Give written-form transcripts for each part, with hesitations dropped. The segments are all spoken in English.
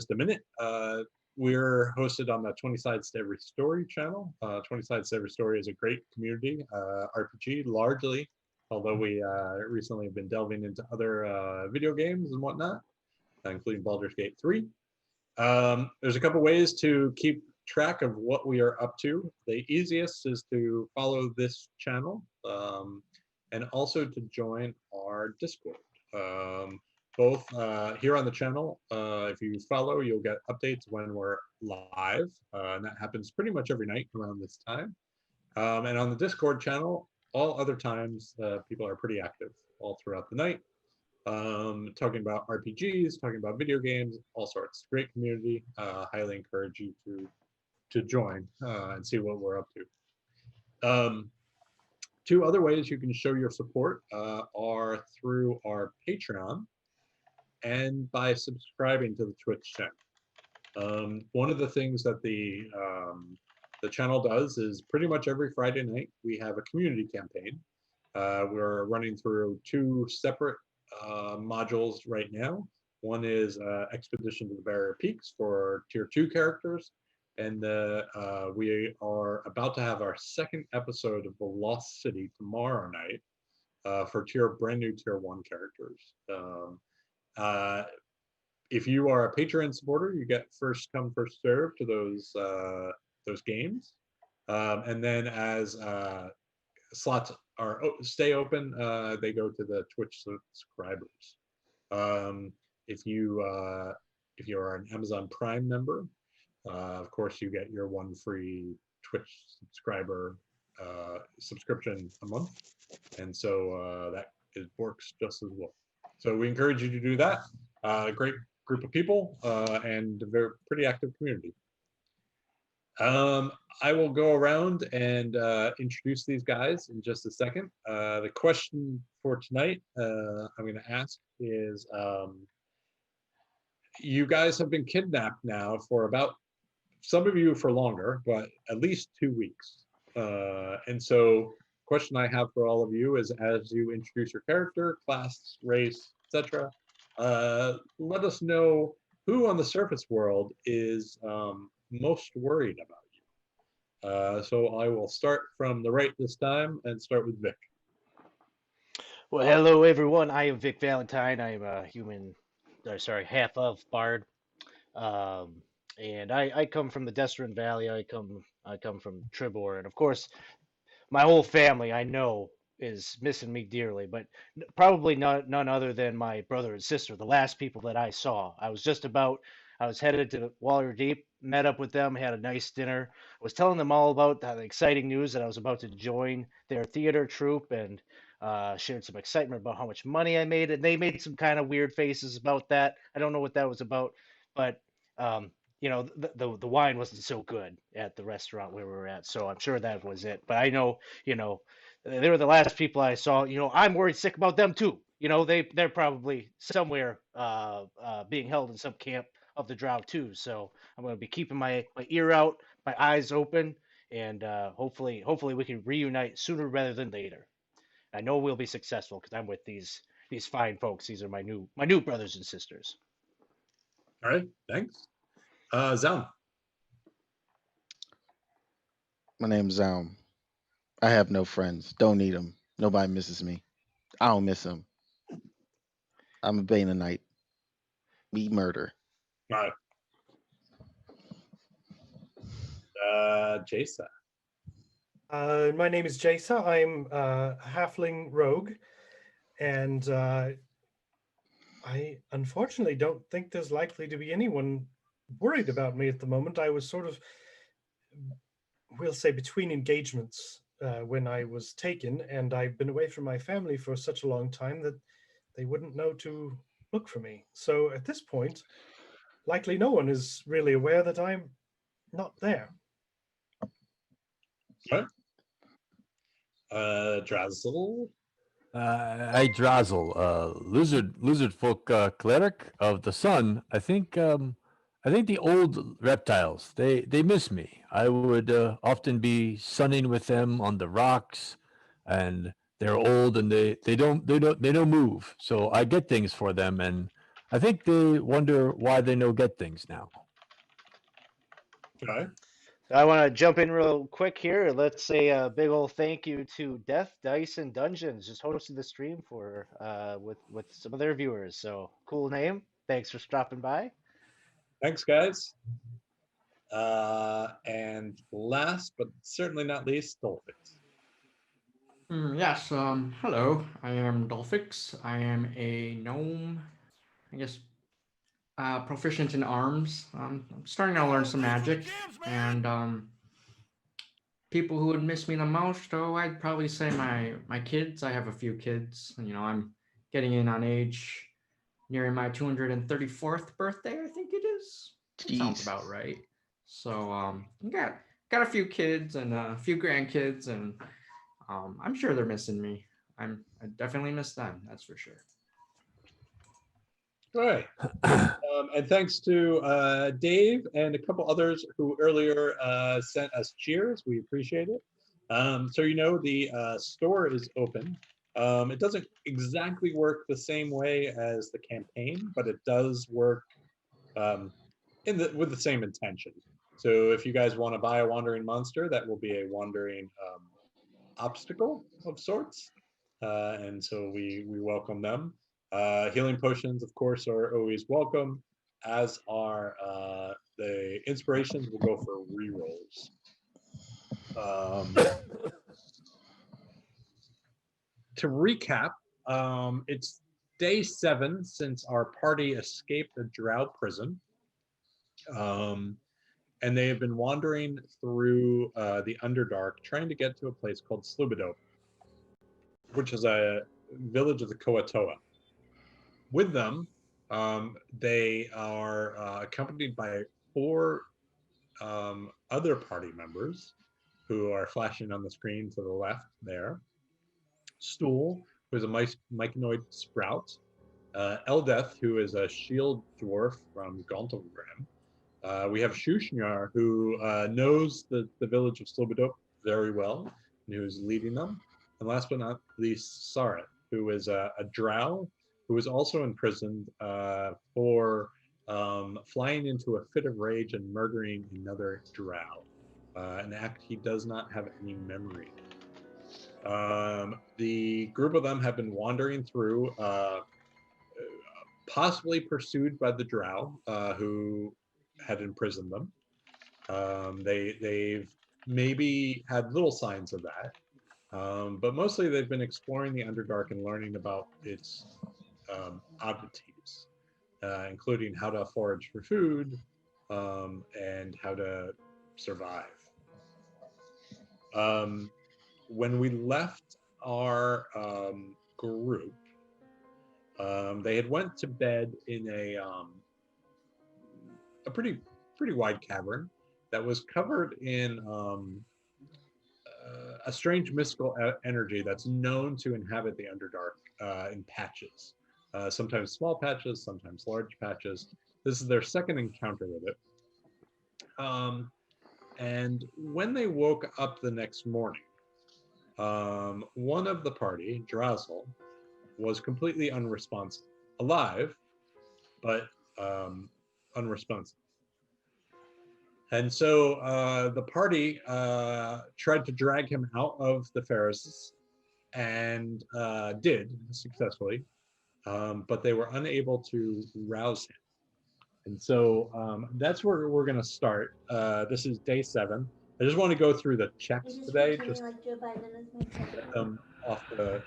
just a minute. We're hosted on the 20 Sides to Every Story channel. 20 Sides to Every Story is a great community RPG, largely, although we recently have been delving into other video games and whatnot, including Baldur's Gate 3. There's a couple ways to keep track of what we are up to. The easiest is to follow this channel and also to join our Discord. Both here on the channel, if you follow, you'll get updates when we're live, and that happens pretty much every night around this time. And on the Discord channel, all other times, people are pretty active all throughout the night, talking about RPGs, talking about video games, all sorts. Great community. Highly encourage you to join and see what we're up to. Two other ways you can show your support are through our Patreon and by subscribing to the Twitch channel. One of the things that the channel does is pretty much every Friday night we have a community campaign. We're running through two separate modules right now. One is Expedition to the Barrier Peaks for Tier 2 characters, and we are about to have our second episode of The Lost City tomorrow night for brand new Tier 1 characters. If you are a Patreon supporter, you get first come, first serve to those games. And then as slots stay open, they go to the Twitch subscribers. If you are an Amazon Prime member, of course you get your one free Twitch subscriber subscription a month, and so it works just as well. So we encourage you to do that. Great group of people and a very pretty active community. I will go around and introduce these guys in just a second. The question for tonight I'm going to ask is, you guys have been kidnapped now for about, some of you for longer, but at least 2 weeks. And so question I have for all of you is, as you introduce your character, class, race, etc., let us know who on the surface world is most worried about you. So I will start from the right this time and start with Vic. Well, hello everyone. I am Vic Valentine. I am a half of Bard, and I come from the Destron Valley. I come from Tribor, and of course, my whole family I know is missing me dearly. But probably none other than my brother and sister, the last people that I saw. I was headed to Waterdeep, met up with them, had a nice dinner. I was telling them all about the exciting news that I was about to join their theater troupe, and shared some excitement about how much money I made, and they made some kind of weird faces about that. I don't know what that was about, but the wine wasn't so good at the restaurant where we were at, so I'm sure that was it. But I know, they were the last people I saw. I'm worried sick about them too. They're probably somewhere being held in some camp of the Drow too. So I'm going to be keeping my ear out, my eyes open, and hopefully we can reunite sooner rather than later. I know we'll be successful because I'm with these fine folks. These are my new brothers and sisters. All right, thanks. Zaum. My name's Zaum. I have no friends. Don't need them. Nobody misses me. I don't miss them. I'm a Bananite. We murder. All right. Jason. My name is Jasa. I'm a halfling rogue, and I unfortunately don't think there's likely to be anyone worried about me at the moment. I was sort of, we'll say, between engagements when I was taken, and I've been away from my family for such a long time that they wouldn't know to look for me. So at this point, likely no one is really aware that I'm not there. What? Drazzle. I Drazzle, lizard folk cleric of the sun. I think the old reptiles they miss me. I would often be sunning with them on the rocks, and they're old and they don't move. So I get things for them, and I think they wonder why they no get things now. Okay. I want to jump in real quick here. Let's say a big old thank you to Death Dice and Dungeons, just hosting the stream for with some of their viewers. So cool name. Thanks for stopping by. Thanks, guys. And last but certainly not least, Dolphins. Yes, hello. I am Dolphix. I am a gnome, I guess, proficient in arms. I'm starting to learn some magic, and people who would miss me the most, oh, I'd probably say my kids. I have a few kids. You know, I'm getting in on age, nearing my 234th birthday, I think it is. That sounds Jeez. about right. So, got a few kids and a few grandkids, and I'm sure they're missing me. I definitely miss them. That's for sure. All right. And thanks to Dave and a couple others who earlier sent us cheers. We appreciate it. So you know the store is open. It doesn't exactly work the same way as the campaign, but it does work with the same intention. So if you guys want to buy a wandering monster, that will be a wandering obstacle of sorts, and so we welcome them. Healing potions, of course, are always welcome, as are the inspirations will go for rerolls. To recap, it's day 7 since our party escaped the Drow prison. And they have been wandering through the Underdark, trying to get to a place called Slubidope, which is a village of the Koatoa. With them, they are accompanied by 4 other party members who are flashing on the screen to the left there. Stool, who is a myconoid sprout. Eldeth, who is a shield dwarf from Gauntlgrim. We have Shushnyar, who knows the village of Slubidope very well, and who is leading them. And last but not least, Saret, who is a drow, who was also imprisoned for flying into a fit of rage and murdering another drow, an act he does not have any memory. The group of them have been wandering through, possibly pursued by the drow, who had imprisoned them. They've maybe had little signs of that, but mostly they've been exploring the Underdark and learning about its oddities, including how to forage for food and how to survive. When we left our group, they had went to bed in a pretty wide cavern that was covered in a strange mystical energy that's known to inhabit the Underdark in patches. Sometimes small patches, sometimes large patches. This is their second encounter with it. And when they woke up the next morning, one of the party, Drazel, was completely unresponsive. Alive, but unresponsive. And so the party tried to drag him out of the Ferris and did successfully, but they were unable to rouse him. And so that's where we're going to start. This is day 7. I just want to go through the checks today, just get them off the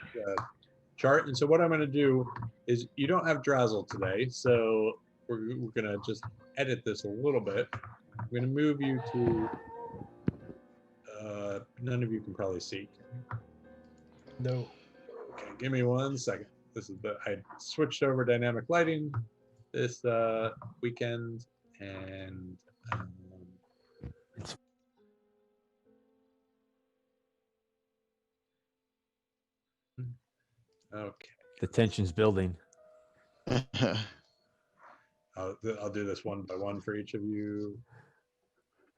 chart. And so what I'm going to do is, you don't have Drazel today, so we're going to just edit this a little bit. I'm going to move you to, none of you can probably see. No. Okay, give me 1 second. This is I switched over dynamic lighting this weekend, and okay. The tension's building. I'll do this one by one for each of you.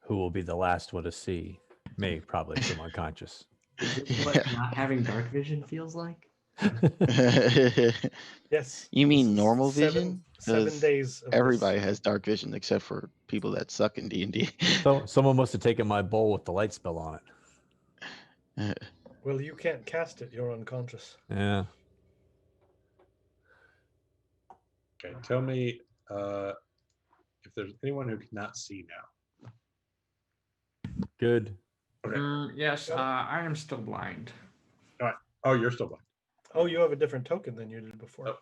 Who will be the last one to see? Me, probably, from unconscious. What not having dark vision feels like? Yes. You mean this is normal 7. vision? 7 'Cause days of Everybody this. has dark vision except for people that suck in D&D. So someone must have taken my bowl with the light spell on it. Well, you can't cast it. You're unconscious. Yeah. Okay, tell me if there's anyone who cannot see now. Good. Okay. Yes, I am still blind. Oh, you're still blind. Oh, you have a different token than you did before. Oh.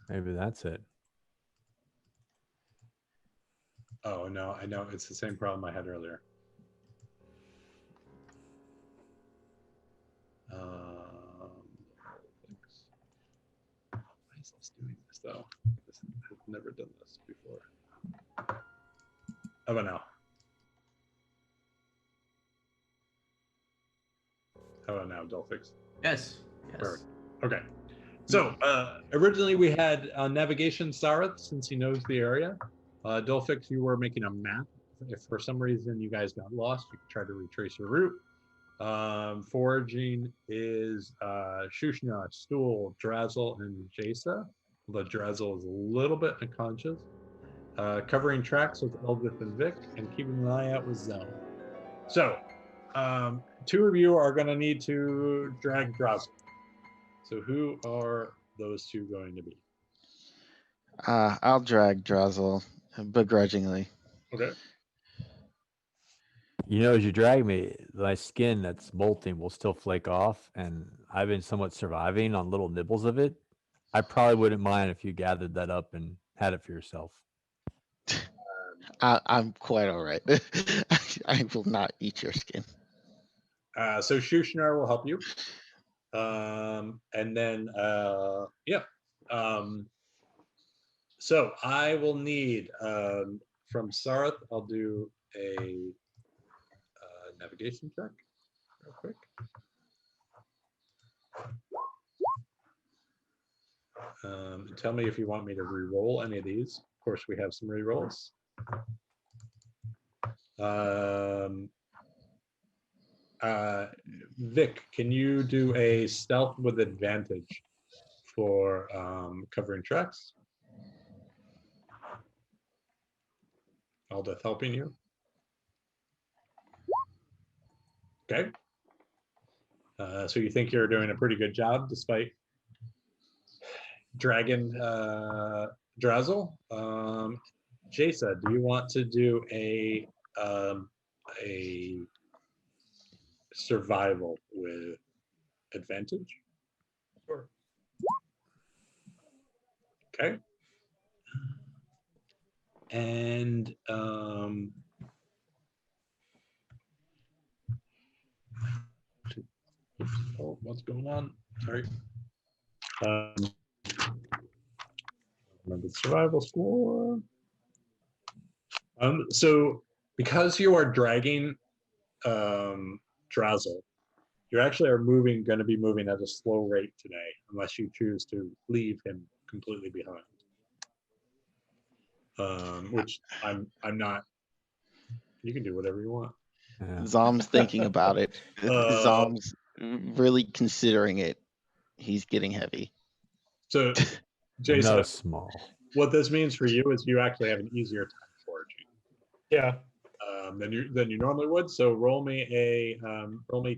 Maybe that's it. Oh no, I know it's the same problem I had earlier. Why is this doing this though? I've never done this before. How about now? How about now, Dolphix? Yes. Yes. Perfect. Okay. So originally we had navigation Sareth, since he knows the area. Dolphix, you were making a map. If for some reason you guys got lost, you could try to retrace your route. Foraging is Shushna, Stool, Drazzle, and Jasa. Although Drazzle is a little bit unconscious. Covering tracks with Eldith and Vic, and keeping an eye out with Zone. So, two of you are going to need to drag Drazzle. So who are those two going to be? I'll drag Drazzle begrudgingly. Okay. You know, as you drag me, my skin that's molting will still flake off, and I've been somewhat surviving on little nibbles of it. I probably wouldn't mind if you gathered that up and had it for yourself. I'm quite all right. I will not eat your skin. So Shushnar will help you. And then, yeah. So I will need, from Sarth, I'll do a navigation check real quick. Tell me if you want me to re-roll any of these. Of course, we have some re-rolls. Vic, can you do a stealth with advantage for covering tracks? Aldeth helping you. Okay. So you think you're doing a pretty good job despite dragging Drazzle? Jasa, do you want to do a survival with advantage? Sure. Okay. And oh, what's going on? Sorry. Remember the survival score. So because you are dragging Drazzle, you actually are going to be moving at a slow rate today, unless you choose to leave him completely behind. Which I'm not. You can do whatever you want. Yeah. Zom's thinking about it. Zom's really considering it. He's getting heavy. So, No, Jason, small. what this means for you is you actually have an easier time foraging Yeah. than you normally would. So roll me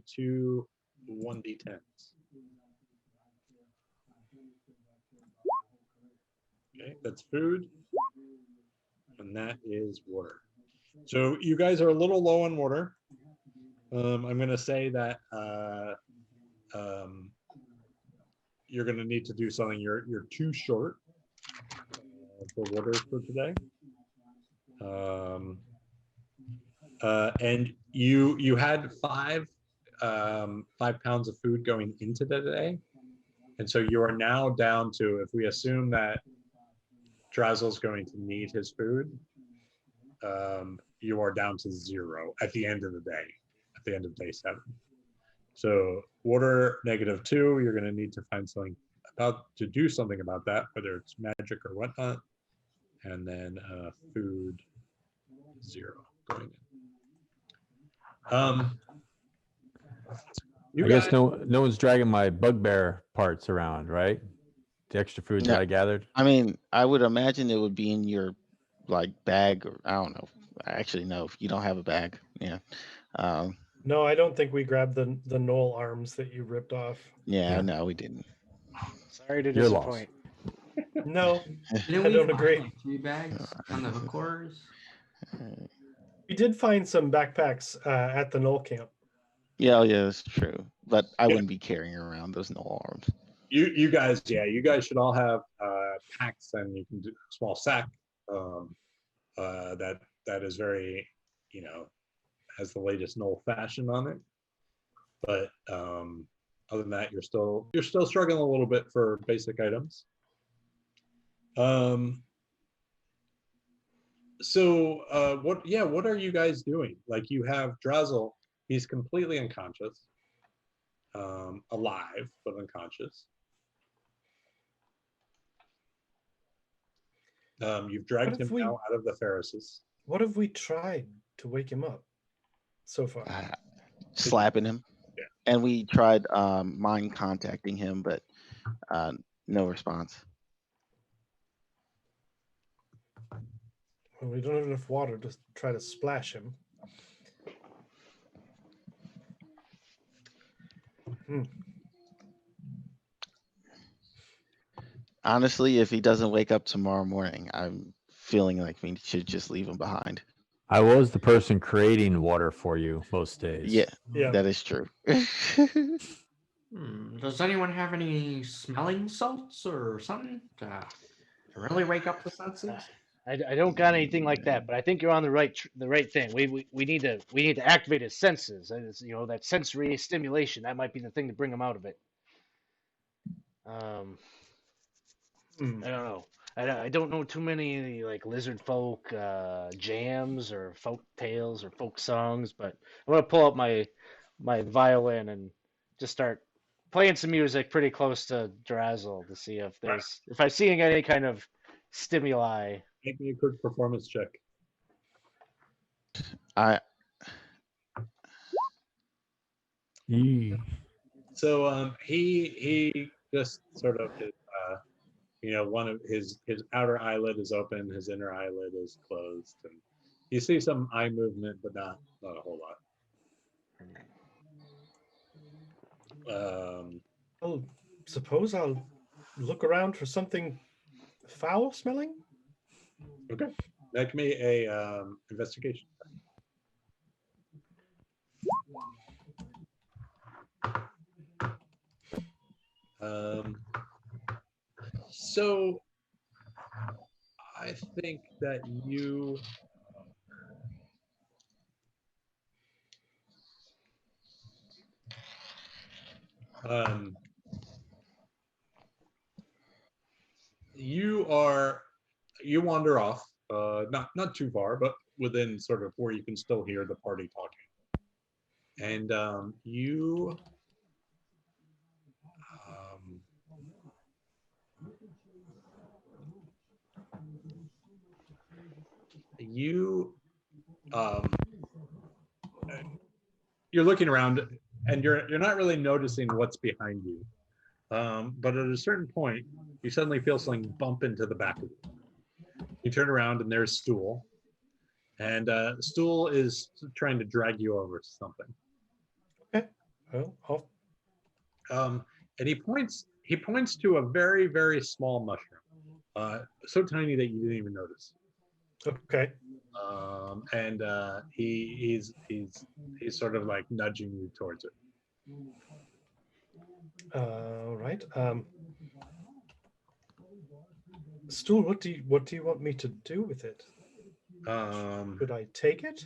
two 1d10s. Okay, that's food, and that is water. So you guys are a little low on water. I'm going to say that you're going to need to do something. You're too short for water for today. And you had 5 pounds of food going into the day, and so you are now down to, if we assume that Drazzle's going to need his food, you are down to 0 at the end of the day, at the end of day 7. So water -2, you're going to need to find something to do something about that, whether it's magic or whatnot, and then food 0 going in. You I guys, guess no one's dragging my bugbear parts around, right? The extra food No, that I gathered. I mean, I would imagine it would be in your like bag, or I don't know. Actually, no, you don't have a bag. Yeah. Um, No, I don't think we grabbed the knoll arms that you ripped off. yeah, Yeah. no, we didn't. Sorry to Your loss. disappoint. No, Didn't I we don't find agree. like 2 bags on the hookers? We did find some backpacks at the knoll camp. Yeah, oh, yeah, that's true. But I Yeah. wouldn't be carrying around those no arms. you guys, yeah, you guys should all have packs, and you can do a small sack that is very, has the latest Knoll fashion on it. But other than that, you're still struggling a little bit for basic items. So what are you guys doing? Like, you have Drazel, he's completely unconscious, alive but unconscious. You've dragged What if him now out of the Ferrises. What have we tried to wake him up so far? Slapping him. Yeah. And we tried mind contacting him, but no response. Well, we don't have enough water to try to splash him. Honestly, if he doesn't wake up tomorrow morning, I'm feeling like we should just leave him behind. I was the person creating water for you most days. Yeah, Yeah. that is true. Does anyone have any smelling salts or something to really wake up the senses? I don't got anything like that, but I think you're on the right thing. We need to activate his senses. That sensory stimulation. That might be the thing to bring him out of it. I don't know. I don't know too many like lizard folk jams or folk tales or folk songs, but I'm gonna pull out my violin and just start playing some music pretty close to Drazel to see if I'm seeing any kind of stimuli. Make me a quick performance check. I Yee. So he just sort of one of his outer eyelid is open, his inner eyelid is closed, and you see some eye movement, but not a whole lot. Well, suppose I'll look around for something foul smelling. Okay, make me a investigation. So I think that you wander off, not too far, but within sort of where you can still hear the party talking, and you you're looking around, and you're not really noticing what's behind you, but at a certain point you suddenly feel something bump into the back of you. You turn around and there's Stool, and Stool is trying to drag you over to something. Okay. Well, And he points to a very, very small mushroom, so tiny that you didn't even notice. okay. And he's sort of like nudging you towards it. All right. Stool, what do you want me to do with it? Should I take it?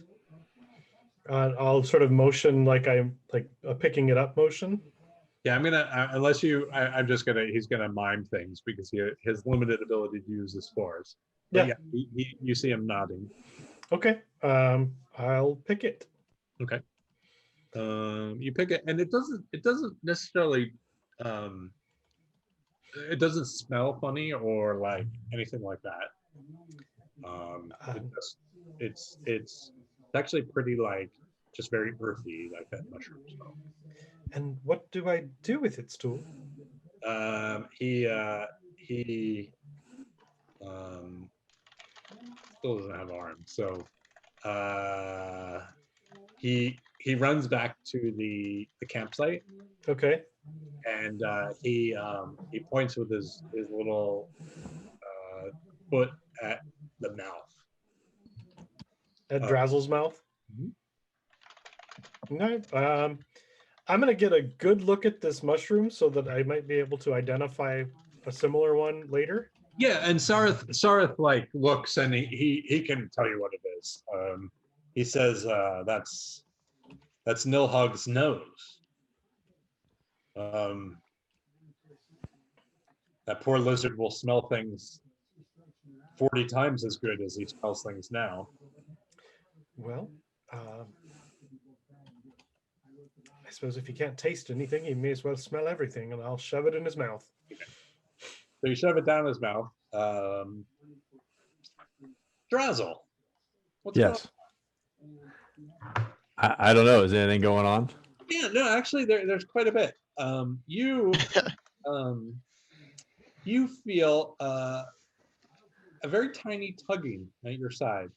I'll sort of motion like I'm like a picking it up motion. Yeah, I'm gonna he's gonna mime things because he has limited ability to use his spores. But Yeah. You see him nodding. Okay. I'll pick it. Okay. You pick it, and it doesn't necessarily it doesn't smell funny or like anything like that. It's actually pretty like just very earthy, like that mushroom smell. And what do I do with its tool? He still doesn't have arms, so he runs back to the campsite, Okay. and he points with his little foot at the mouth. At Oh. Drazzle's mouth. Mhm. No. I'm gonna get a good look at this mushroom so that I might be able to identify a similar one later. Yeah, and Sareth like looks and he can tell you what it is. He says that's Nilhog's nose. That poor lizard will smell things 40 times as good as he smells things now. Well, I suppose if he can't taste anything, he may as well smell everything, and I'll shove it in his mouth. So you shove it down his mouth. Drazzle, what's Yes. I don't know. Is there anything going on? Yeah, no, actually, there's quite a bit. You feel a very tiny tugging at your side.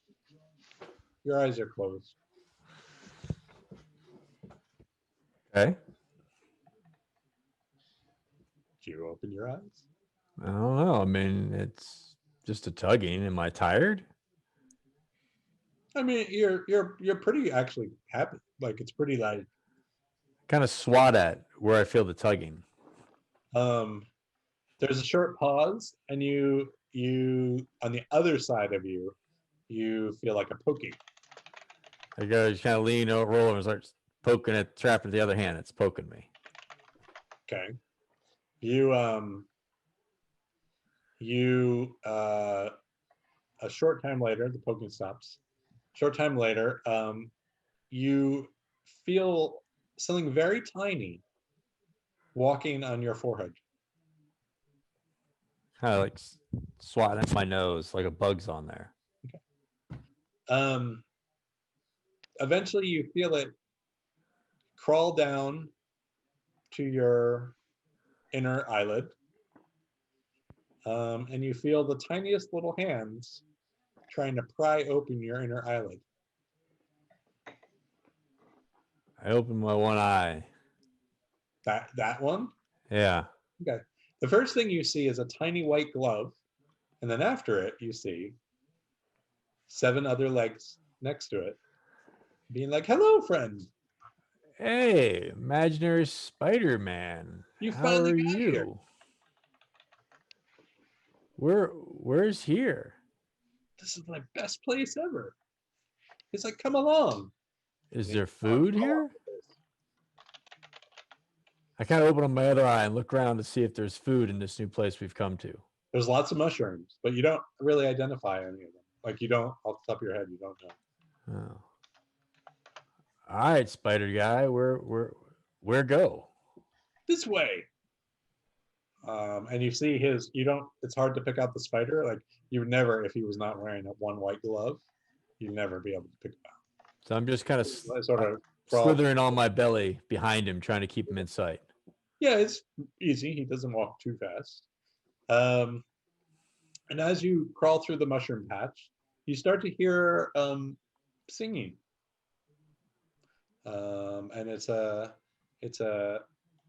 Your eyes are closed. Okay. Do you open your eyes? I don't know. I mean, it's just a tugging. Am I tired? I mean, you're pretty actually happy. Like it's pretty like Kind of swat at where I feel the tugging. there's a short pause, and you on the other side of you feel like a poking. I go, just kind of lean over, roll over, and start poking at, trapping the other hand. It's poking me. Okay. You a short time later, the poking stops. Short time later, you feel something very tiny walking on your forehead. Kind of like swatting at my nose, like a bug's on there. Eventually you feel it crawl down to your inner eyelid. And you feel the tiniest little hands trying to pry open your inner eyelid. I open my one eye. That one? Yeah. Okay. The first thing you see is a tiny white glove, and then after it, you see 7 other legs next to it, being like, "Hello, friend. Hey, imaginary Spider-Man. You How finally are got you? here." Where's here? This is my best place ever. He's like, "Come along." Is Yeah. there food Come here? along with this. I kind of open up my other eye and look around to see if there's food in this new place we've come to. There's lots of mushrooms, but you don't really identify any of them. Like you don't, off the top of your head, you don't know. Oh. All right, Spider Guy, where go? This way. And you see his. You don't. It's hard to pick out the spider. Like you would never, if he was not wearing a one white glove, you'd never be able to pick him out. So I'm just kind of Sort of crawl. slithering on my belly behind him, trying to keep him in sight. Yeah, it's easy. He doesn't walk too fast. And as you crawl through the mushroom patch, you start to hear singing. And it's an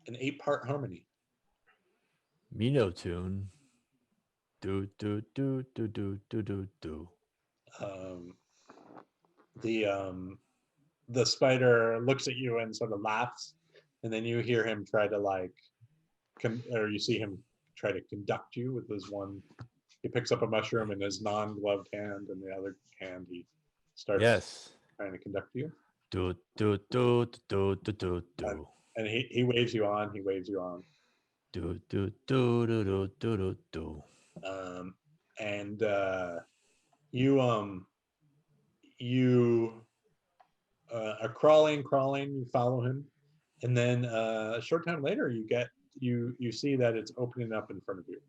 8-part harmony. Mino tune. Do do do do do do do do. The spider looks at you and sort of laughs, and then you hear him try to like, or you see him try to conduct you with his one. He picks up a mushroom in his non-gloved hand, and the other hand he starts Yes. trying to conduct you. Do do do do do do do. And he waves you on. He waves you on. Do do do do do do do do. And you are crawling. You follow him, and then a short time later, you see that it's opening up in front of you.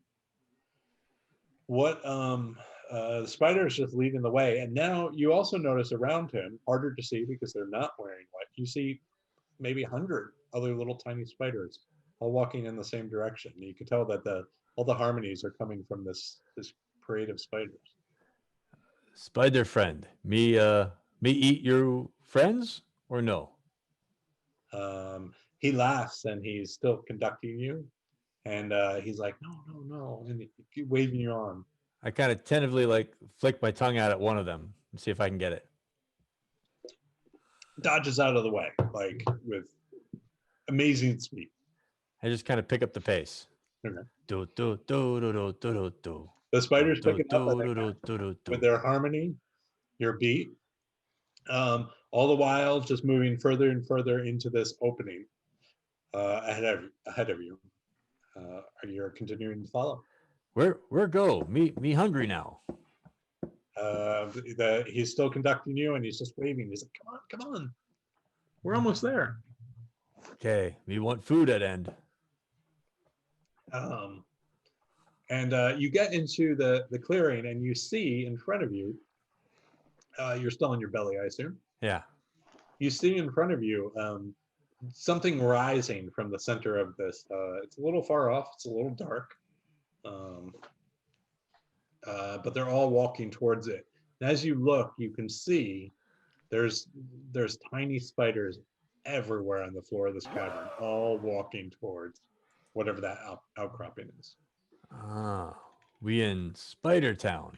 What the spider is just leading the way, and now you also notice around him, harder to see because they're not wearing white. You see maybe 100 other little tiny spiders, all walking in the same direction. You can tell that all the harmonies are coming from this parade of spiders. Spider friend, me eat your friends or no? He laughs and he's still conducting you, and he's like, no, no, no, and he keep waving you on. I kind of tentatively like flick my tongue out at one of them and see if I can get it. Dodges out of the way, like with amazing speed. I just kind of pick up the pace. Okay. Do do do do do do do do. The spiders Do, pick it up do, and they do, match do, do, do. with their harmony, your beat. All the while just moving further and further into this opening ahead of you. You're continuing to follow. Where go? Me hungry now. He's still conducting you, and he's just waving. He's like, "Come on, come on, we're almost there." Okay, me want food at end. And you get into the clearing, and you see in front of you. You're still on your belly, I assume. Yeah. You see in front of you something rising from the center of this. It's a little far off. It's a little dark. But they're all walking towards it. And as you look, you can see there's tiny spiders everywhere on the floor of this cavern, all walking towards whatever that outcropping is. Ah, we in Spider Town.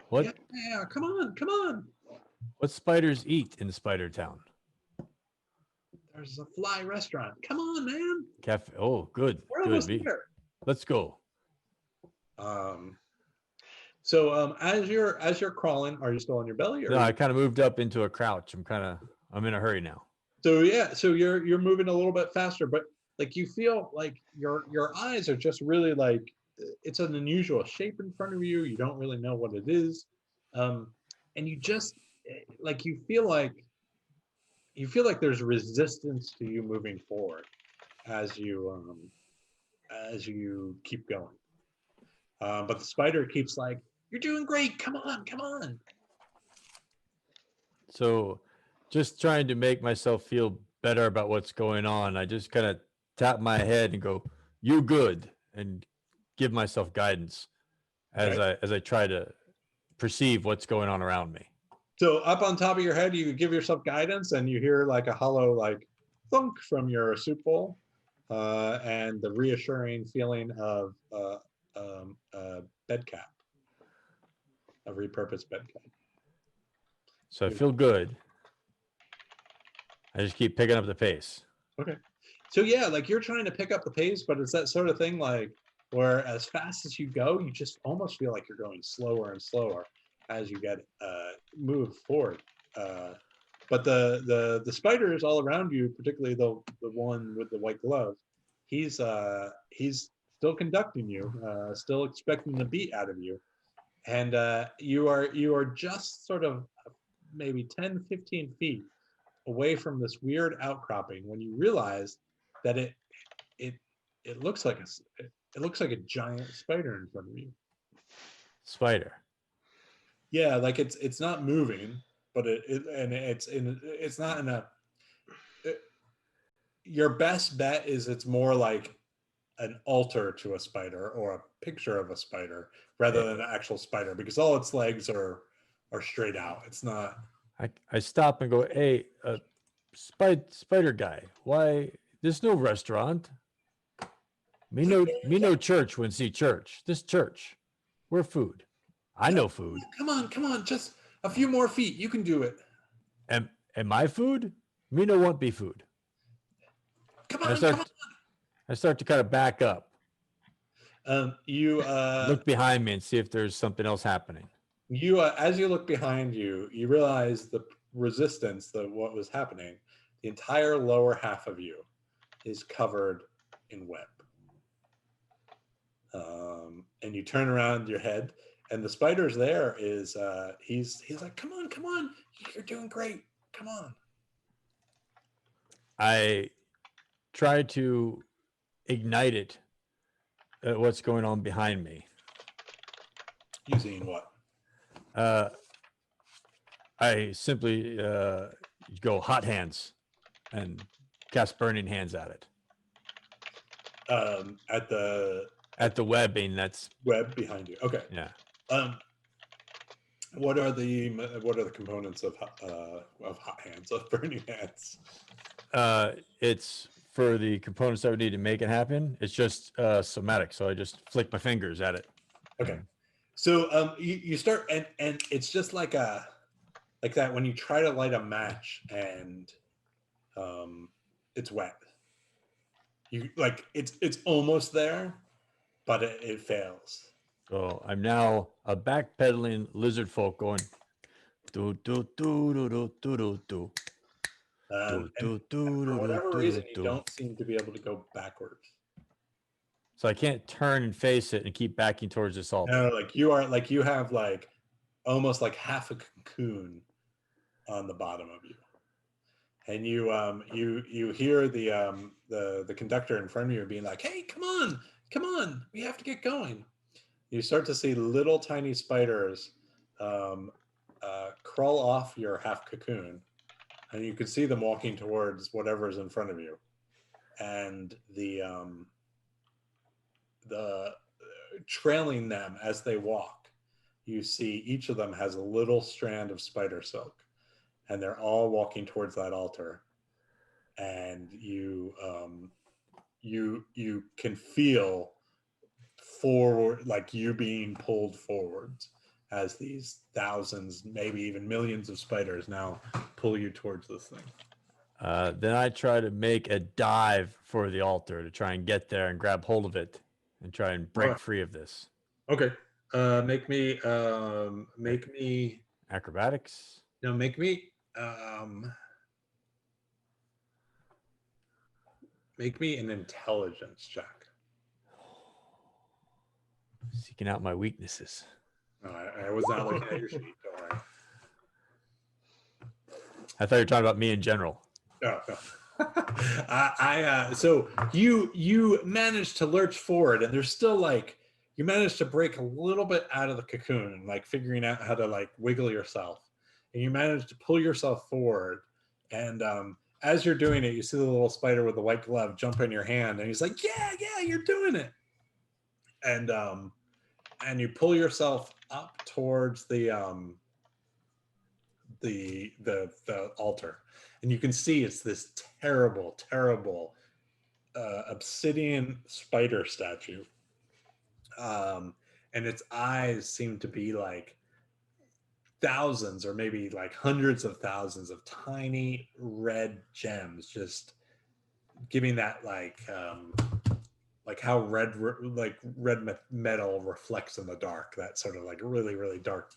What Yeah, come on, come on. what spiders eat in Spider Town? There's a fly restaurant. Come on, man. Cafe. Oh, good. We're Good. almost Me. there. Let's go. So as you're crawling, are you still on your belly? Or No, I kind of moved up into a crouch. I'm in a hurry now. So yeah, so you're moving a little bit faster, but like you feel like your eyes are just really like it's an unusual shape in front of you. You don't really know what it is, and you just like you feel like there's resistance to you moving forward as you keep going. But the spider keeps like, "You're doing great. Come on, come on." So, just trying to make myself feel better about what's going on, I just kind of tap my head and go, "You good," and give myself guidance as I try to perceive what's going on around me. So up on top of your head, you give yourself guidance, and you hear like a hollow like thunk from your soup bowl, and the reassuring feeling of a bed cap, a repurposed bed cap. So I feel good. I just keep picking up the pace. Okay. So yeah, like you're trying to pick up the pace, but it's that sort of thing like where as fast as you go, you just almost feel like you're going slower and slower as you get moved forward. But the spiders all around you, particularly the one with the white glove, he's still conducting you, still expecting the beat out of you, and you are just sort of maybe 10, 15 feet away from this weird outcropping when you realize that it looks like a giant spider in front of you. Spider. Yeah, like it's not moving, but it's not in a. Your best bet is it's more like an altar to a spider or a picture of a spider rather than an actual spider because all its legs are straight out. It's not. I stop and go, "Hey, spider guy, why there's no restaurant? Me no church when see church. This church. We're food. I know food. Come on, just a few more feet. You can do it. Am I food? Me no want be food." Come I on, start come I start to kind of back up, on. You look behind me and see if there's something else happening. as you look behind you, you realize the resistance, what was happening. The entire lower half of you is covered in web. And you turn around your head, and the spider's there. He's like, come on, you're doing great. Come on. I try to ignite it at what's going on behind me. Using what? I simply go hot hands and cast burning hands at it. At the At the webbing that's web behind you. Okay. yeah. What are the components of hot hands, of burning hands? It's for the components that would need to make it happen. It's just somatic. So I just flick my fingers at it. Okay. So you start and it's just like that when you try to light a match and it's wet. You like it's almost there, but it fails. So I'm now a backpedaling lizard folk going do do do do do do do do And do for whatever do reason, you do. don't seem to be able to go backwards. So I can't turn and face it and keep backing towards this altar. No, you have like almost like half a cocoon on the bottom of you, and you hear the conductor in front of you being like, "Hey, come on, we have to get going." You start to see little tiny spiders crawl off your half cocoon, and you can see them walking towards whatever's in front of you, and the trailing them as they walk, you see each of them has a little strand of spider silk, and they're all walking towards that altar, and you can feel forward, like you being pulled forwards as these thousands, maybe even millions of spiders now pull you towards this thing. Then I try to make a dive for the altar to try and get there and grab hold of it and try and break Alright. free of this. Okay. Make me Acrobatics. no, make me an intelligence check. Seeking out my weaknesses. No, I was not looking at your sheet. Don't worry. I thought you were talking about me in general. No. So you managed to lurch forward, and there's still like you managed to break a little bit out of the cocoon, like figuring out how to like wiggle yourself, and you managed to pull yourself forward. And as you're doing it, you see the little spider with the white glove jump in your hand, and he's like, "Yeah, you're doing it." And you pull yourself up towards the altar, and you can see it's this terrible obsidian spider statue, and its eyes seem to be like thousands or maybe like hundreds of thousands of tiny red gems, just giving that like how red metal reflects in the dark, that sort of like really dark,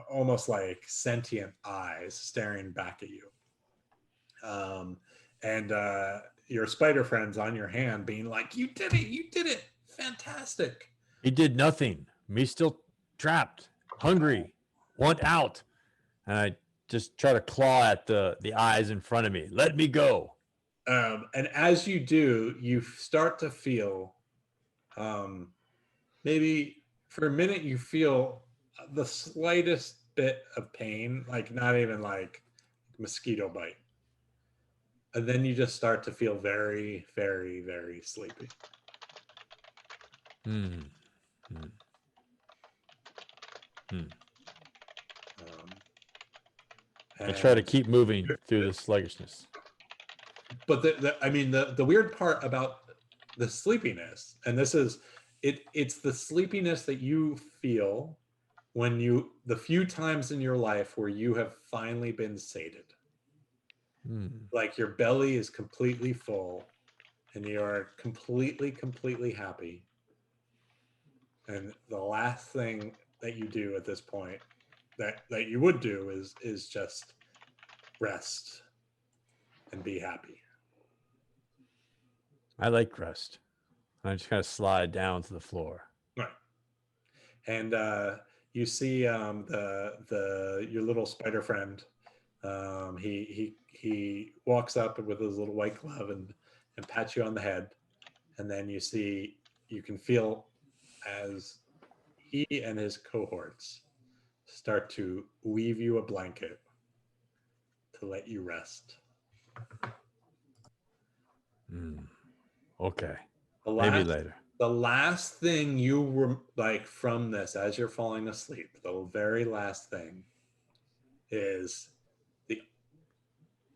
almost like sentient eyes staring back at you, and your spider friends on your hand being like, you did it, fantastic. He did nothing. Me still trapped, hungry, want out. And I just try to claw at the eyes in front of me. Let me go. And as you do, you start to feel, maybe for a minute, you feel the slightest bit of pain, like not even like mosquito bite. And then you just start to feel very, very, very sleepy. I try to and- keep moving through the sluggishness. But the weird part about the sleepiness, and this is it's the sleepiness that you feel when the few times in your life where you have finally been sated. Like your belly is completely full and you are completely happy. And the last thing that you do at this point that you would do is just rest and be happy. I like rest. I just kind of slide down to the floor. Right. And you see your little spider friend. He walks up with his little white glove and pats you on the head, and then you can feel as he and his cohorts start to weave you a blanket to let you rest. Okay. The Maybe last, later. the last thing you were like from this as you're falling asleep, the very last thing is the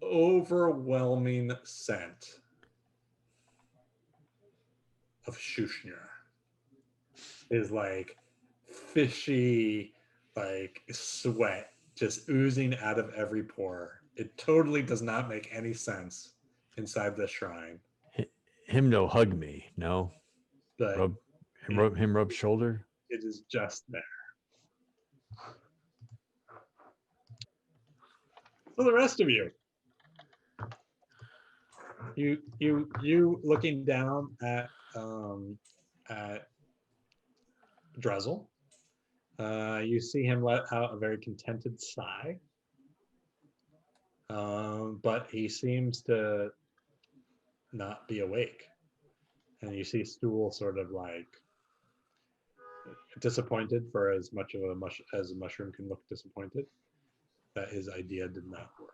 overwhelming scent of Shushner. Is like fishy, like sweat just oozing out of every pore. It totally does not make any sense inside the shrine. Him no hug me. No. But Rub shoulder. it is just there. So the rest of you, you looking down at Drezel, you see him let out a very contented sigh, but he seems to not be awake, and you see Stool sort of like disappointed for as much of as a mushroom can look disappointed that his idea did not work.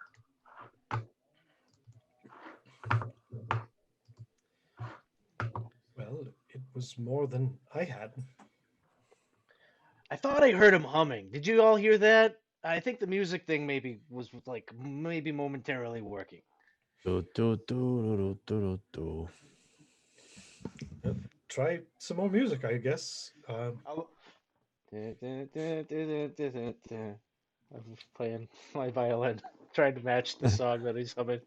Well, it was more than I had. I thought I heard him humming. Did you all hear that? I think the music thing was like maybe momentarily working. Do, do, do, do, do, do, do. Try some more music, I guess. I was playing my violin, trying to match the song that he's humming.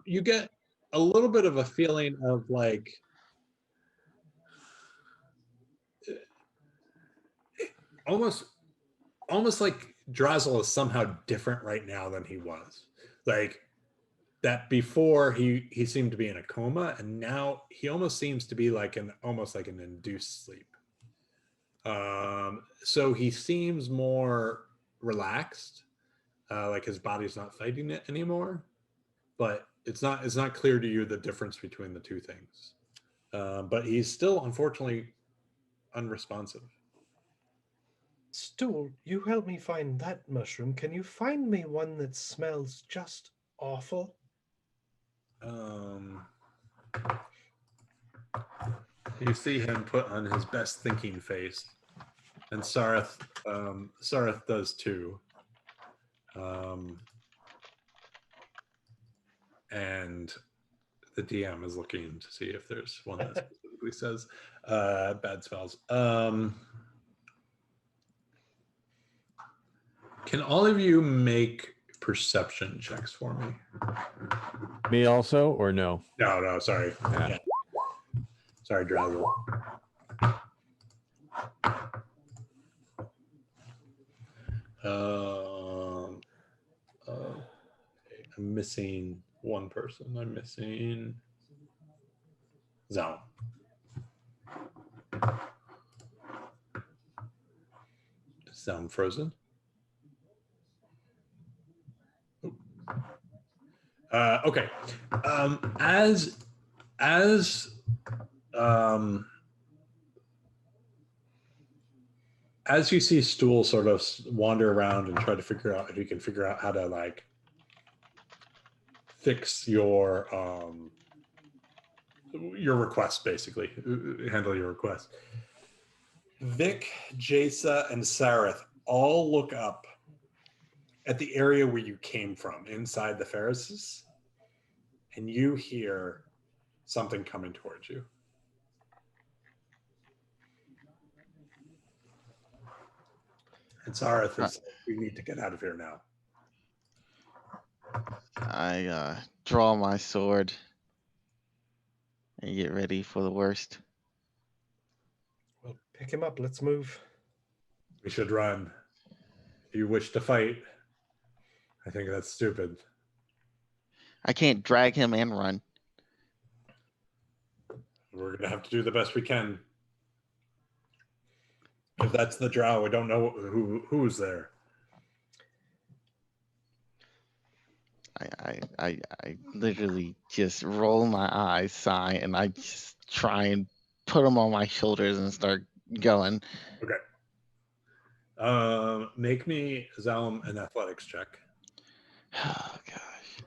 You get a little bit of a feeling of like almost like Drazel is somehow different right now than he was. Like that before he seemed to be in a coma, and now he almost seems to be like almost like an induced sleep. So he seems more relaxed, like his body's not fighting it anymore. But it's not clear to you the difference between the two things. But he's still unfortunately unresponsive. Stool, you help me find that mushroom. Can you find me one that smells just awful? You see him put on his best thinking face, and Sareth does too. And the DM is looking to see if there's one that specifically says bad smells. Can all of you make perception checks for me? Me also, or no? No, sorry. Yeah. Yeah. Sorry, Drazel. I'm missing one person. I'm missing Zone. Sound frozen? Okay. As you see Stool sort of wander around and try to figure out if you can figure out how to like fix your request, basically handle your request. Vic, Jasa, and Sareth all look up at the area where you came from, inside the Pharisees, and you hear something coming towards you. And Sareth is, we need to get out of here now. I draw my sword and get ready for the worst. Well, pick him up. Let's move. We should run. If you wish to fight, I think that's stupid. I can't drag him and run. We're going to have to do the best we can. If that's the drow, we don't know who's there. I literally just roll my eyes, sigh, and I just try and put them on my shoulders and start going. Okay. Make me, Zalm, an athletics check. Oh gosh.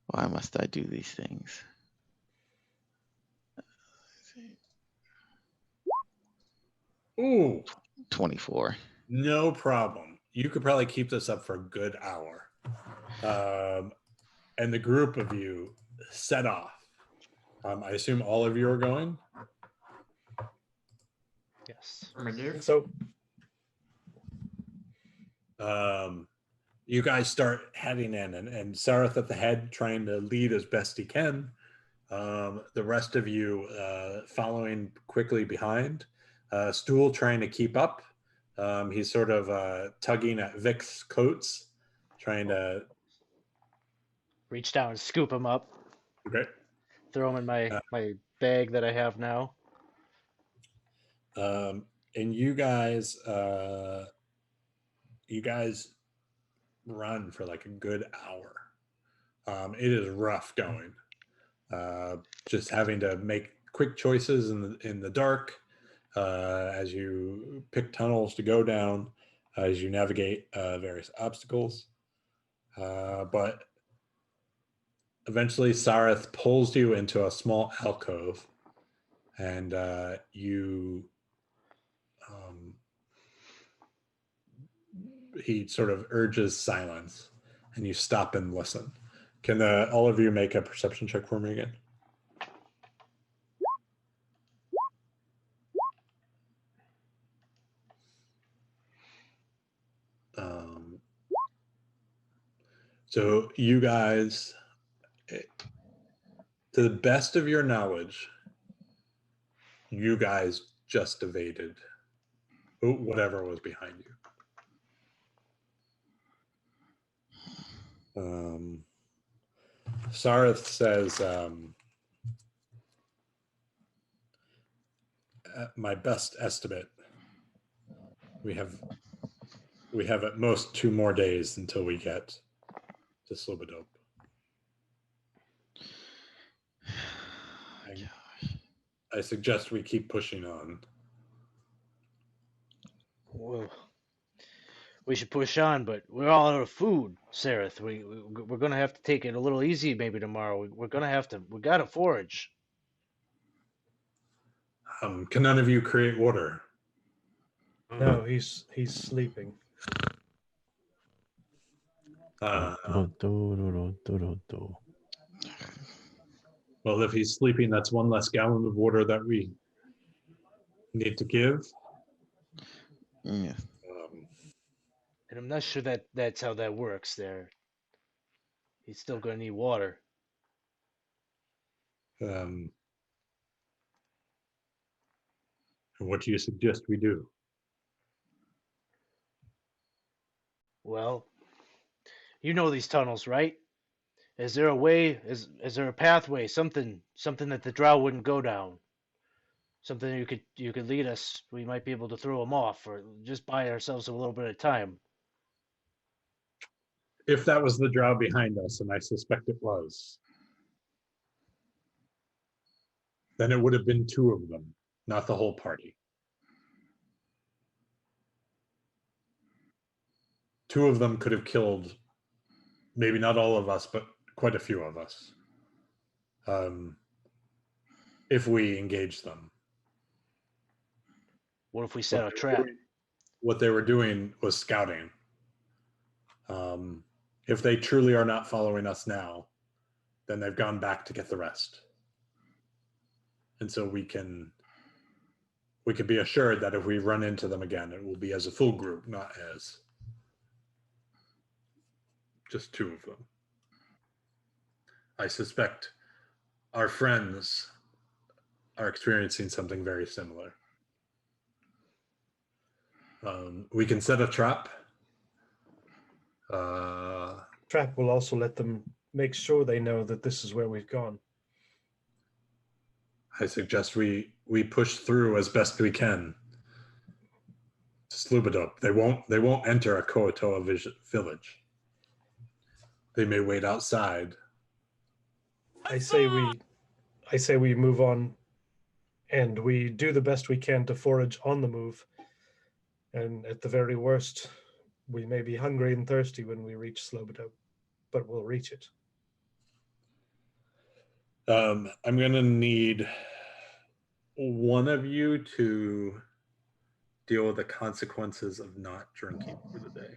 Why must I do these things? Ooh, 24. no problem. You could probably keep this up for a good hour. And the group of you set off. I assume all of you are going. Yes. Affirmative. So You guys start heading in, and Sareth at the head, trying to lead as best he can. The rest of you following quickly behind. Stool trying to keep up. He's sort of tugging at Vic's coats, trying to. Reach down and scoop him up. Okay. Throw him in my Uh, my bag that I have now. And you guys run for like a good hour. It is rough going. Just having to make quick choices in the dark as you pick tunnels to go down, as you navigate various obstacles. But eventually, Sareth pulls you into a small alcove, and he sort of urges silence, and you stop and listen. Can all of you make a perception check for me again? So you guys, to the best of your knowledge, you guys just evaded whatever was behind you. Sareth says, at my best estimate, we have at most 2 more days until we get to Slobodope. I suggest we keep pushing on. Whoa. We should push on, but we're all out of food, Sareth. We're gonna have to take it a little easy maybe tomorrow. We gotta forage. Can none of you create water? no, he's sleeping. Well, if he's sleeping, that's 1 less gallon of water that we need to give. Yeah. And I'm not sure that's how that works there. He's still gonna need water. What do you suggest we do? Well, you know these tunnels, right? Is there a way? Is there a pathway? Something that the drow wouldn't go down. Something you could lead us. We might be able to throw them off, or just buy ourselves a little bit of time. If that was the drow behind us, and I suspect it was, then it would have been 2 of them, not the whole party. 2 of them could have killed maybe not all of us, but quite a few of us, if we engaged them. What if we set a trap? What they were doing was scouting. If they truly are not following us now, then they've gone back to get the rest. And so we can be assured that if we run into them again, it will be as a full group, not as just 2 of them. I suspect our friends are experiencing something very similar. We can set a trap. Trap will also let them make sure they know that this is where we've gone. I suggest we push through as best we can to Slobodope. They won't enter a Koatoa village. They may wait outside. I say we move on, and we do the best we can to forage on the move. And at the very worst, we may be hungry and thirsty when we reach Slobodope, but we'll reach it. I'm gonna need one of you to deal with the consequences of not drinking for the day.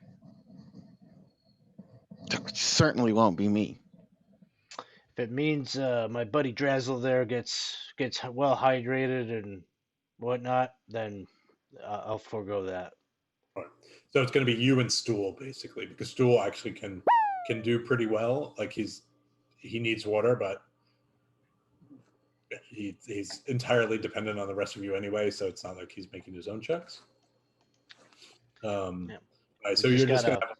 Certainly won't be me. If it means my buddy Drazzle there gets well hydrated and whatnot, then I'll forego that. Right. So it's going to be you and Stool basically, because Stool actually can do pretty well. Like he needs water, but he's entirely dependent on the rest of you anyway. So it's not like he's making his own checks. Yeah. Right, so We you're just just going gotta- to have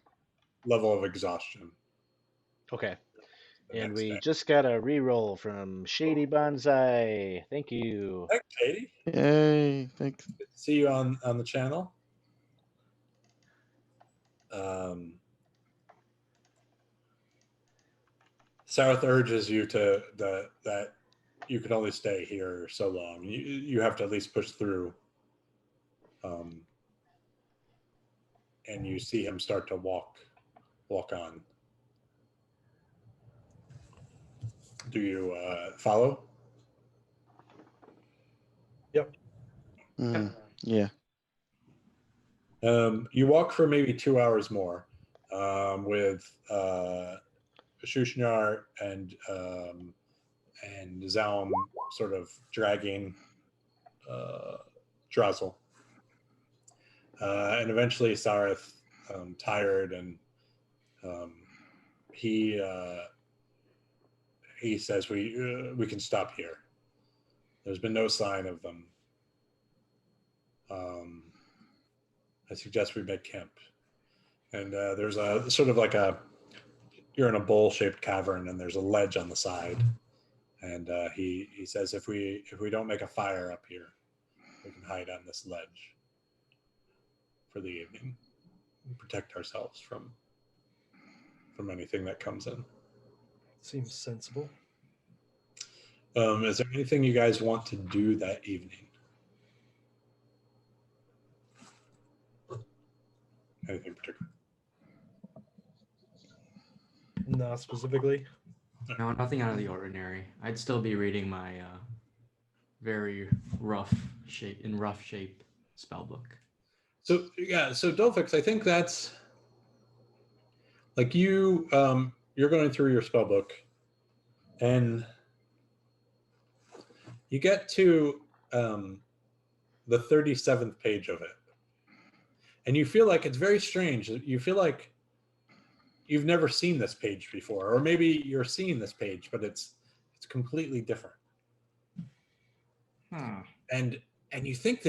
a level of exhaustion. Okay. the And next we day. just got a reroll from Shady Bonsai. Thank you. Thanks, Katie. Yay! Thanks. Good to see you on the channel. South urges you to that you can only stay here so long. You have to at least push through. And you see him start to walk on. Do you follow? Yeah. You walk for maybe 2 hours more with Shushnyar and Zaum sort of dragging Drazel. And eventually Sareth, tired, and he says we can stop here. There's been no sign of them. I suggest we make camp. And there's a sort of like you're in a bowl-shaped cavern, and there's a ledge on the side. And he says if we don't make a fire up here, we can hide on this ledge for the evening and protect ourselves from anything that comes in. Seems sensible. Is there anything you guys want to do that evening? Anything particular? Not specifically. No, nothing out of the ordinary. I'd still be reading my very rough shape spell book. So yeah, so Dolphix, I think that's like you're going through your spell book, and you get to the 37th page of it, and you feel like it's very strange. You feel like you've never seen this page before, or maybe you're seeing this page, but it's completely different. And you think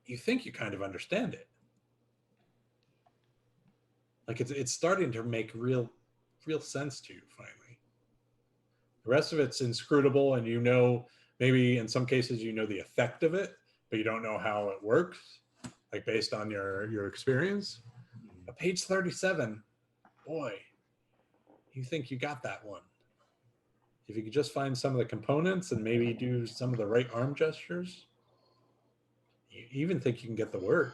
you think you kind of understand it. Like it's starting to make real sense to you finally. The rest of it's inscrutable, and maybe in some cases the effect of it, but you don't know how it works, like based on your experience. But page 37, boy, you think you got that one. If you could just find some of the components and maybe do some of the right arm gestures, you even think you can get the words.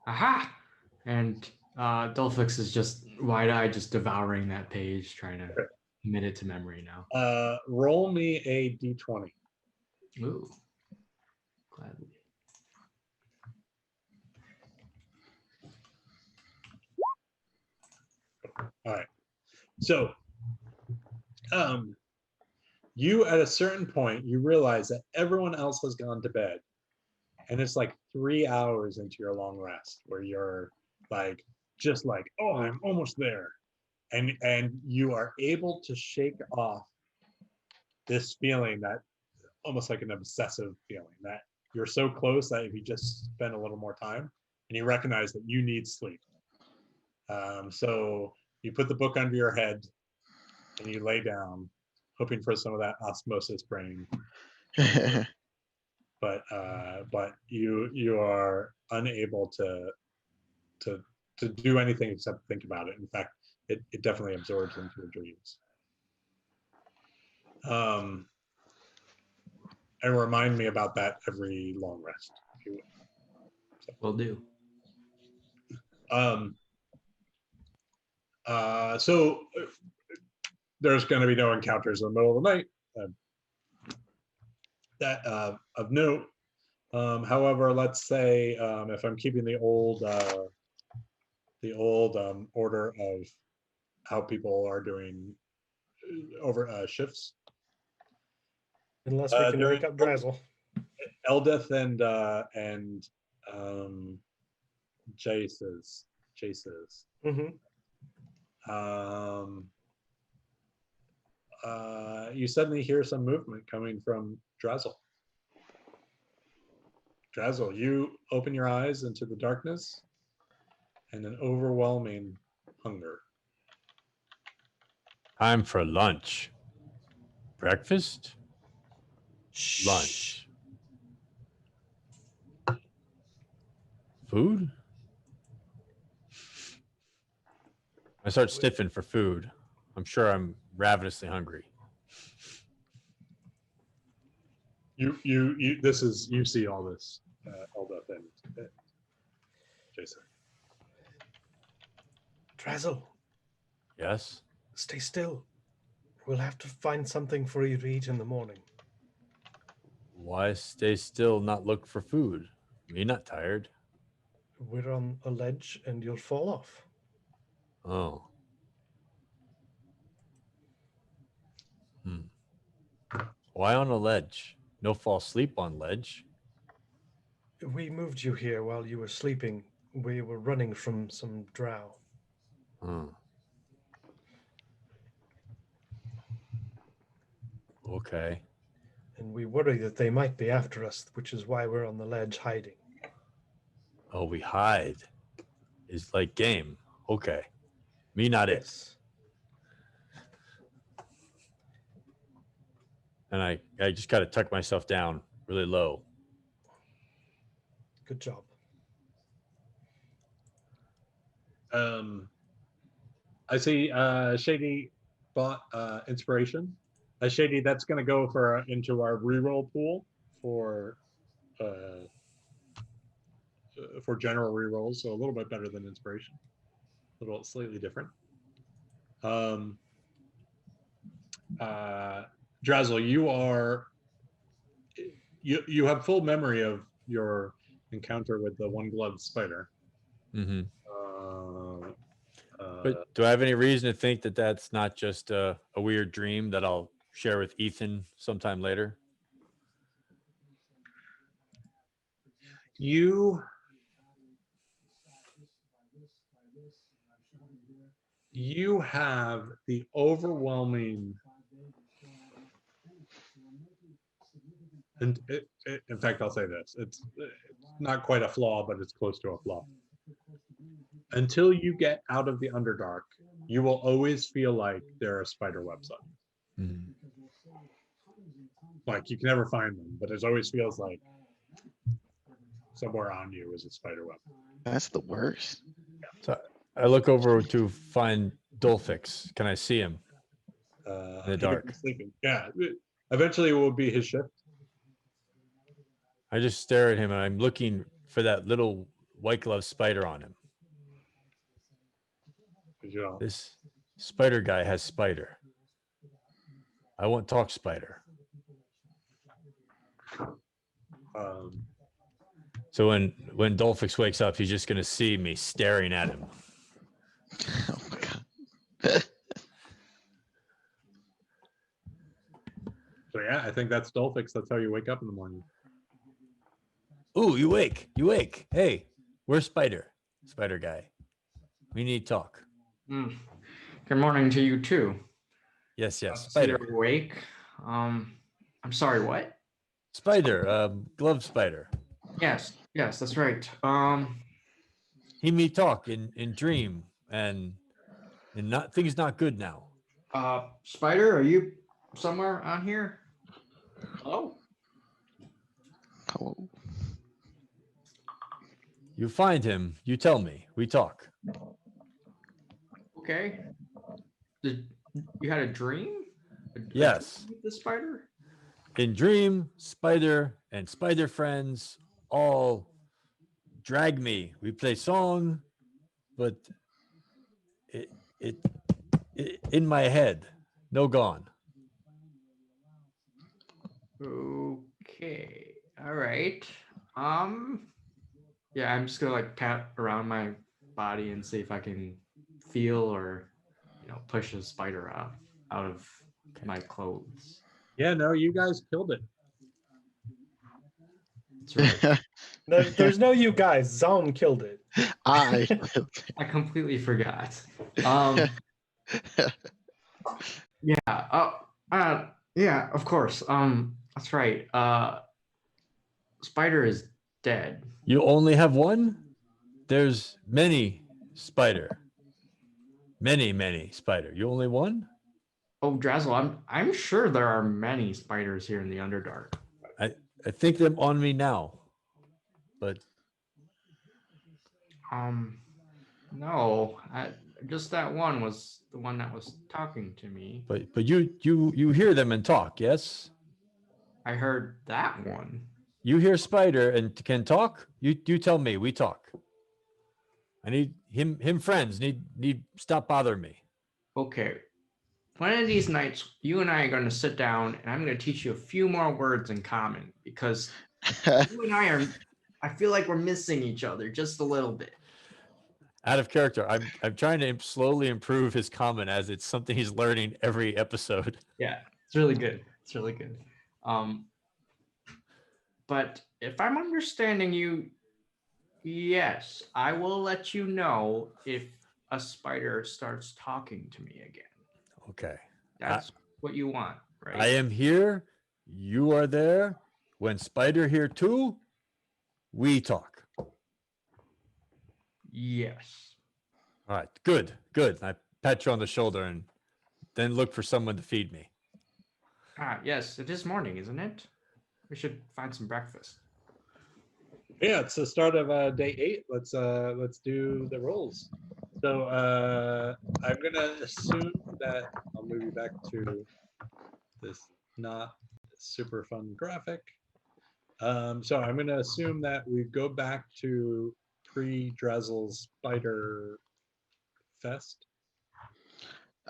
Aha! And Dolphix is just wide-eyed, just devouring that page, trying to commit it to memory now. Roll me a d20. Ooh. Gladly. All right. So, you at a certain point, you realize that everyone else has gone to bed, and it's like 3 hours into your long rest where you're like, just like, oh, I'm almost there. And you are able to shake off this feeling that almost like an obsessive feeling that you're so close that if you just spend a little more time, and you recognize that you need sleep. So you put the book under your head and you lay down, hoping for some of that osmosis brain. But you are unable to do anything except think about it. In fact, it definitely absorbs into your dreams. And remind me about that every long rest, if you Will do. will. So there's going to be no encounters in the middle of the night. That of note. However, let's say if I'm keeping the old order of how people are doing over shifts. Unless we can wake up Drazzle. Eldeth and Jace's. Hmm. You suddenly hear some movement coming from Drazzle. Drazzle, you open your eyes into the darkness and an overwhelming hunger. Time for lunch. Breakfast? Lunch. Food? I start sniffing for food. I'm sure I'm ravenously hungry. You see all this, Eldeth and Jason. Drazzle, Yes? stay still. We'll have to find something for you to eat in the morning. Why stay still, not look for food? Me not tired. We're on a ledge and you'll fall off. Oh. Why on a ledge? No fall asleep on ledge. We moved you here while you were sleeping. We were running from some drow. Okay. And we worry that they might be after us, which is why we're on the ledge hiding. Oh, we hide. It's like game. Okay. Me not it. Yes. And I just got to tuck myself down really low. Good job. I see Shady bought inspiration. Shady, that's going to go into our reroll pool for general rerolls, so a little bit better than inspiration. A little slightly different. Drazzle, you have full memory of your encounter with the one-gloved spider. Mm-hmm. But do I have any reason to think that that's not just a weird dream that I'll share with Ethan sometime later? You have the overwhelming, and in fact, I'll say this: it's not quite a flaw, but it's close to a flaw. Until you get out of the Underdark, you will always feel like there are spider webs on you. Mm-hmm. Like you can never find them, but it always feels like somewhere on you is a spider web. That's the worst. So I look over to find Dolphix. Can I see him? In the dark. Sleeping. Yeah. Eventually it will be his shift. I just stare at him and I'm looking for that little white glove spider on him. You know, This spider guy has spider. I want talk spider. So when Dolphix wakes up, he's just gonna see me staring at him. Oh my god. So yeah, I think that's Dolphix. That's how you wake up in the morning. Ooh, you wake. Hey, where's Spider? Spider guy. We need talk. Good morning to you too. Yes, So Spider. you're awake. I'm sorry, what? Spider, glove spider. Yes, that's right. He me talk in dream and not things not good now. Spider, are you somewhere on here? Hello? Oh, You find him, you tell me, we talk. Okay. You had a dream? Yes. With the spider? In dream, Spider and Spider friends all drag me. We play song, but it in my head, no gone. Okay. All right. Yeah, I'm just gonna like pat around my body and see if I can feel or push a spider out of my clothes. Yeah, no, you guys killed it. That's right. There's no you guys. Zaun killed it. I I completely forgot. Um yeah, yeah, of course. That's right. Spider is dead. You only have one? There's many spider. Many spider. You only one? Oh, Drazzle, I'm sure there are many spiders here in the Underdark. I think them on me now. But No, just that one was the one that was talking to me. but you hear them and talk, yes? I heard that one. You hear spider and can talk? You tell me, we talk. I need him friends. Need stop bothering me. Okay. One of these nights, you and I are going to sit down and I'm going to teach you a few more words in common because you and I feel like we're missing each other just a little bit. Out of character. I'm trying to slowly improve his common as it's something he's learning every episode. Yeah, it's really good. It's really good. But if I'm understanding you, yes, I will let you know if a spider starts talking to me again. Okay. That's what you want, right? I am here. You are there. When spider here too, we talk. Yes. All right. Good. I pat you on the shoulder and then look for someone to feed me. Yes, it is morning, isn't it? We should find some breakfast. Yeah, it's the start of day 8. Let's do the rolls. So I'm gonna assume that I'll move you back to this not super fun graphic. So I'm gonna assume that we go back to pre-Drezel's Spider Fest.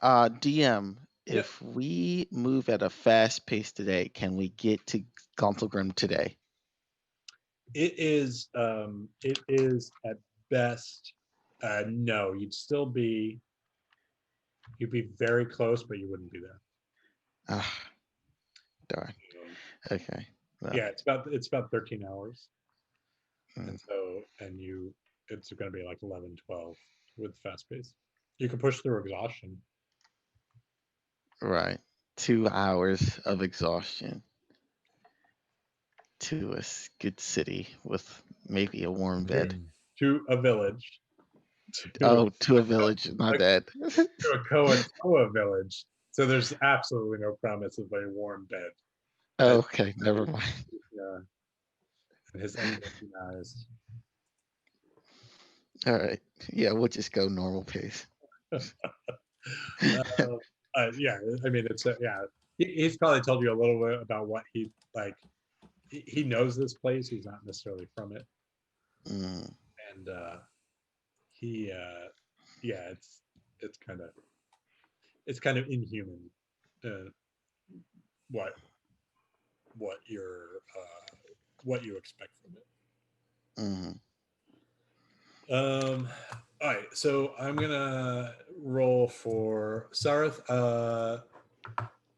DM, Yep. if we move at a fast pace today, can we get to Gontalgrim today? It is at best no, you'd be very close, but you wouldn't be there. Ah, darn. Okay. Well, Yeah, it's about 13 hours. Mm. And so it's going to be like 11, 12 with fast pace. You can push through exhaustion. Right. 2 hours of exhaustion to a good city with maybe a warm bed. To a village. To a village. My bad. To a Koatoa village. So there's absolutely no promise of a warm bed. Okay, never mind. Yeah. And his unblinking eyes. All right. Yeah, we'll just go normal pace. Yeah, I mean, it's yeah. He's probably told you a little bit about what he like. He knows this place. He's not necessarily from it, Mm. and yeah, it's kind of inhuman. What you expect from it. Mm. All right, so I'm gonna roll for Sareth.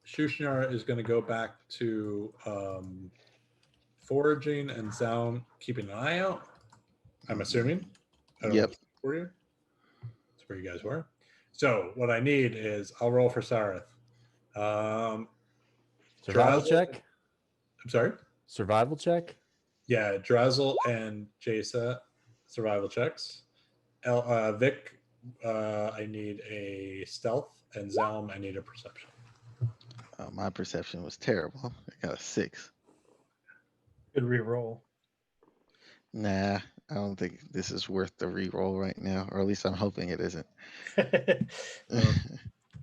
Shushnar is gonna go back to foraging and Zaun keeping an eye out. I'm assuming. I don't know Yep. what's for you. That's where you guys were. So what I need is I'll roll for Sareth. Survival Drazzle- check? I'm sorry. Survival check? Yeah, Drazzle and Jasa survival checks. Vic, I need a stealth, and Zalm, I need a perception. My perception was terrible. I got a 6. Good re-roll. Nah, I don't think this is worth the re-roll right now, or at least I'm hoping it isn't.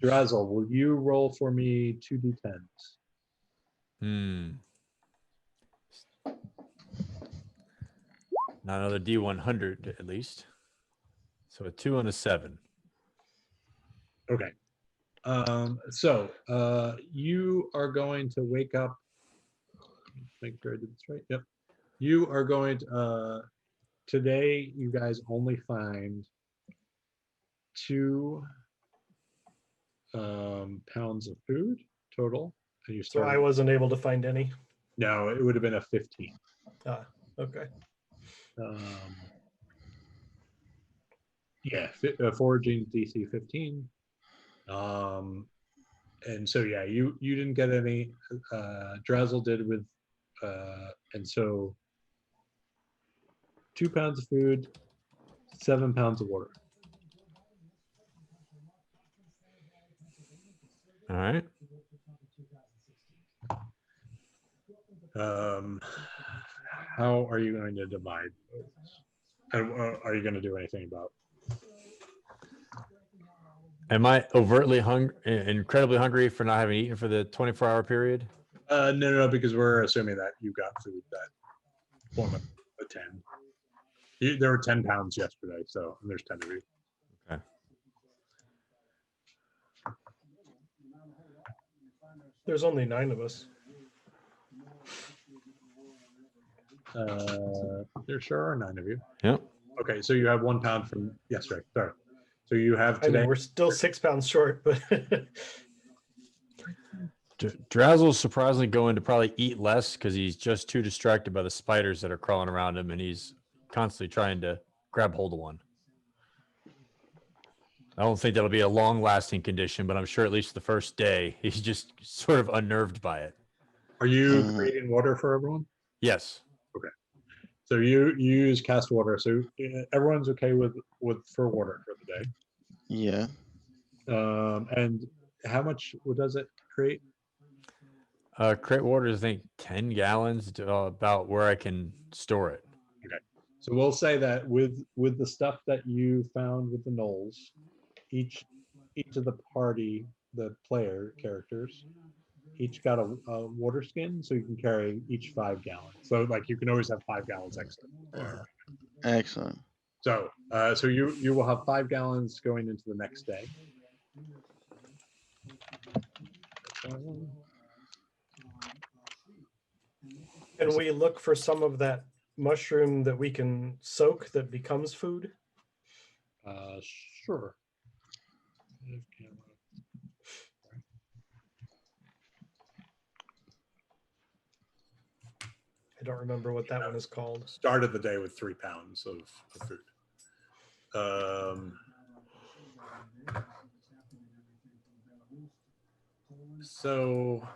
Drazzle, will you roll for me 2d10s? Not another D100 at least. So a 2 and a 7. Okay. You are going to wake up. Make sure I did this right. Yep. You are going to, today, you guys only find 2 pounds of food total. And you So start. I wasn't able to find any. No, it would have been a 15. Ah, okay. Yeah, foraging DC 15. And so yeah, you didn't get any. Drazzle did with, and so 2 pounds of food, 7 pounds of water. All right. How are you going to divide those? And are you going to do anything about? Am I overtly incredibly hungry for not having eaten for the 24-hour period? No, because we're assuming that you got food that form of a 10. There were 10 pounds yesterday, so there's 10 of you. Okay. There's only 9 of us. There sure are 9 of you. Yep. Okay, so you have 1 pound from yesterday. Sorry. So you have I today. mean, we're still 6 pounds short, but Drazzle's surprisingly going to probably eat less because he's just too distracted by the spiders that are crawling around him, and he's constantly trying to grab hold of one. I don't think that'll be a long-lasting condition, but I'm sure at least the first day he's just sort of unnerved by it. Are you Mhm. creating water for everyone? Yes. So you use cast water. So everyone's okay with for water for the day. Yeah. And how much does it create? Crate water is, I think, 10 gallons to about where I can store it. So we'll say that with the stuff that you found with the gnolls, each of the party, the player characters, each got a water skin, so you can carry each 5 gallons. So like you can always have 5 gallons extra. Excellent. So so you will have 5 gallons going into the next day. can we look for some of that mushroom that we can soak that becomes food? Sure. I don't remember what that one is called. Started the day with 3 pounds of food. So,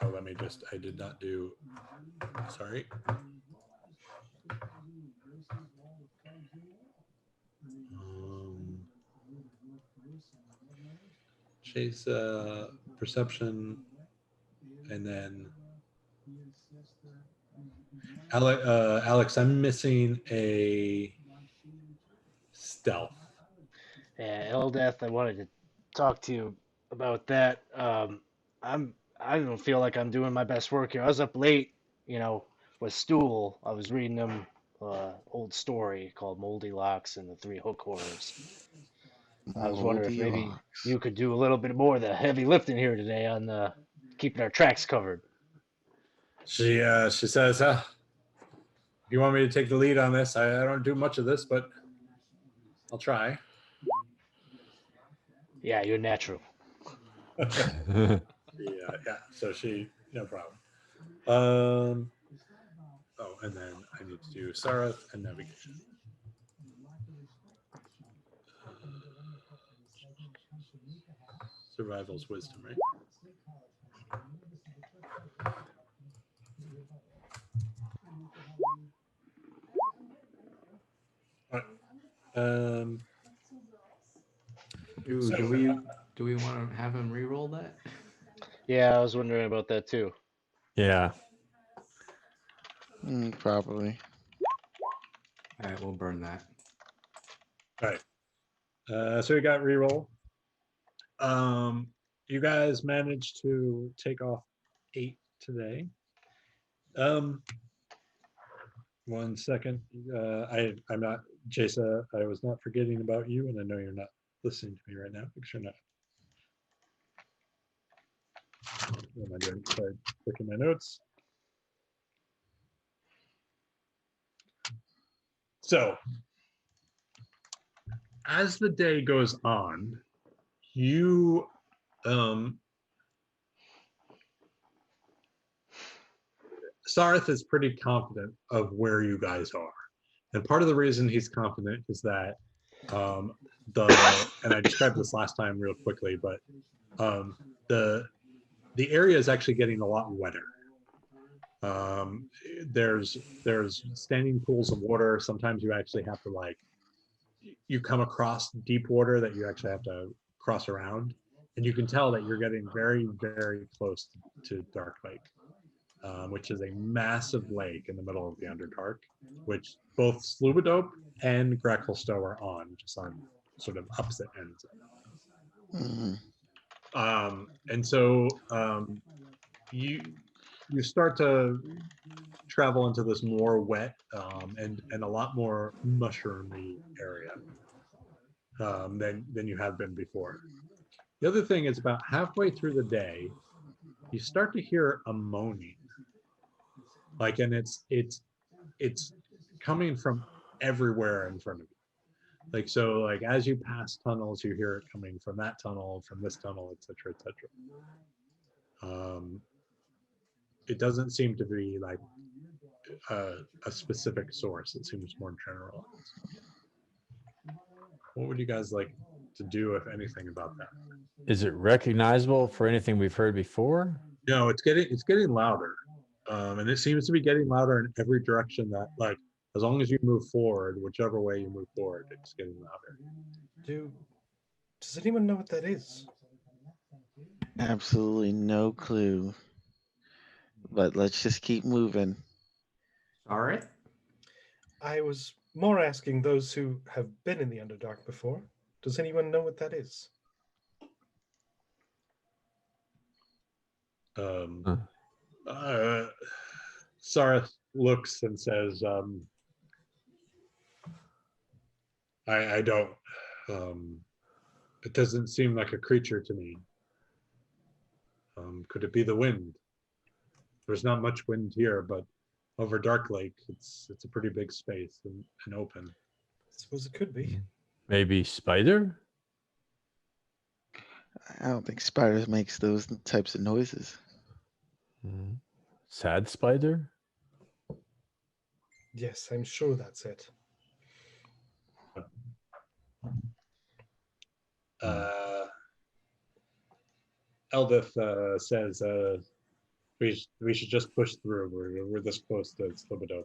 let me just, I did not do, sorry. Chase perception, and then Alex, I'm missing a stealth. Yeah, Eldeath, I wanted to talk to you about that. I don't feel like I'm doing my best work here. I was up late, with Stool. I was reading them old story called Moldy Locks and the Three Hook Horrors. I was wondering if Moldy maybe locks. you could do a little bit more of the heavy lifting here today on keeping our tracks covered. She says, if you want me to take the lead on this, I don't do much of this, but I'll try. Yeah, you're natural. Yeah. So she, no problem. Oh, and then I need to do Sarath and navigation. Survival's wisdom, right? All right. Ooh, So- do we want to have him re-roll that? Yeah, I was wondering about that too. Yeah. Probably. All right, we'll burn that. All right. So we got reroll. You guys managed to take off 8 today. 1 second. I'm not, Jasa, I was not forgetting about you, and I know you're not listening to me right now. Make sure not. What am I doing? Sorry, looking at my notes. So, as the day goes on, you Sarth is pretty confident of where you guys are. And part of the reason he's confident is that and I described this last time real quickly, but the area is actually getting a lot wetter. There's standing pools of water. Sometimes you actually have to you come across deep water that you actually have to cross around, and you can tell that you're getting very, very close to Dark Lake, which is a massive lake in the middle of the Underdark, which both Slubadope and Greckelstow are on, just on sort of opposite ends. And so you start to travel into this more wet and a lot more mushroomy area than you have been before. The other thing is about halfway through the day, you start to hear a moaning, and it's coming from everywhere in front of you. So as you pass tunnels, you hear it coming from that tunnel, from this tunnel, etc., etc. It doesn't seem to be a specific source. It seems more generalized. What would you guys like to do, if anything, about that? Is it recognizable for anything we've heard before? No, it's getting louder, and it seems to be getting louder in every direction. That as long as you move forward, whichever way you move forward, it's getting louder. Does anyone know what that is? Absolutely no clue. But let's just keep moving. All right. I was more asking those who have been in the Underdark before. Does anyone know what that is? Sarth looks and says, I don't. It doesn't seem like a creature to me. Could it be the wind? There's not much wind here, but over Dark Lake, it's a pretty big space and open. I suppose it could be. Maybe spider? I don't think spiders makes those types of noises. Sad spider? Yes, I'm sure that's it. Eldith says we should just push through. We're this close to Slubadope.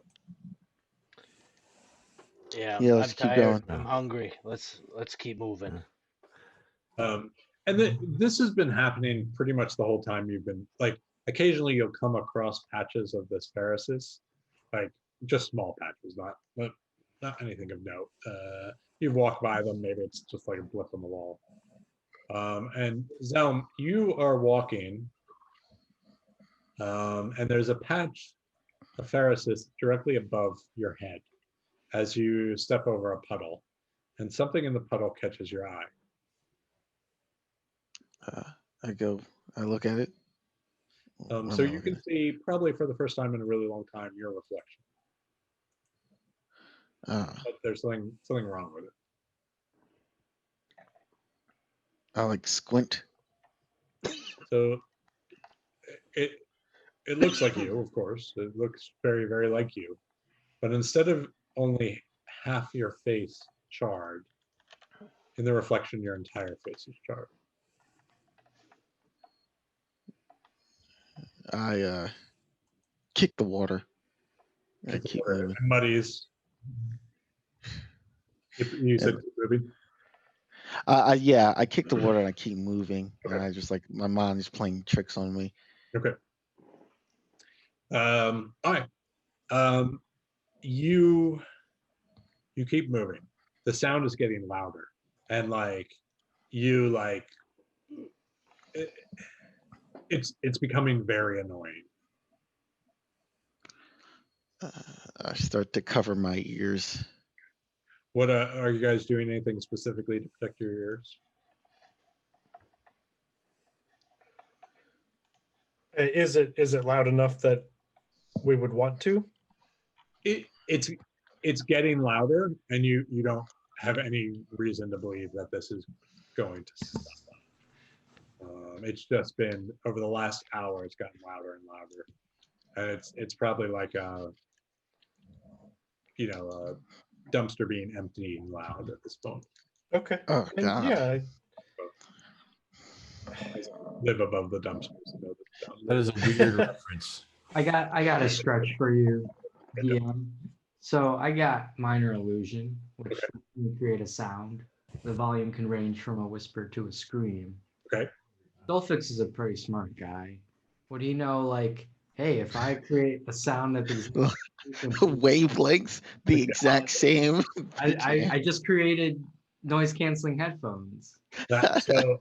Yeah, Yeah, I'm let's keep tired. going. I'm hungry. Let's keep moving. And this has been happening pretty much the whole time you've been occasionally you'll come across patches of this Pharisis, just small patches, not anything of note. You walk by them, maybe it's just like a blip on the wall. And Zelm, you are walking, and there's a patch of Pharisis directly above your head as you step over a puddle, and something in the puddle catches your eye. I look at it. So you can see, probably for the first time in a really long time, your reflection. But there's something wrong with it. I squint. So it looks like you, of course. It looks very, very like you. But instead of only half your face charred, in the reflection, your entire face is charred. I kick the water. I keep moving. It muddies. You said keep moving? Yeah, I kick the water and I keep moving. Okay. And I just my mind is playing tricks on me. Okay. All right. You keep moving. The sound is getting louder, and it's becoming very annoying. I start to cover my ears. What are you guys doing anything specifically to protect your ears? Is it loud enough that we would want to? It's getting louder, and you don't have any reason to believe that this is going to stop. It's just been over the last hour, it's gotten louder and louder, and it's probably like a dumpster being emptying loud at this point. Okay. Oh And God. yeah, I live above the dumpsters. That is a weird reference. I got a stretch for you, DM. So I got minor illusion, which can create a sound. The volume can range from a whisper to a scream. Okay. Dolphix is a pretty smart guy. Would he know, like, hey, if I create a sound that is Wavelengths, the exact same. I just created noise canceling headphones. So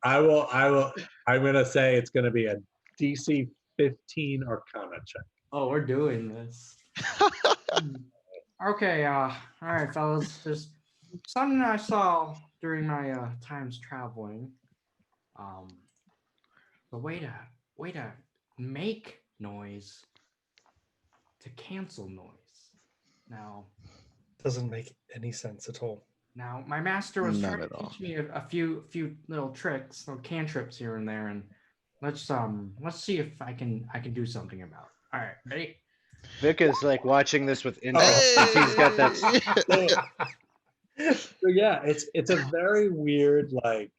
I'm gonna say it's gonna be a DC 15 Arcana check. Oh, we're doing this. Okay, all right, fellas. There's something I saw during my times traveling. The way to make noise to cancel noise. Now, doesn't make any sense at all. my master was Not trying at to all. teach me a few little tricks, little cantrips here and there, and let's see if I can do something about it. All right, ready? Vic is like watching this with interest. 'Cause he's got that. So yeah, it's a very weird, like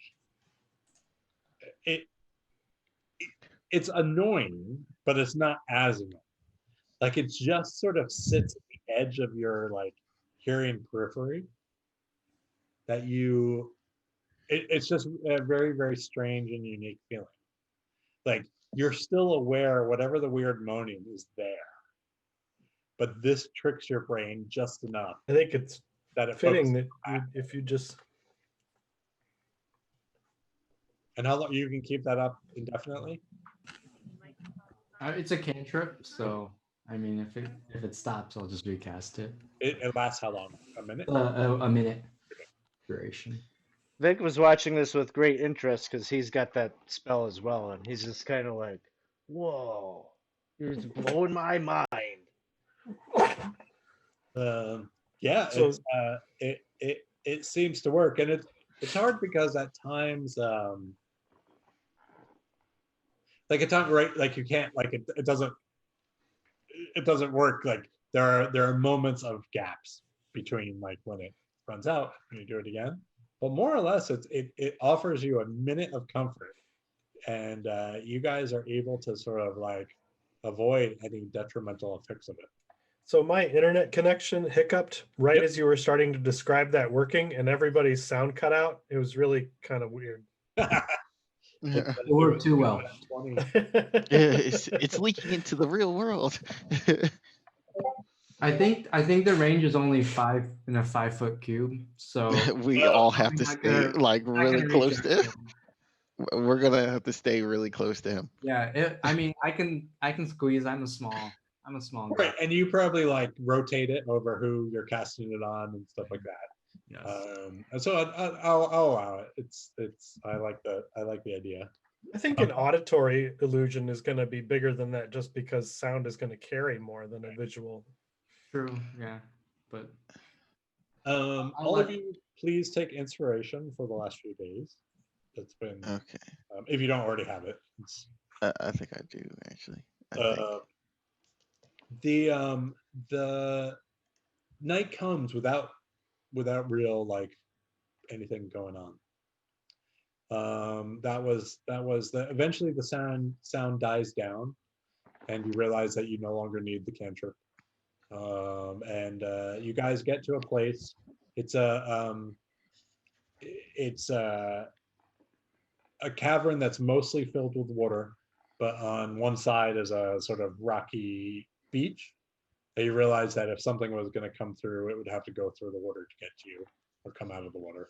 it's annoying, but it's not as annoying. Like it just sort of sits at the edge of your like hearing periphery that it's just a very, very strange and unique feeling. Like you're still aware whatever the weird moaning is there, but this tricks your brain just enough I think it's that it fitting focuses. that if you just And how long you can keep that up indefinitely? It's a cantrip, so I mean, if it stops, I'll just recast it. It lasts how long? A minute? A minute duration. Vic was watching this with great interest because he's got that spell as well, and he's just kind of like, "Whoa, you're just blowing my mind." Yeah, So- it seems to work, and it's hard because at times like a time right like you can't like it doesn't work. Like there are moments of gaps between like when it runs out and you do it again, but more or less it offers you a minute of comfort, and you guys are able to sort of like avoid any detrimental effects of it. So my internet connection hiccuped right Yep. as you were starting to describe that working, and everybody's sound cut out. It was really kind of weird. Yeah. It worked too well. 20. It's leaking into the real world. I think the range is only 5 in a 5-foot cube, so We all have to I'm not stay gonna- like not really gonna close reach to out him. him. We're gonna have to stay really close to him. Yeah, I mean, I can squeeze. I'm a small guy. Right, and you probably like rotate it over who you're casting it on and stuff like that. Yes. And so I'll allow it. It's I like the idea. I think an auditory illusion is going to be bigger than that, just because sound is going to carry more than a visual. True. Yeah, but I All of like- you, please take inspiration for the last few days. It's been Okay. if you don't already have it. It's, I think I do actually. I think. the night comes without real like anything going on. That was eventually the sound dies down, and you realize that you no longer need the cantrip. And you guys get to a place. It's a cavern that's mostly filled with water, but on one side is a sort of rocky beach. And you realize that if something was going to come through, it would have to go through the water to get to you or come out of the water.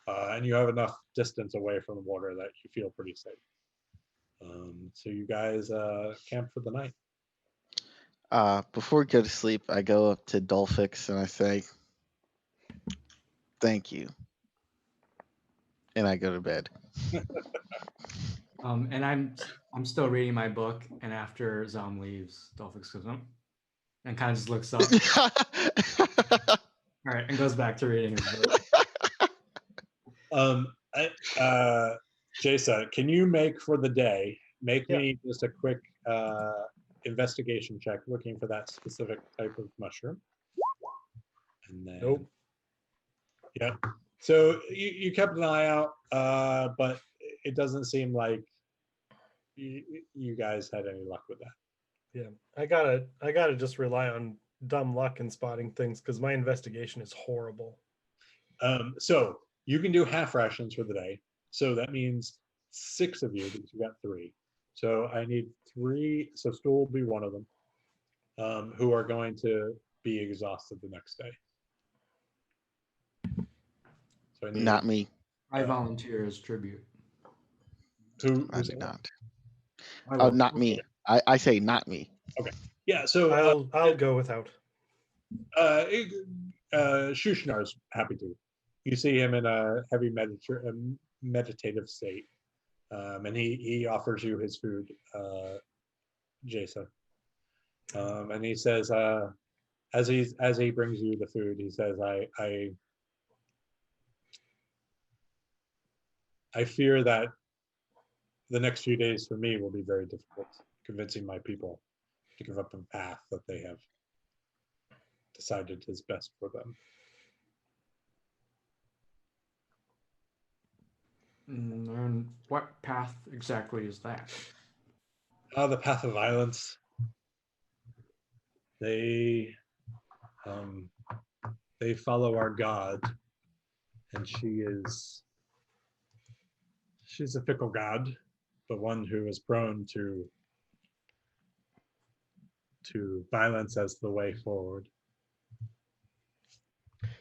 And you have enough distance away from the water that you feel pretty safe. So you guys camp for the night. Before we go to sleep, I go up to Dolphix and I say, Thank you. And I go to bed. And I'm still reading my book, and after Zom leaves, Dolphix goes, "Oh," and kind of just looks up. All right, and goes back to reading his book. Jason, can you make for the day? Make Yeah. me just a quick investigation check, looking for that specific type of mushroom. And then, Nope. yeah. So you kept an eye out, but it doesn't seem like you guys had any luck with that. Yeah, I gotta just rely on dumb luck in spotting things because my investigation is horrible. So you can do half rations for the day. So that means 6 of you because you got 3. So I need 3. So Stool will be one of them, who are going to be exhausted the next day. So I need Not me. I volunteer as tribute. who? I who's do that? not. I Oh, will. not me. I say not me. Yeah. So I'll go without. Shushnar's happy to. You see him in a heavy meditative state, and he offers you his food, Jason. And he says, as he brings you the food, he says, I fear that the next few days for me will be very difficult, convincing my people to give up a path that they have decided is best for them. And what path exactly is that? The path of violence. They follow our god, and she's a fickle god, but one who is prone to violence as the way forward.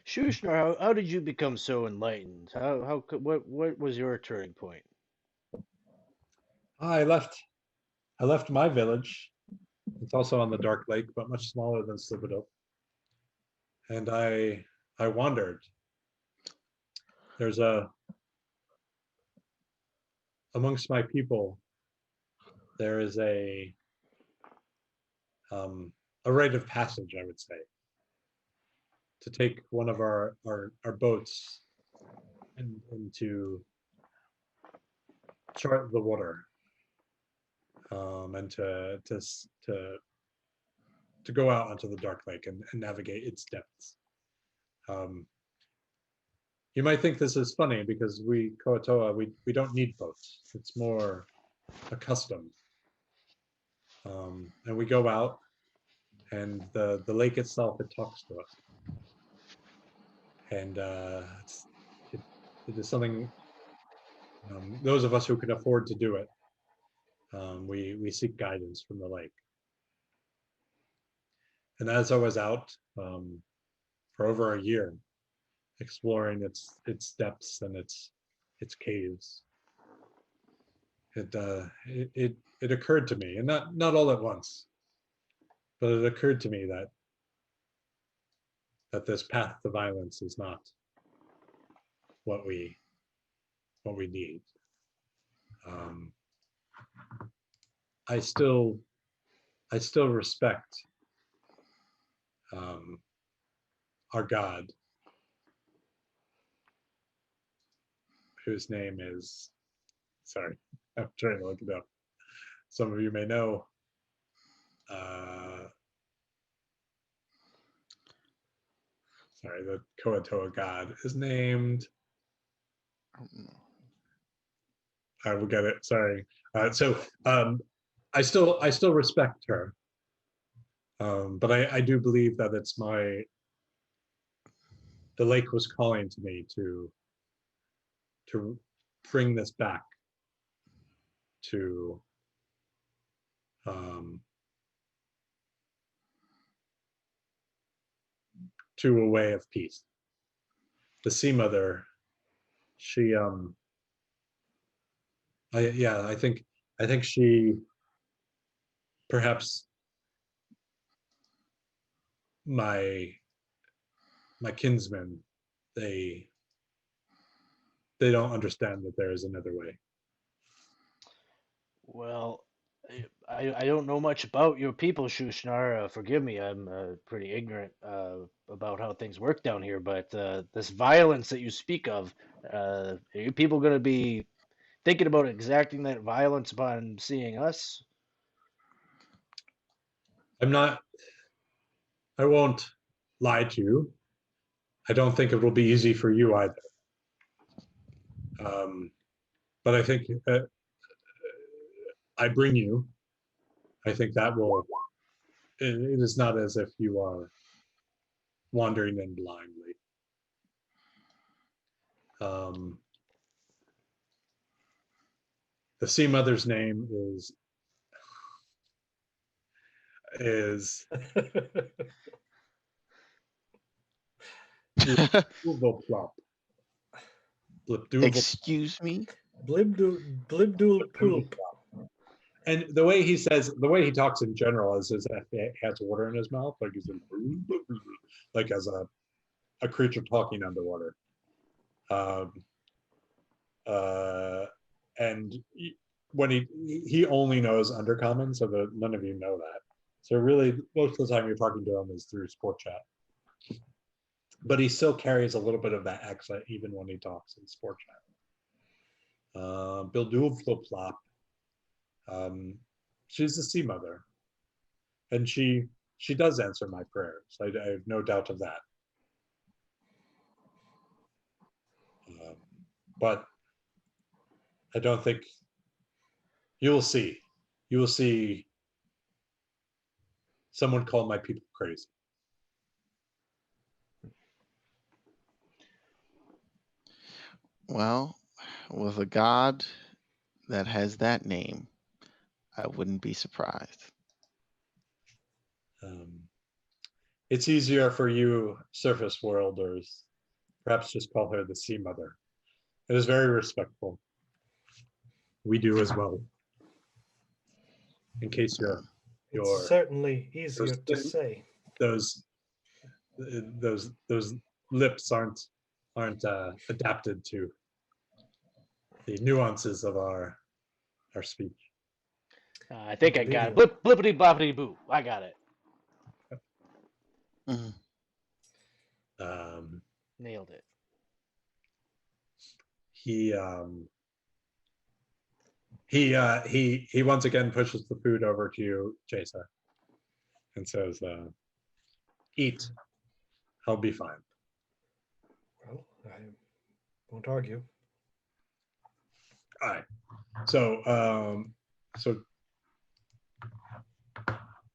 Shushnar, how did you become so enlightened? What was your turning point? I left my village. It's also on the Dark Lake, but much smaller than Slibidope. And I wandered. There's amongst my people, there is a rite of passage, I would say, to take one of our boats and to chart the water, and to go out onto the Dark Lake and navigate its depths. You might think this is funny because we Koatoa, we don't need boats. It's more a custom. And we go out, and the lake itself, it talks to us. And it is something, those of us who can afford to do it, we seek guidance from the lake. And as I was out for over a year, exploring its depths and its caves, it occurred to me, and not all at once, but it occurred to me that this path to violence is not what we need. I still respect our God, whose name is, sorry, I'm trying to look it up. Some of you may know. Sorry, the Koatoa god is named. I will get it. Sorry. So I still respect her, but I do believe that it's the lake was calling to me to bring this back to a way of peace. The Sea Mother, she I think she, perhaps my kinsman, they don't understand that there is another way. Well, I don't know much about your people, Shushnar. Forgive me, I'm pretty ignorant about how things work down here. But this violence that you speak of, are you people going to be thinking about exacting that violence upon seeing us? I won't lie to you. I don't think it will be easy for you either. But I think I bring you. I think that will. It is not as if you are wandering in blindly. The Sea Mother's name is Blibdoolplop. Excuse me? Blibdool poop. And the way he talks in general is as if he has water in his mouth, like he's in, like as a creature talking underwater. And when he only knows Undercommon, so that none of you know that. So really, most of the time you're talking to him is through Sport Chat. But he still carries a little bit of that accent even when he talks in Sport Chat. Blibdoolplop. She's the Sea Mother, and she does answer my prayers. I have no doubt of that. But I don't think you will see. You will see someone call my people crazy. Well, with a god that has that name, I wouldn't be surprised. It's easier for you surface worlders. Perhaps just call her the Sea Mother. It is very respectful. We do as well. In case It's certainly easier to say. those lips aren't adapted to the nuances of our speech. I think I got it. Blippity bloppity boo. I got it. Mhm. Nailed it. He once again pushes the food over to you, Jasa, and says, "Eat. I'll be fine." Well, I won't argue. All right. So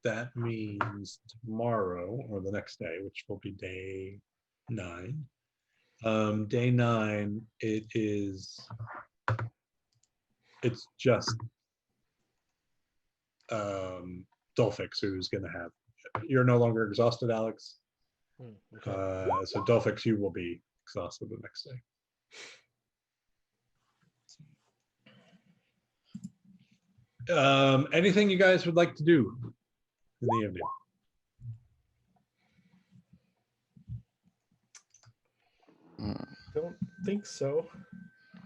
that means tomorrow or the next day, which will be day 9. Day 9, it's just Dolphix who's going to have. You're no longer exhausted, Alex. Okay. So Dolphix, you will be exhausted the next day. Anything you guys would like to do in the evening? Don't think so.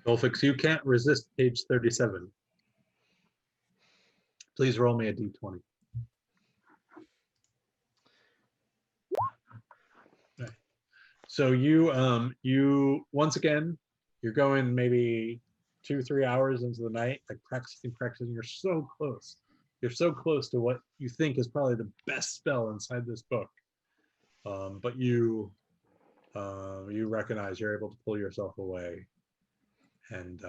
Dolphix, you can't resist page 37. Please roll me a d20. Okay. So you once again, you're going maybe 2-3 hours into the night, like practicing. You're so close. You're so close to what you think is probably the best spell inside this book. But you recognize you're able to pull yourself away and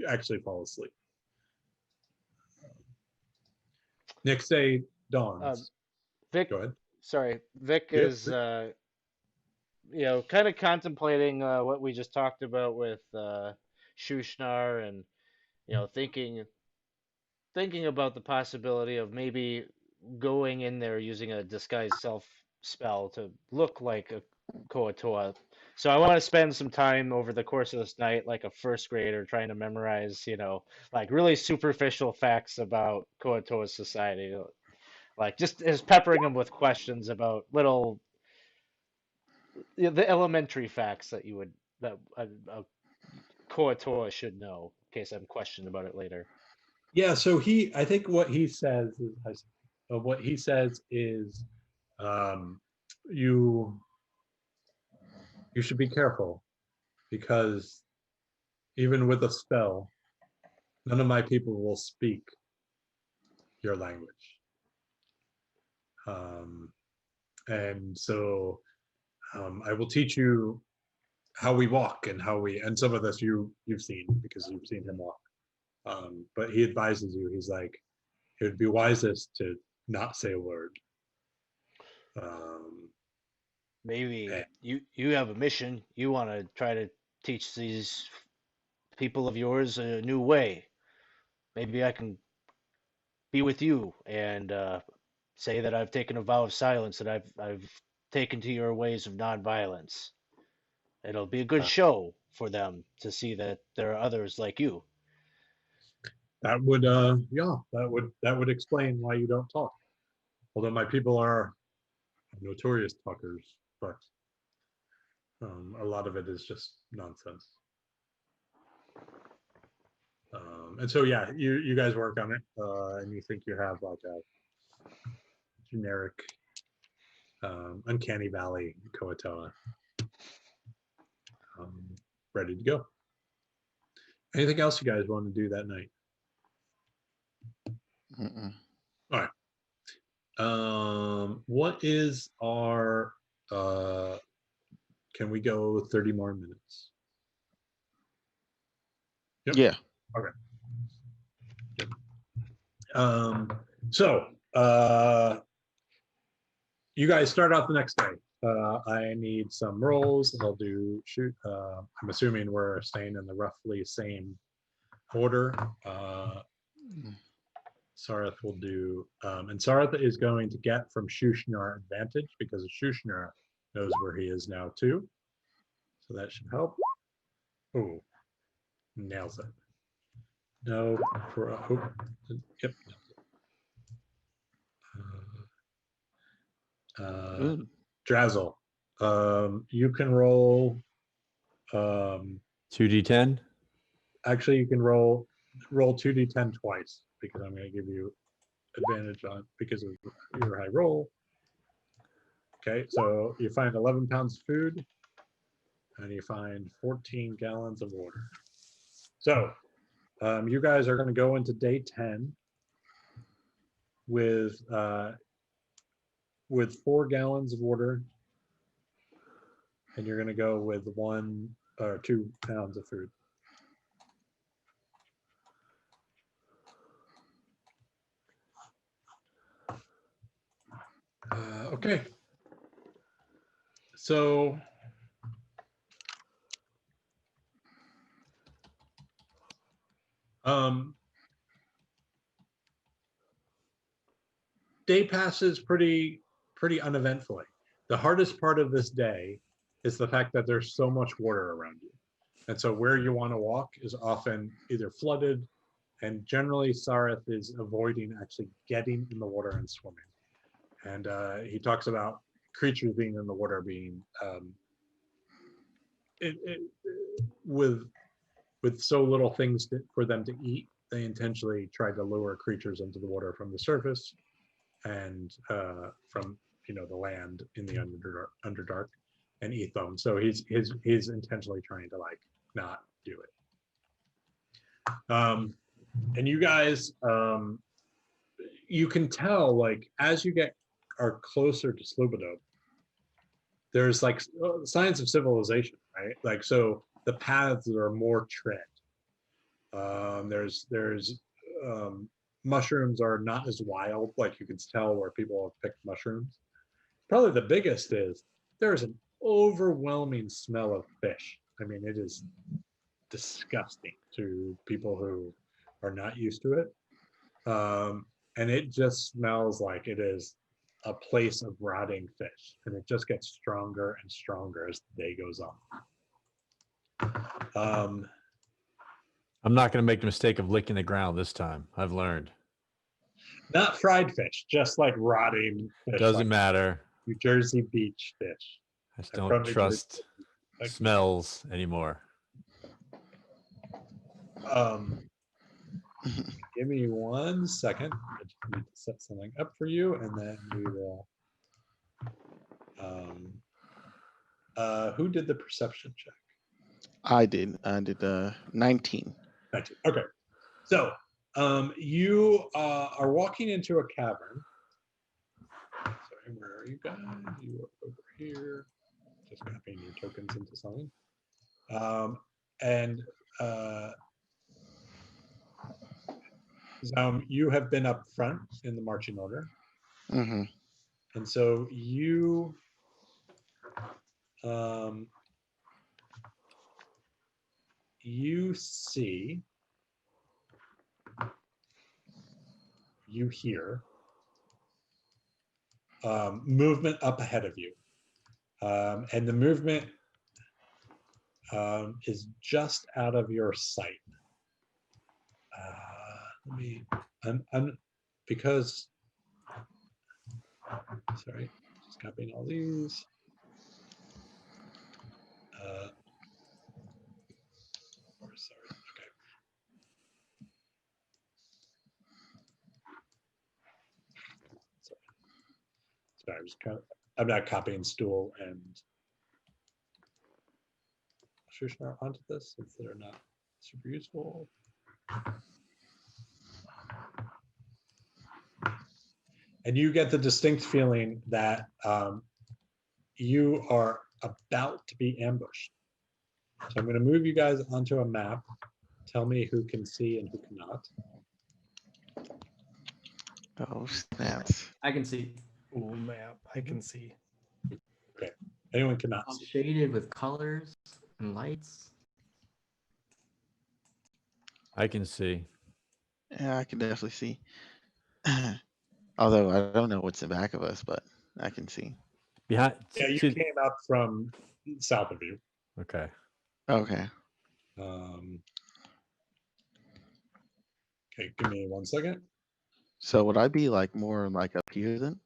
actually fall asleep. Next day dawns. Vic, Go ahead. sorry, Vic Yeah, is kind of contemplating what we just talked about with Shushnar, and thinking about the possibility of maybe going in there using a disguised self spell to look like a Koatoa. So I want to spend some time over the course of this night, like a first grader, trying to memorize, like really superficial facts about Koatoa society. Like just as peppering him with questions about little the elementary facts that you would that a Koator should know in case I'm questioned about it later. Yeah, so I think what he says is, what he says is, um, you should be careful because even with a spell, none of my people will speak your language. And so I will teach you how we walk and and some of this you've seen because you've seen him walk. But he advises you, he's like, it would be wisest to not say a word. Maybe Eh, you have a mission. You want to try to teach these people of yours a new way. Maybe I can be with you and say that I've taken a vow of silence, that I've taken to your ways of nonviolence. It'll be a good uh, show for them to see that there are others like you. that would yeah, that would explain why you don't talk. Although my people are notorious talkers, but a lot of it is just nonsense. And so yeah, you guys work on it, and you think you have like a generic uncanny valley Koatoa ready to go. Anything else you guys want to do that night? Mm-mm. All right. What is our can we go 30 more minutes? Yep. Yeah. Okay. Yep. So you guys start out the next day. I need some rolls. I'll do shoot. I'm assuming we're staying in the roughly same order. Sareth will do, and Sareth is going to get from Shushnar advantage because Shushnar knows where he is now too. So that should help. Oh, nails it. No, for a hope. Yep. Ooh. Drazzle, you can roll. 2d10. Actually, you can roll 2d10 twice because I'm going to give you advantage on because of your high roll. Okay, so you find 11 pounds of food and you find 14 gallons of water. So you guys are going to go into day 10 with 4 gallons of water, and you're going to go with 1 or 2 pounds of food. Okay. So day passes pretty uneventfully. The hardest part of this day is the fact that there's so much water around you. And so where you want to walk is often either flooded, and generally Sareth is avoiding actually getting in the water and swimming. And he talks about creatures being in the water being with so little things for them to eat, they intentionally tried to lure creatures into the water from the surface and from the land in the underdark and eat them. So he's intentionally trying to like not do it. And you guys, you can tell like as you are closer to Slobodov, there's like signs of civilization, right? Like so the paths are more tread. There's mushrooms are not as wild, like you can tell where people have picked mushrooms. Probably the biggest is there's an overwhelming smell of fish. I mean, it is disgusting to people who are not used to it. And it just smells like it is a place of rotting fish, and it just gets stronger and stronger as the day goes on. I'm not going to make the mistake of licking the ground this time. I've learned. Not fried fish, just like rotting fish. Doesn't like matter. New Jersey beach fish. I just I'm don't from New Jersey. trust Like, smells anymore. Give me 1 second. I just need to set something up for you, and then we will. Who did the perception check? I did 19. 19. Okay. So you are walking into a cavern. Sorry, where are you guys? You are over here. Just copying your tokens into something. You have been up front in the marching order. Mm-hmm. And so you see, you hear movement up ahead of you. And the movement is just out of your sight. Because, sorry, just copying all these. Sorry, okay. Sorry, I'm not copying Stool and Shushnar onto this since they're not super useful. And you get the distinct feeling that you are about to be ambushed. So I'm going to move you guys onto a map. Tell me who can see and who cannot. Oh, snaps. I can see. Ooh, map. I can see. Anyone cannot All see. shaded with colors and lights. I can see. Yeah, I can definitely see. Although I don't know what's in back of us, but I can see. Behind. Yeah, you came up from south of you. Okay. Okay. Okay, give me 1 second. So would I be like more like up here then?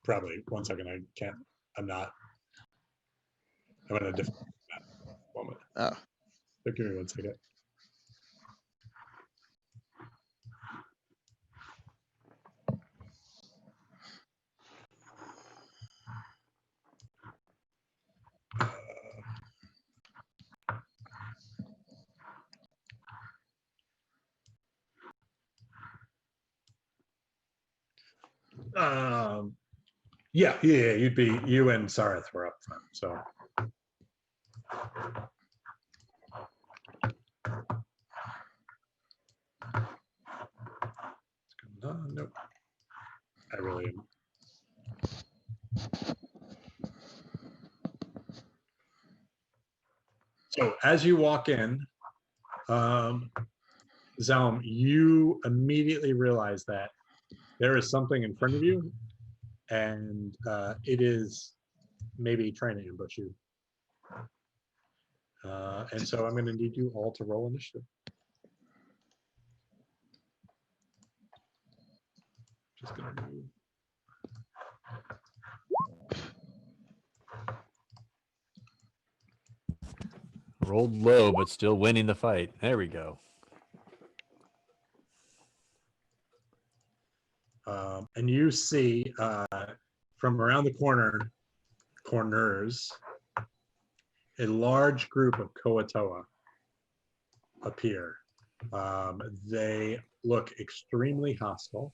Probably 1 second. I can't. I'm not. I'm in a different moment. Oh. So give me 1 second. Yeah, you'd be, you and Sareth were up front, so. Nope. I really am. So as you walk in, Zelm, you immediately realize that there is something in front of you, and it is maybe trying to ambush you. And so I'm going to need you all to roll initiative. Just going to move. Rolled low, but still winning the fight. There we go. And you see from around the corners, a large group of Koatoa appear. They look extremely hostile.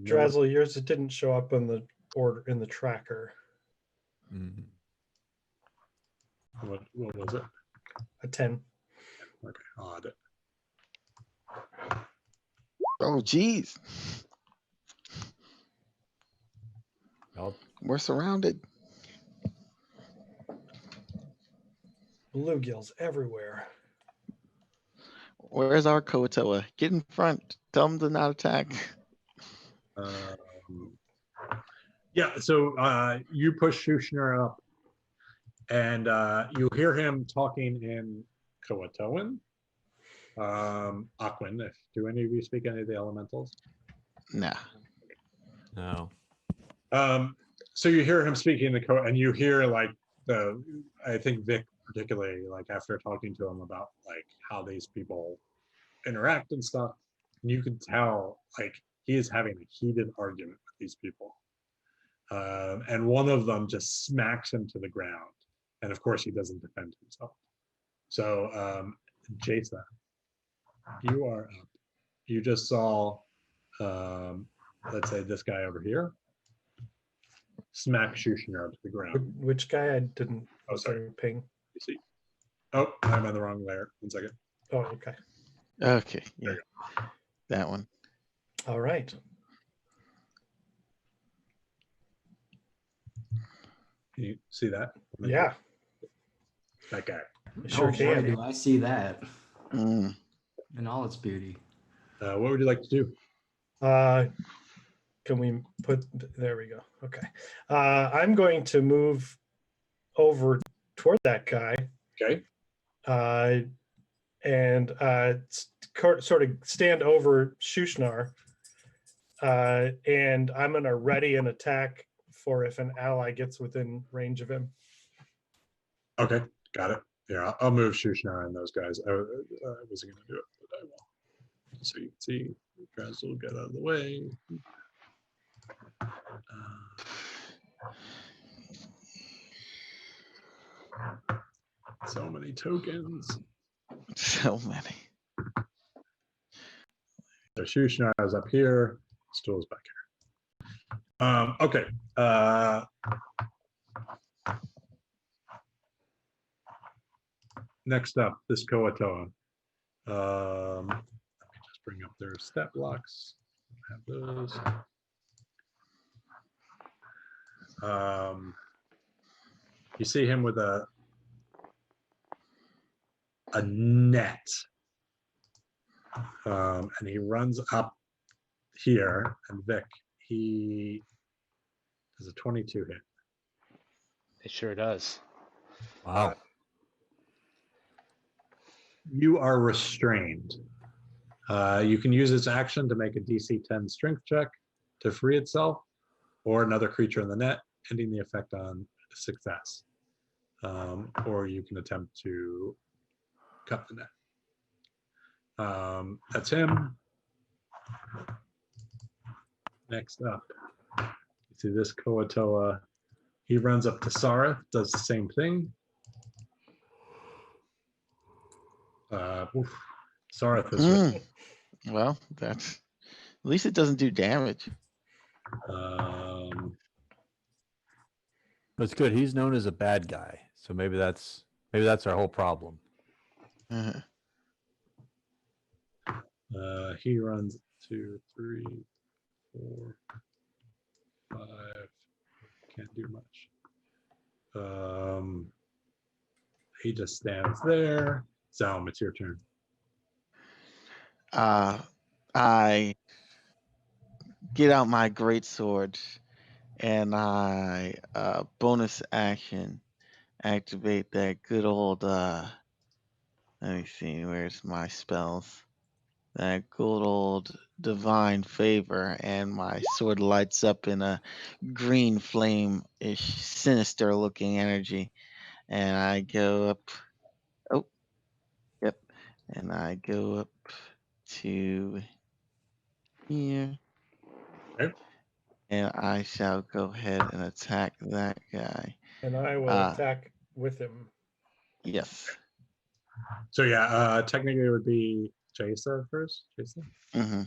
Drazzle, yours, it didn't show up in the order in the tracker. Mhm. What was it? A 10. Okay, I'll add it. Oh, geez. I'll- We're surrounded. Bluegills everywhere. Where's our Koatoa? Get in front. Tell them to not attack. Yeah, so you push Shushner up, and you hear him talking in Coatoan. Aquin, do any of you speak any of the elementals? Nah. No. So you hear him speaking the code, and you hear like I think Vic particularly, like after talking to him about like how these people interact and stuff, and you can tell like he is having a heated argument with these people. And one of them just smacks him to the ground. And of course he doesn't defend himself. So Jason, you are up. You just saw, let's say this guy over here, smack Shushnar to the ground. Which guy? I didn't. Oh, sorry. Ping. You see. Oh, I'm on the wrong layer. 1 second. Oh, okay. Okay. There Yeah. you That one. All right. Can you see that? Yeah, That guy. I sure Oh, boy, can. do I see that Mm. in all its beauty. What would you like to do? Can we put? There we go. Okay. I'm going to move over toward that guy. Okay. And sort of stand over Shushnar. And I'm going to ready an attack for if an ally gets within range of him. Okay, got it. Yeah, I'll move Shushnar and those guys. I wasn't going to do it, but I will. So you can see, Drazzle will get out of the way. So many tokens. So many. So Shushnar is up here. Stool's back here. Okay. Next up, this Coatoan. Let me just bring up their stat blocks. I have those. You see him with a net, and he runs up here. And Vic, he does a 22 hit. It sure does. Wow. You are restrained. You can use its action to make a DC 10 strength check to free itself, or another creature in the net, ending the effect on success. Or you can attempt to cut the net. That's him. Next up, you see this Coatoa. He runs up to Sarah, does the same thing. Sarah is Mm. Well, that's at least it doesn't do damage. That's good. He's known as a bad guy, so maybe that's our whole problem. Uh, He runs 2, 3, 4, 5. Can't do much. He just stands there. Zaum, it's your turn. I get out my great sword and I bonus action activate that good old let me see, where's my spells? That good old divine favor, and my sword lights up in a green flame-ish sinister looking energy. And I go up, oh, yep. And I go up to here. Okay. And I shall go ahead and attack that guy. And I will attack with him. Yes. So yeah, technically it would be Jasa first. Jasa. Mm-hmm.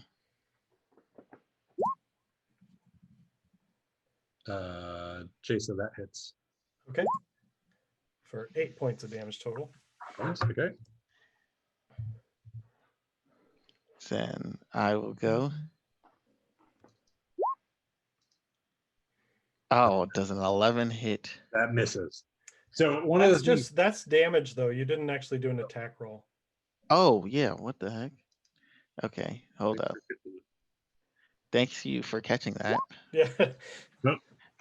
Jasa, that hits. Okay. For 8 points of damage total. Nice, okay. Then I will go. Oh, does an 11 hit? That misses. So one of the things, That's damage though. You didn't actually do an attack roll. Oh, yeah. What the heck? Okay, hold up. Thanks you for catching that. Yeah.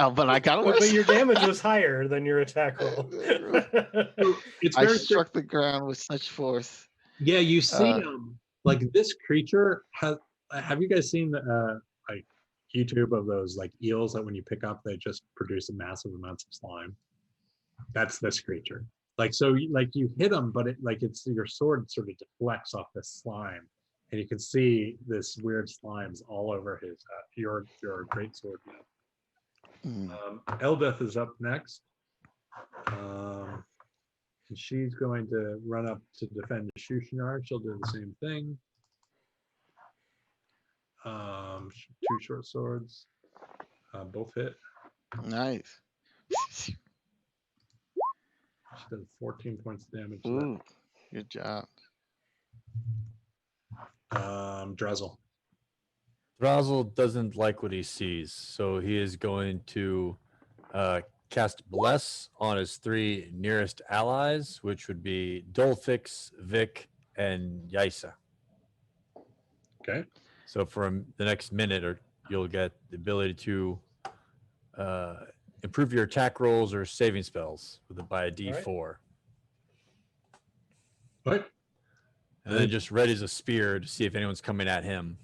Oh, but I got But away. your damage was higher than your attack roll. So it's I very struck the ground with such force. Yeah, you see, Uh, like this creature has. Have you guys seen like YouTube of those like eels that when you pick up they just produce massive amounts of slime? That's this creature. Like so, like you hit him, but it's your sword sort of deflects off this slime, and you can see this weird slimes all over his your great sword. mm, Eldeth is up next. And she's going to run up to defend Shushinar. She'll do the same thing. Two short swords, both hit. nice. She does 14 points of damage. To Ooh, good job. that. Drezel. Drazel doesn't like what he sees, so he is going to cast Bless on his 3 nearest allies, which would be Dolphix, Vic, and Yaisa. Okay. So for the next minute, or you'll get the ability to improve your attack rolls or saving spells by a D4, What? and then just ready as a spear to see if anyone's coming at him.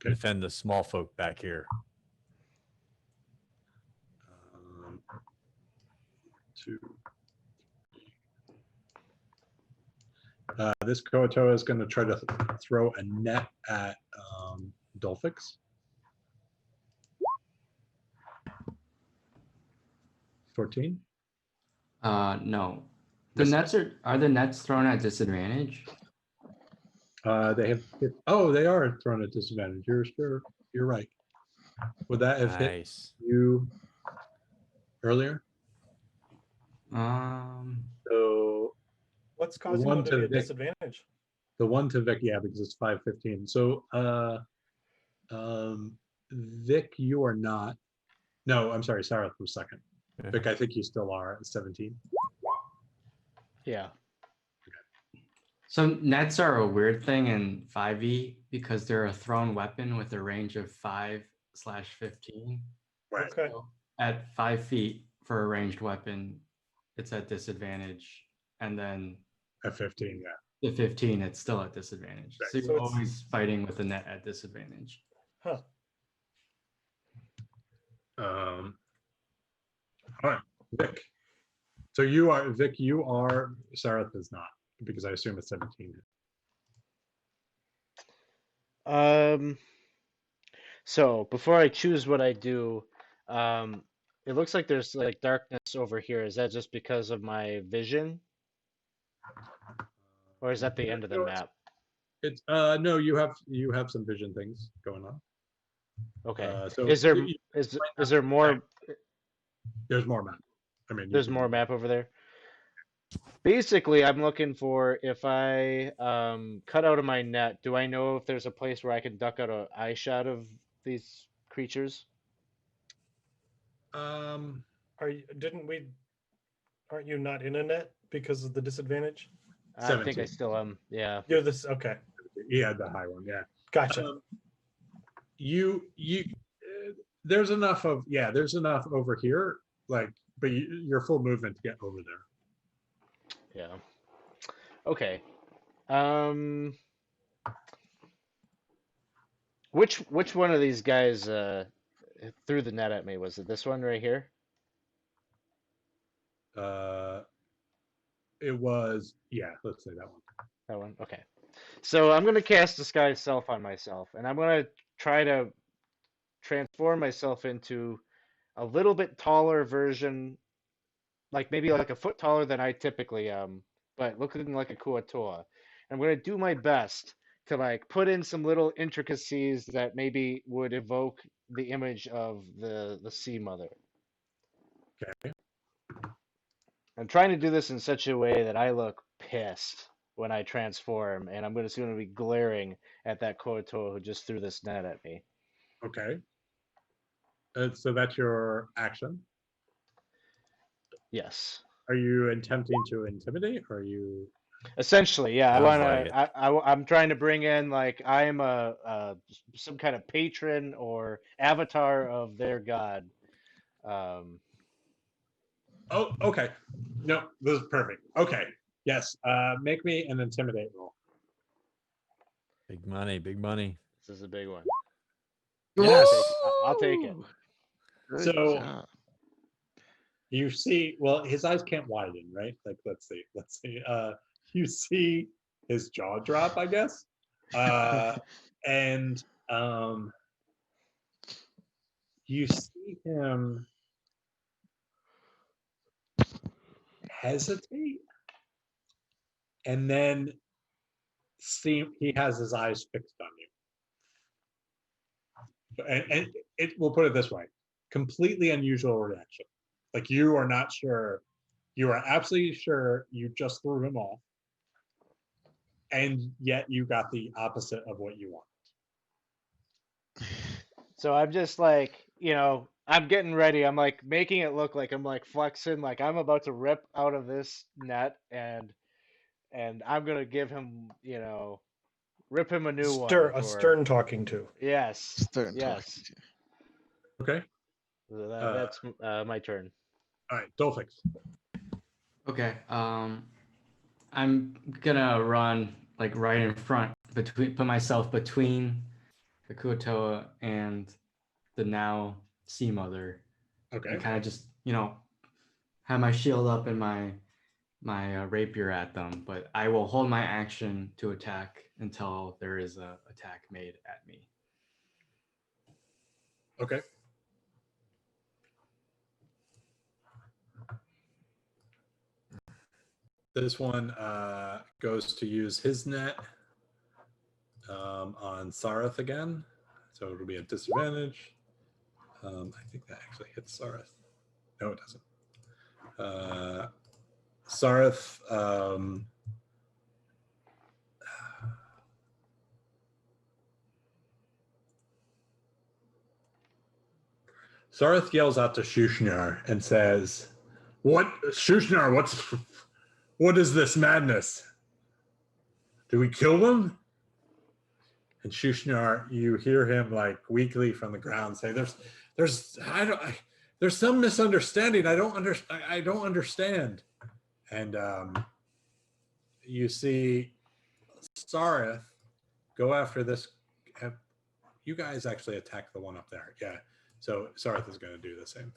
Okay. Defend the small folk back here. 2. This Koatoa is going to try to throw a net at Dolphix. 14. No. The Yes. nets are the nets thrown at disadvantage? They have hit. Oh, they are thrown at disadvantage. You're sure. You're right. Would that have hit Nice. you earlier? So What's causing one them to to be at Vic. disadvantage? the one to Vic, yeah, because it's 5:15. So Vic, you are not. No, I'm sorry, Sarah was second. Yeah. Vic, I think you still are at 17. Yeah. So nets are a weird thing in 5e because they're a thrown weapon with a range of 5/15. Right. Okay. So at 5 feet for a ranged weapon, it's at disadvantage. And then At 15, yeah. the 15, it's still at disadvantage. Right. So you're So it's- always fighting with the net at disadvantage. Huh. All right, Vic. So you are Vic. You are Sarah is not because I assume it's 17. So before I choose what I do, it looks like there's like darkness over here. Is that just because of my vision? Or is that the end of the No, it's- map? It's no, you have some vision things going on. Okay. So Is there you- is there more there's more map. I mean, there's more map over there? Basically, I'm looking for if I cut out of my net, do I know if there's a place where I can duck out a eye shot of these creatures? Um, Aren't you not in a net because of the disadvantage? I think I 17. still am. Yeah. You're this okay. he had the high one, yeah. Gotcha. You there's enough over here, like, but your full movement to get over there. Yeah. Okay. Which one of these guys threw the net at me? Was it this one right here? It was, yeah, let's say that one. That one? Okay. So I'm gonna cast Disguise Self on myself, and I'm gonna try to transform myself into a little bit taller version, like maybe like a foot taller than I typically am, but looking like a Kuatoa. I'm gonna do my best to like put in some little intricacies that maybe would evoke the image of the Sea Mother. Okay. I'm trying to do this in such a way that I look pissed when I transform, and I'm just going to be glaring at that Kuatoa who just threw this net at me. Okay. So that's your action. Yes. Are you attempting to intimidate, or are you? Essentially, yeah. I Sounds want like it. to. I'm trying to bring in like I am a some kind of patron or avatar of their god, Oh, okay. No, this is perfect. Okay. Yes. Make me an intimidate roll. Big money, big money. This is a big one. Yes. I'll take it. Good So- job. You see, well, his eyes can't widen, right? Like, let's see. You see his jaw drop, I guess. And you see him hesitate, and then see he has his eyes fixed on you. And we'll put it this way: completely unusual reaction. Like, you are not sure. You are absolutely sure you just threw him off, and yet you got the opposite of what you want. So I'm just like, I'm getting ready. I'm like making it look like I'm like flexing, like I'm about to rip out of this net, and I'm gonna give him, rip him a new one. A stern talking to. Yes. Stern Yes. talking to. Okay. So that's my turn. All right, Dolphix. Okay. I'm gonna run like right in front, put myself between the Kuotoa and the now Sea Mother, Okay. and kind of just have my shield up and my rapier at them. But I will hold my action to attack until there is a attack made at me. Okay. This one goes to use his net on Sareth again. So it'll be a disadvantage. I think that actually hits Sareth. No, it doesn't. Sareth. Sareth yells out to Shushnar and says, "What, Shushnar? What is this madness? Do we kill them?" And Shushnar, you hear him like weakly from the ground say, "There's some misunderstanding. I don't understand." And you see Sareth go after this. You guys actually attack the one up there, yeah. So Sareth is going to do the same.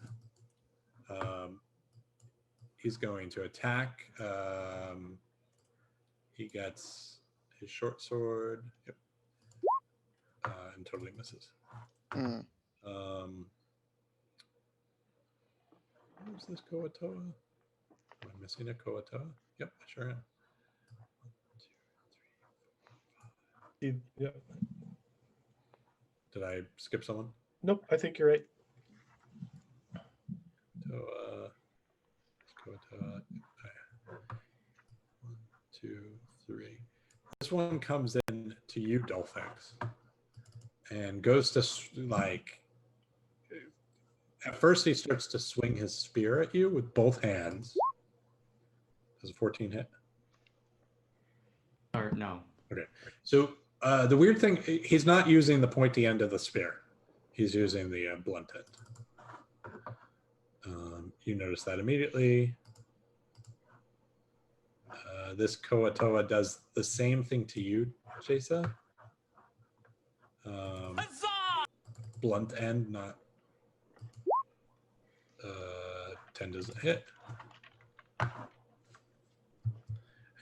He's going to attack. He gets his short sword. Yep. And totally misses. Mm. Where's this Koatoa? Am I missing a Koatoa? Yep, I sure am. 1, 2, 3, 4, 5. Yeah. Did I skip someone? Nope, I think you're right. Koatoa. 1, 2, 3. This one comes in to you, Dolphix, and goes to like. At first, he starts to swing his spear at you with both hands. Does a 14 hit? Or no. Okay. So the weird thing, he's not using the pointy end of the spear. He's using the blunt end. You notice that immediately. This Koatoa does the same thing to you, Jasa. Blunt end, not 10 doesn't hit. And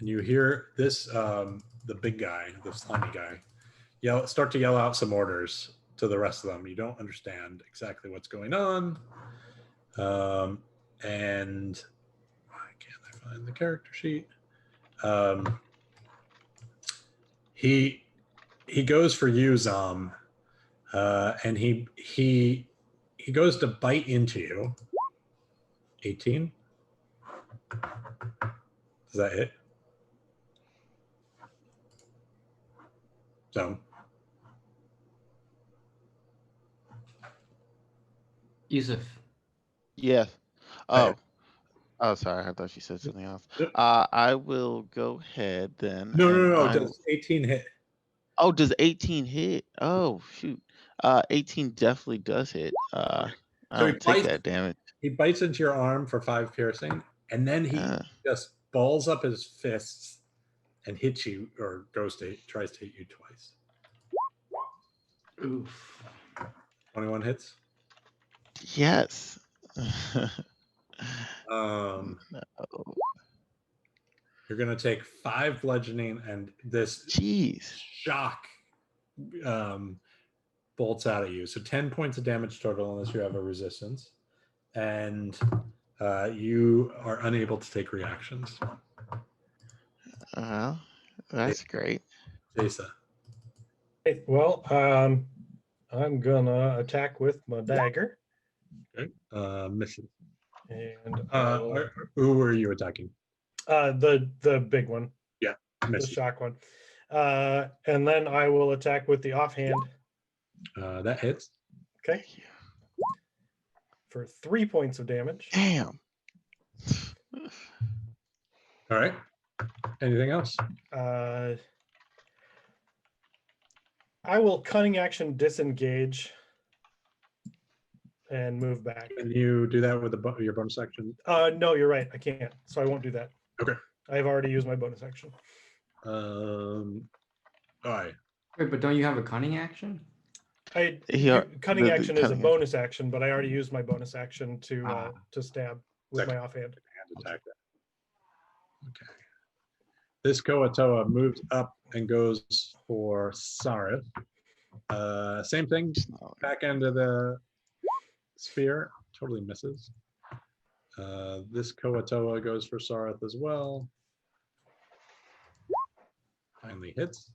you hear this, the big guy, the slimy guy, start to yell out some orders to the rest of them. You don't understand exactly what's going on. And why can't I find the character sheet? He goes for you, Zom, and he goes to bite into you. 18. Does that hit? Zom. Yusuf. Yes. ahead. Oh, sorry. I thought you said something else. Yep. I will go ahead then. No. and I Does 18 hit? Oh, does 18 hit? Oh, shoot. 18 definitely does hit. I So he don't take bites- that damage. He bites into your arm for 5 piercing, and then he just balls up his fists and hits you, or tries to hit you twice. Oof. 21 hits. Yes. You're gonna take 5 bludgeoning, and this Jeez. shock bolts out at you. So 10 points of damage total, unless you have a resistance, and you are unable to take reactions. Well, that's great. Jasa. Hey, well, I'm gonna attack with my dagger, Okay. Misses. and Who were you attacking? the big one, the Misses. shock one, and then I will attack with the offhand. That hits. Okay, for 3 points of damage. Damn. All right. Anything else? I will cunning action disengage and move back. Can you do that with your bonus action? No, you're right. I can't, so I won't do that. Okay. I've already used my bonus action. All right. Wait, but don't you have a cunning action? Cunning the action is a cunning bonus action, but I already used my bonus action to stab with my Second. offhand. Hand attack. Okay. This Koatoa moves up and goes for Sarith. Same thing. Back end of the spear. Totally misses. This Koatoa goes for Sarith as well. Finally hits.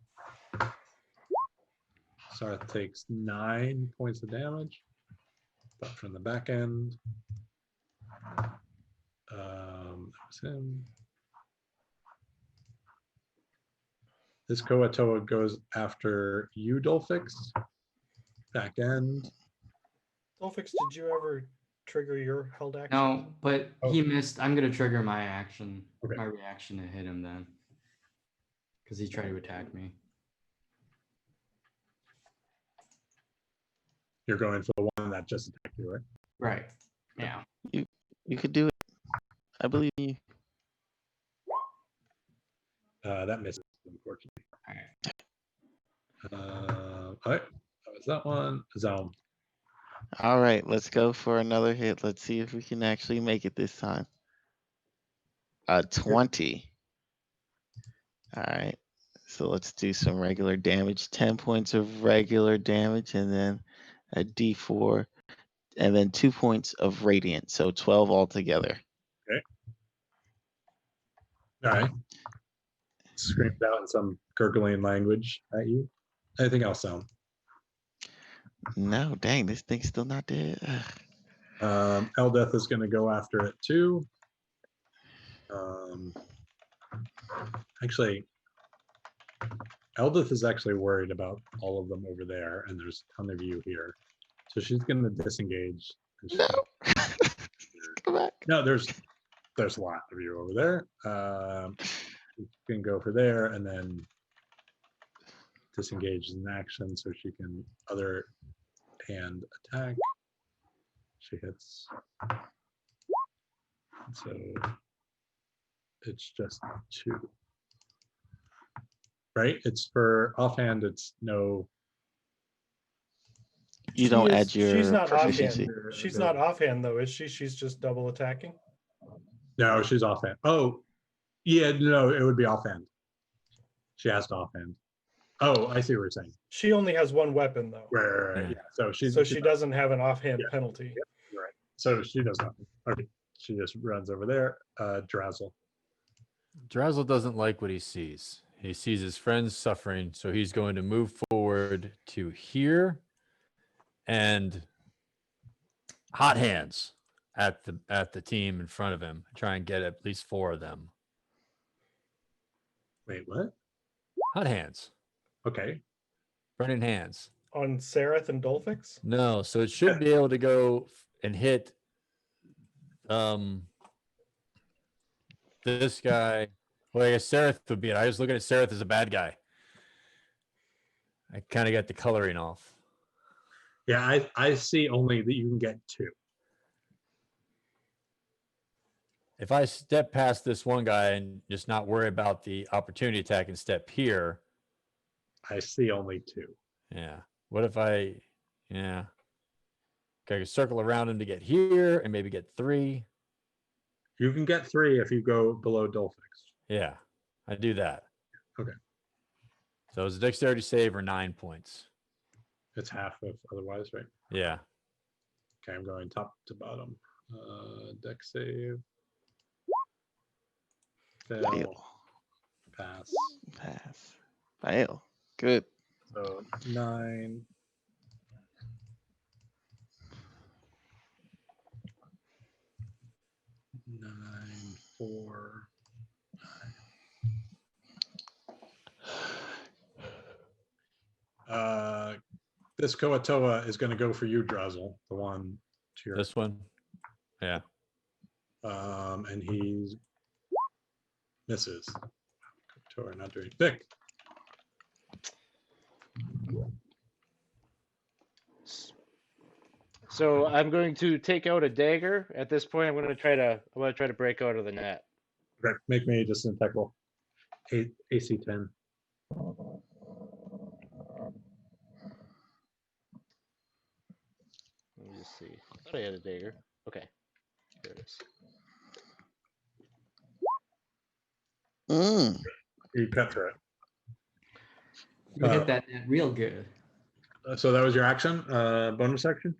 Sarith takes 9 points of damage. But from the back end. That was him. This Koatoa goes after you, Dolphix. Back end. Dolphix, did you ever trigger your held action? No, but Oh. he missed. I'm gonna trigger my action, Okay. my reaction to hit him then, because he tried to attack me. You're going for the one that just attacked you, right? Right. Yeah. You could do it. I believe in you. That misses, unfortunately. All All right. That was that one. Zalm. All right, let's go for another hit. Let's see if we can actually make it this time. 20. All right. So let's do some regular damage. 10 points of regular damage, and then a D4, and then 2 points of radiant. So 12 altogether. All right. Screamed out in some gurgling language at you. Anything else, Zalm? No, dang, this thing's still not dead. Ugh. Eldeth is going to go after it too. Actually, Eldeth is actually worried about all of them over there, and there's a ton of you here. So she's going to disengage. and she's No. gonna- Come back. No, there's a lot of you over there. You can go for there and then disengage in action so she can other hand attack. She hits. So it's just 2. Right? It's for offhand, it's no. You don't add your She's not proficiency. offhand. She's not offhand though, is she? She's just double attacking. No, she's offhand. Oh, yeah, no, it would be offhand. She has to offhand. Oh, I see what you're saying. She only has one weapon though, Right. Yeah. So she doesn't have an offhand Yeah. penalty. Right. So she does nothing. Okay. She just runs over there. Drazzle. Drazzle doesn't like what he sees. He sees his friends suffering, so he's going to move forward to here and hot hands at the team in front of him. Try and get at least 4 of them. Wait, what? Hot hands, Okay. burning hands. On Sereth and Dolphix? No, so it should be able to go and hit this guy. Well, I guess Sereth would be it. I was looking at Sereth as a bad guy. I kind of got the coloring off. Yeah, I see only that you can get 2. if I step past this one guy and just not worry about the opportunity attack and step here, I see only 2. yeah. What if I, yeah. Okay, circle around him to get here and maybe get 3. You can get 3 if you go below Dolphix. Yeah, I do that. Okay. So it's a dexterity save or 9 points. It's half of otherwise, right? Yeah. Okay, I'm going top to bottom. Dex save. Fail. Fail. Pass. Pass. Fail. Good. So 9. Nine, 4. This Koatoa is going to go for you, Drazel, the one to your This one. Yeah. and he misses. Koatoa not doing Vic. So I'm going to take out a dagger. At this point, I'm going to try to break out of the net. Okay, make me just an attack roll. AC 10. Let me just see. I thought I had a dagger. Okay, there it is. You cut through it. You hit that net real good. So that was your action. Bonus action.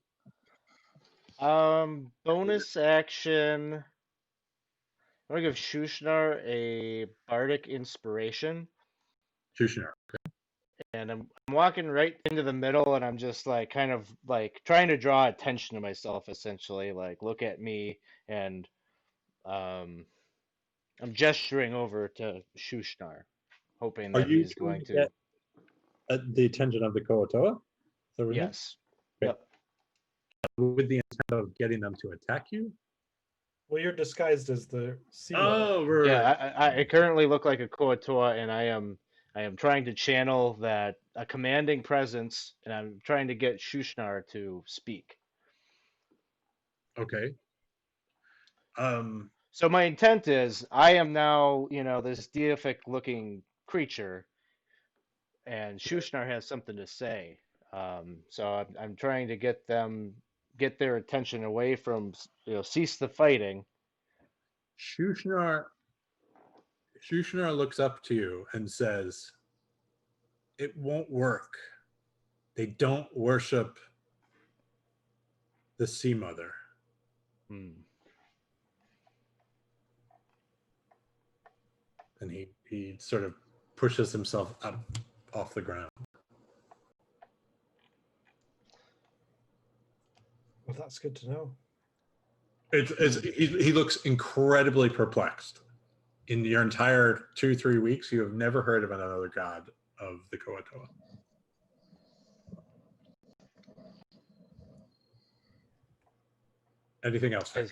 Bonus action. I'm gonna give Shushnar a bardic inspiration, Shushnar. and I'm walking right into the middle, and I'm just like kind of like trying to draw attention to myself, essentially, like look at me, and I'm gesturing over to Shushnar, hoping Are that you he's going to. get the attention of the Koatoa? Is that what it is? Yes. Okay. Yep. With the intent of getting them to attack you? Well, you're disguised as the sea mother. right. Yeah, I currently look like a Koatoa, and I am trying to channel that a commanding presence, and I'm trying to get Shushnar to speak. Okay. So my intent is, I am now, this deific looking creature, and Shushnar has something to say. So I'm trying to get their attention away from, cease the fighting. Shushnar looks up to you and says, "It won't work. They don't worship the Sea Mother." Hmm. And he sort of pushes himself up off the ground. Well, that's good to know. He looks incredibly perplexed. In your entire 2-3 weeks, you have never heard of another god of the Koatoa. Anything else? Vic?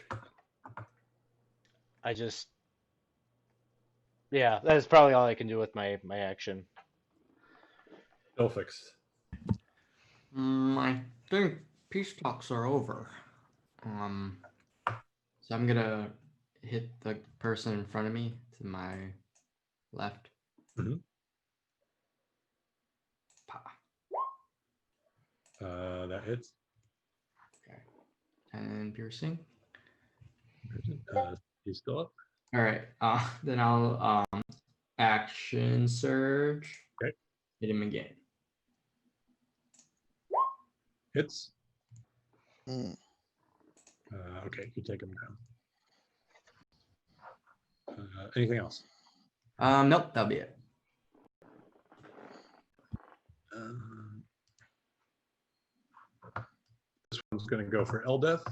Yeah, that's probably all I can do with my action. Dolphix. I think peace talks are over. So I'm gonna hit the person in front of me to my left. Mhm. Pa. That hits. Okay. And piercing. He's still up. All right. Then I'll action surge. Okay. Hit him again. Hits. Mm. Okay, you take him down. Anything else? Nope, that'll be it. This one's going to go for Eldeth.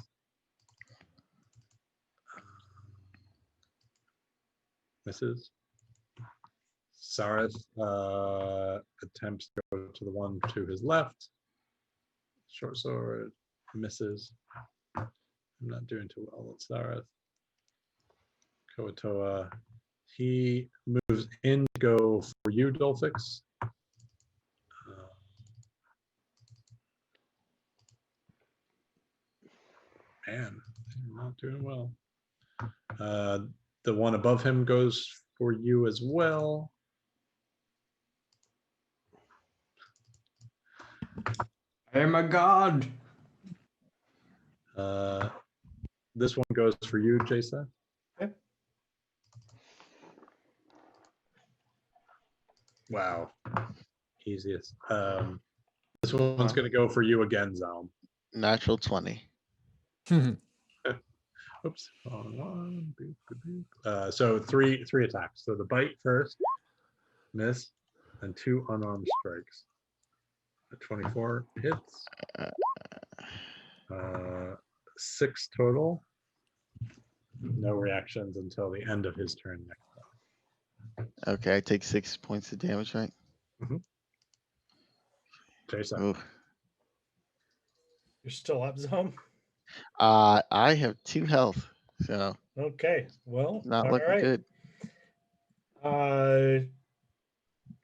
Misses. Sareth attempts to go to the one to his left. Short sword misses. I'm not doing too well with Sareth. Koatoa. He moves in to go for you, Dolphix. Man, I'm not doing well. The one above him goes for you as well. I am a god. This one goes for you, Jason. Okay. Wow. Easiest. This one's going to go for you again, Zalm. Natural 20. Oops. Wrong one. Boop, boop, boop. So three attacks. So the bite first, miss, and 2 unarmed strikes. A 24 hits. 6 total. No reactions until the end of his turn next. Okay, I take 6 points of damage, right? Jason. Ooh. You're still up, Zom? I have 2 health, so Okay. Well, not all looking right. good.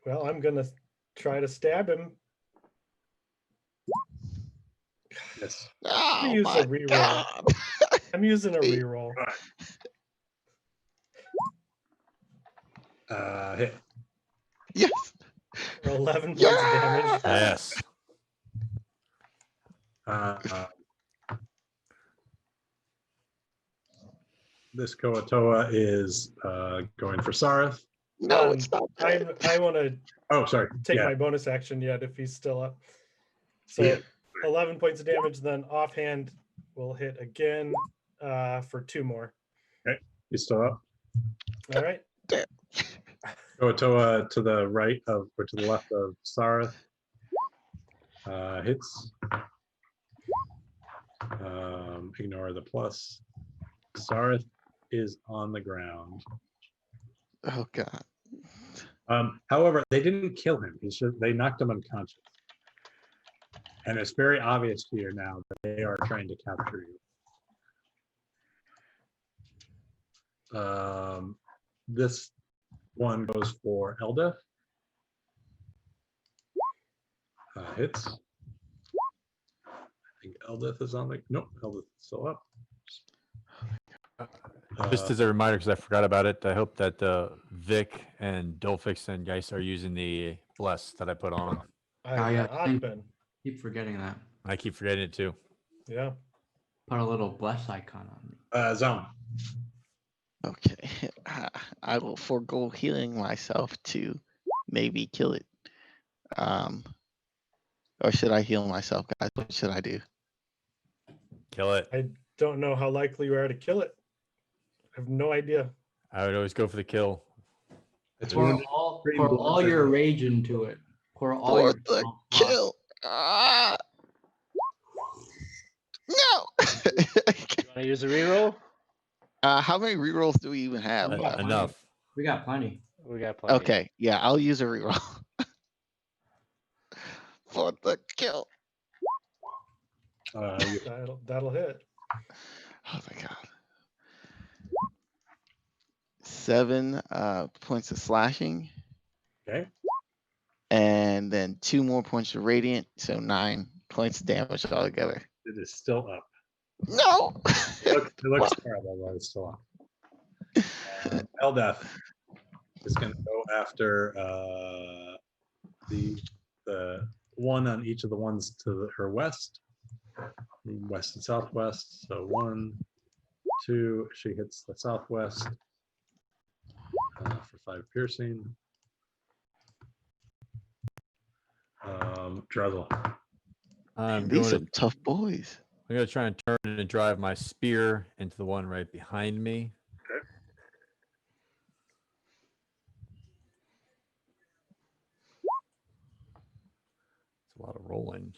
Well, I'm gonna try to stab him. Yes. Oh use a my reroll. god! I'm using a reroll. Hit. Yes. For 11 points of damage. Yes. This Koatoa is going for Sareth. No, it's not. That. I want to Oh, sorry. take Yeah. my bonus action yet if he's still up. So Yeah. 11 points of damage, then offhand will hit again for 2 more. He's still up. All right. Koatoa to the right of, or to the left of Sareth. Hits. Ignore the plus. Sareth is on the ground. Oh god. However, they didn't kill him. They knocked him unconscious. And it's very obvious to you now that they are trying to capture you. This one goes for Eldeth. Hits. I think Eldeth is on the. Nope, Eldeth is still up. Just as a reminder, because I forgot about it, I hope that Vic and Dolphix and Geist are using the bless that I put on. I Oh, yeah, have thank- been. Keep forgetting that. I keep forgetting it too. Yeah. Put a little bless icon on me. Zone. Okay. I will forego healing myself to maybe kill it. Or should I heal myself, guys? What should I do? Kill it. I don't know how likely you are to kill it. I have no idea. I would always go for the kill. It's Pour wounded. all, Green pour blood all your says- rage into it. Pour all For your the oh, kill. Ah! No. You want to use a reroll? How many rerolls do we even have? Yeah. left? Enough. Enough. We got plenty. We got plenty. Okay, yeah, I'll use a reroll. For the kill. That'll hit. Oh my god. 7 points of slashing. Okay. And then 2 more points of radiant, so 9 points of damage altogether. It is still up. No. It looks terrible, but it's still up. Eldeth is going to go after the one on each of the ones to her west and southwest. So 1, 2. She hits the southwest for 5 piercing. Drezel. These are tough boys. I'm gonna try and turn it and drive my spear into the one right behind me. Okay. It's a lot of rolling.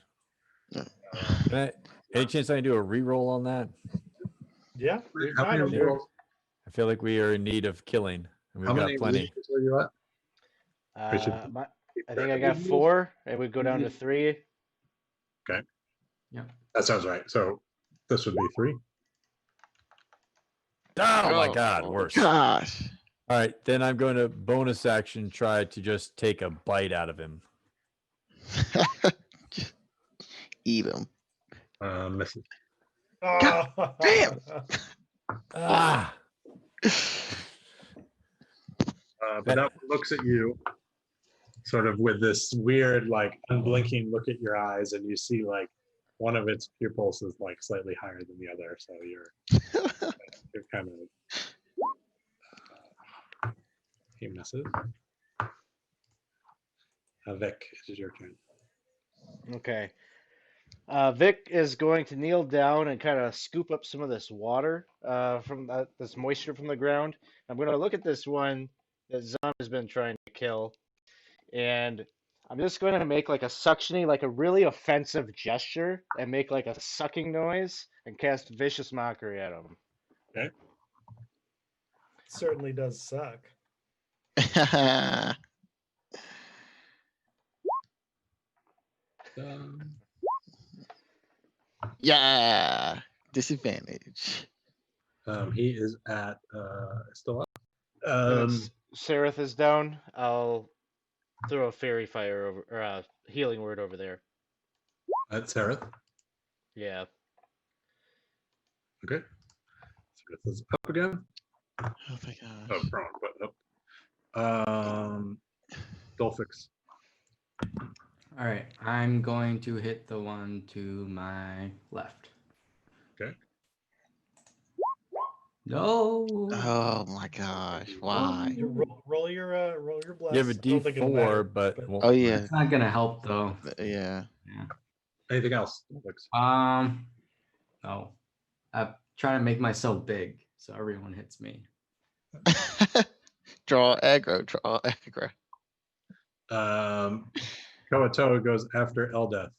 Yeah. Any chance I can do a re-roll on that? Yeah. How many I've got rolls- I feel like we are in need of killing, and we've how got many plenty. leaders are you at? We should I think I got 4, and we go down to 3. That sounds right. So this would be 3. Oh my god, worse. All Gosh. right, then I'm going to bonus action try to just take a bite out of him. Just eat them. Misses. God damn. Ah, But that one looks at you, sort of with this weird, like unblinking look at your eyes, and you see like one of its pupils is like slightly higher than the other, so you're kind of he misses. Vic, it is your turn. Okay. Vic is going to kneel down and kind of scoop up some of this water from this moisture from the ground. I'm going to look at this one that Zom has been trying to kill, and I'm just going to make like a suctioning, like a really offensive gesture, and make like a sucking noise and cast vicious mockery at him. Certainly does suck. Yeah. Disadvantage. He is at still up. Sereth is down. I'll throw a fairy fire over or a healing word over there. That's Sareth. Yeah. Okay. Sareth is up again. Oh my Oh, gosh. prone, but up. Dolphix. All right, I'm going to hit the one to my left. Okay. No. Oh my gosh. Why? Roll your blast. You have a I don't think it'll matter, D4, but won't Oh work. yeah. It's not gonna help though. Yeah. Yeah. Anything else? Dolphix? No. I'm trying to make myself big so everyone hits me. Draw aggro. Draw aggro. Koatoa goes after Eldeth.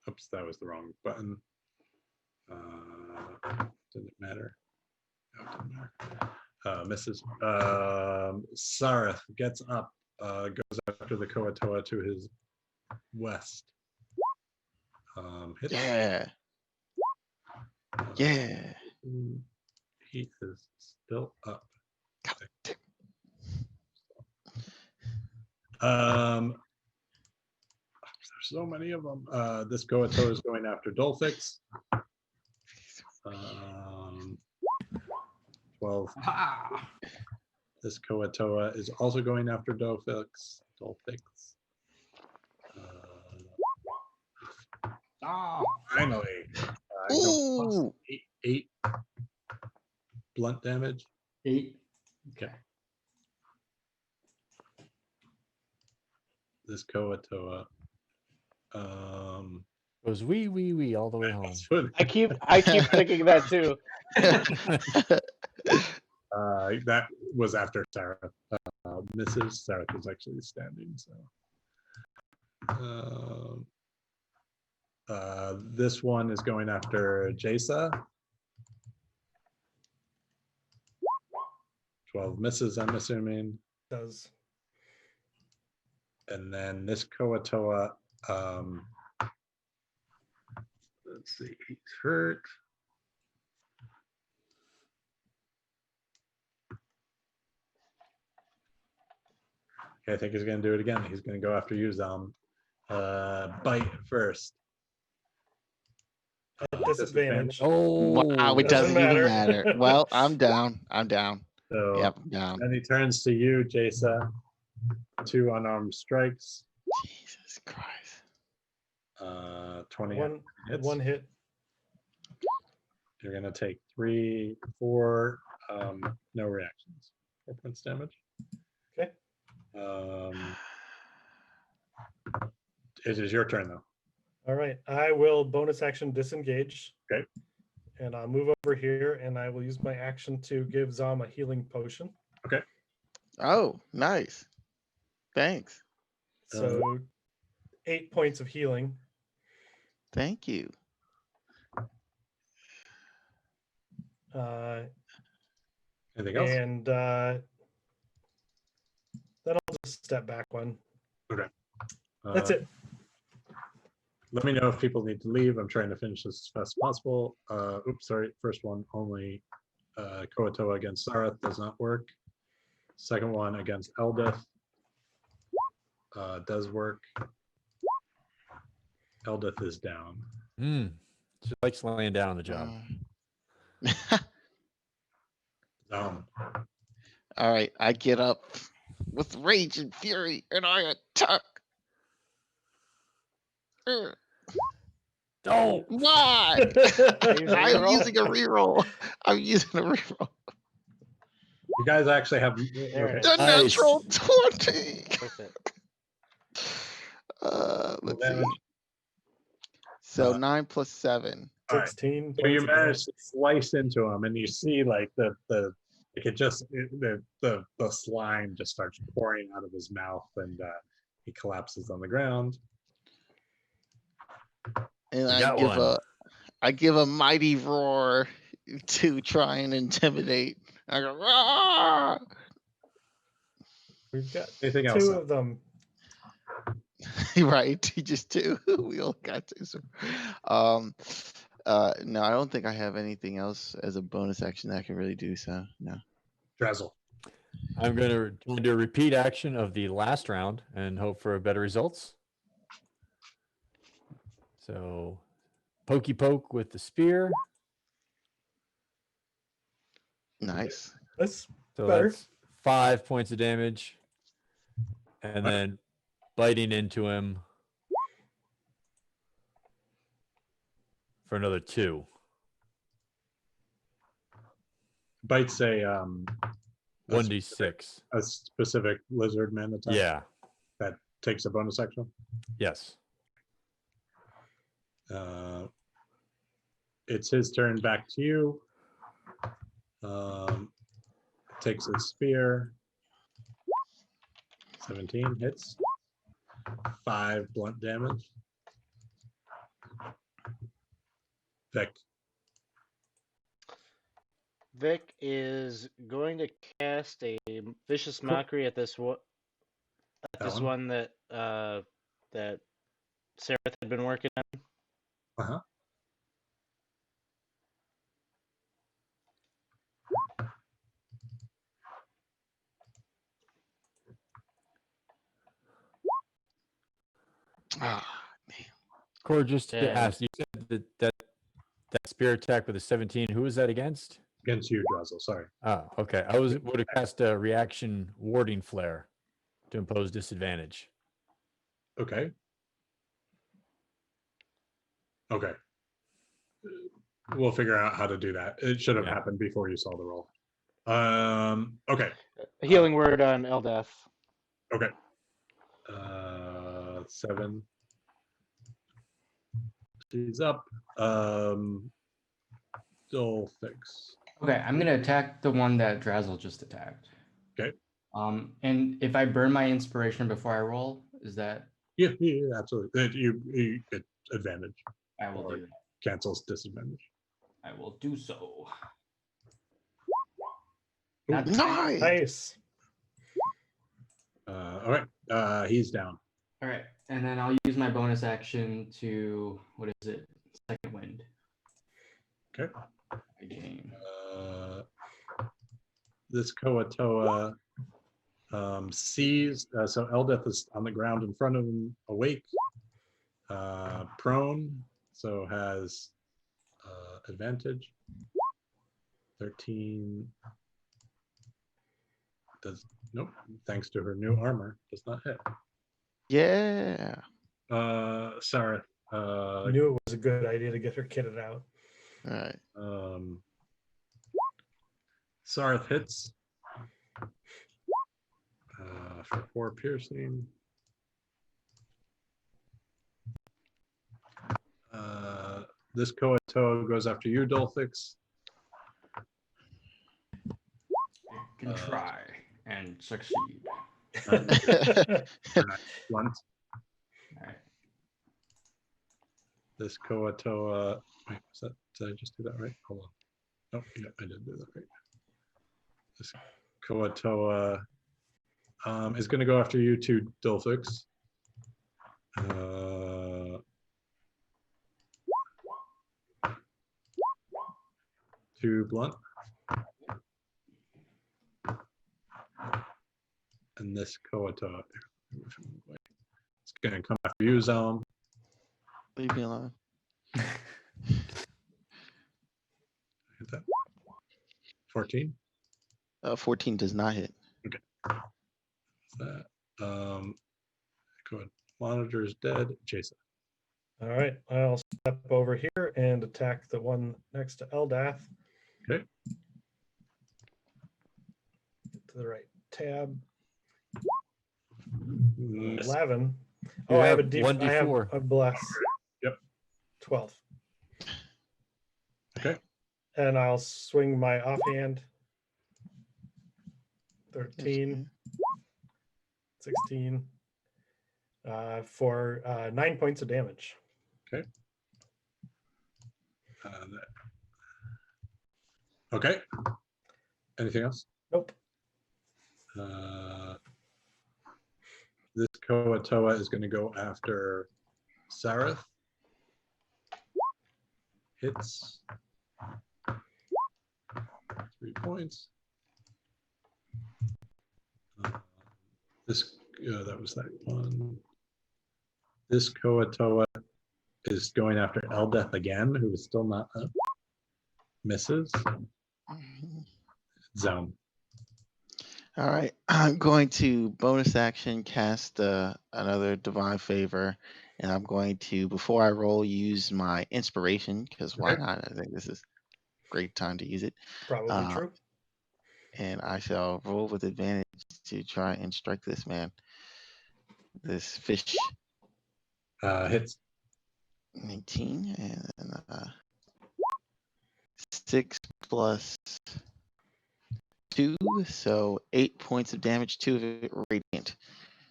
Oops, that was the wrong button. Didn't matter. No, it didn't matter. Misses. Sareth gets up, goes after the Koatoa to his west. Hits. Yeah. Yeah. He is still up. There's so many of them. This Koatoa is going after Dolphix. 12. Ah! This Koatoa is also going after Dolphix. Finally. Ooh. Eight blunt damage. 8. Okay. This Koatoa. Goes wee all the way home. I keep thinking that too. That was after Sarah. Mrs. Sarah was actually standing. So this one is going after Jasa. 12 misses, I'm assuming. Does. And then this Koatoa, let's see, he's hurt. Okay, I think he's going to do it again. He's going to go after you, Zom. Bite first. At disadvantage. Oh, Wow, it Doesn't doesn't even matter. matter. Well, I'm down. So Yep, I'm down. then he turns to you, Jasa. 2 unarmed strikes. Jesus Christ. 20 hits. One hit. You're going to take 3, 4, no reactions. 4 points damage. Okay. It is your turn, though. All right. I will bonus action disengage. Okay. And I'll move over here and I will use my action to give Zom a healing potion. Oh, nice. Thanks. So 8 points of healing. Thank you. Anything else? And then I'll just step back one. That's it. Let me know if people need to leave. I'm trying to finish this as fast as possible. Oops, sorry. First one, only Koatoa against Sareth does not work. Second one against Eldeth does work. Eldeth is down. She likes laying down on the job. All right, I get up with rage and fury, and I attack. Don't. Why? Using I'm reroll? using a reroll. I'm using a reroll. You guys actually have There it okay. is. The Nice. natural 20. Worth it. Let's see. Damage. So Uh, 9 plus 7. All right. 16 So you points of manage to slice into him, and you see like the slime just starts pouring out of his mouth, and he collapses on the ground. And You I got give a mighty roar to try and intimidate. I go, "Rah!" We've got Anything else? two of them. Right, just 2. We all got 2. So, no, I don't think I have anything else as a bonus action that I can really do. So no. Drazzle. I'm going to do a repeat action of the last round and hope for better results. So, pokey poke with the spear. Nice. That's So better. that's 5 points of damage. And then biting into him for another 2. Bites a 1d6. a specific lizard man attack. Yeah. That takes a bonus action. Yes. It's his turn. Back to you. Takes his spear. 17 hits. 5 blunt damage. Vic. Vic is going to cast a vicious mockery at this one. That one? That that Sarah had been working on. Uh-huh. Ah, Core, just to Yeah. ask, you said that spear attack with a 17, who was that against? Against you, Drazzle. Sorry. Oh, okay. I would have cast a reaction warding flare to impose disadvantage. Okay. Okay. We'll figure out how to do that. It should have Yeah. happened before you saw the roll. Okay. A healing word on Eldeth. Okay. 7. She's up. Still 6. Okay, I'm gonna attack the one that Drazzle just attacked. Okay. And if I burn my inspiration before I roll, is that Yeah, absolutely. You get advantage. I will Or do that. cancels disadvantage. I will do so. Ooh. Not nice. Nice. All right. He's down. All right, and then I'll use my bonus action to what is it? Second wind. Okay. Again. This Koatoa sees, so Eldeth is on the ground in front of him, awake, prone, so has advantage. 13 does, nope, thanks to her new armor, does not hit. Yeah. Sarah, I knew it was a good idea to get her kitted out. All right. Sarth hits for 4 piercing. This Koatoa goes after you, Dolphix. Can try and succeed. Blunt. All right. This Koatoa. Wait, was that? Did I just do that right? Hold on. Oh, yeah, I did do that right. This Koatoa is going to go after you too, Dolphix. 2 blunt. And this Koatoa. It's going to come after you, Zone. Leave me alone. Hit that. 14. 14 does not hit. That. Go ahead. Monitor is dead. Jason. All right, I'll step over here and attack the one next to Eldath. Okay. Get to the right tab. Miss. 11. You Oh, I have a have D. one I have D4. a bless. Yep. 12. Okay. And I'll swing my offhand. 13, 16, for 9 points of damage. Okay. Okay. Anything else? Nope. This Koatoa is going to go after Sareth. Hits. 3 points. This that was that one. This Koatoa is going after Eldeth again, who is still not up. Misses. Zone. All right, I'm going to bonus action cast another divine favor, and I'm going to, before I roll, use my inspiration, because why Okay. not? I think this is a great time to use it. Probably true. And I shall roll with advantage to try and strike this man. This fish. Hits. 19 and then 6 plus 2, so 8 points of damage, 2 of it radiant.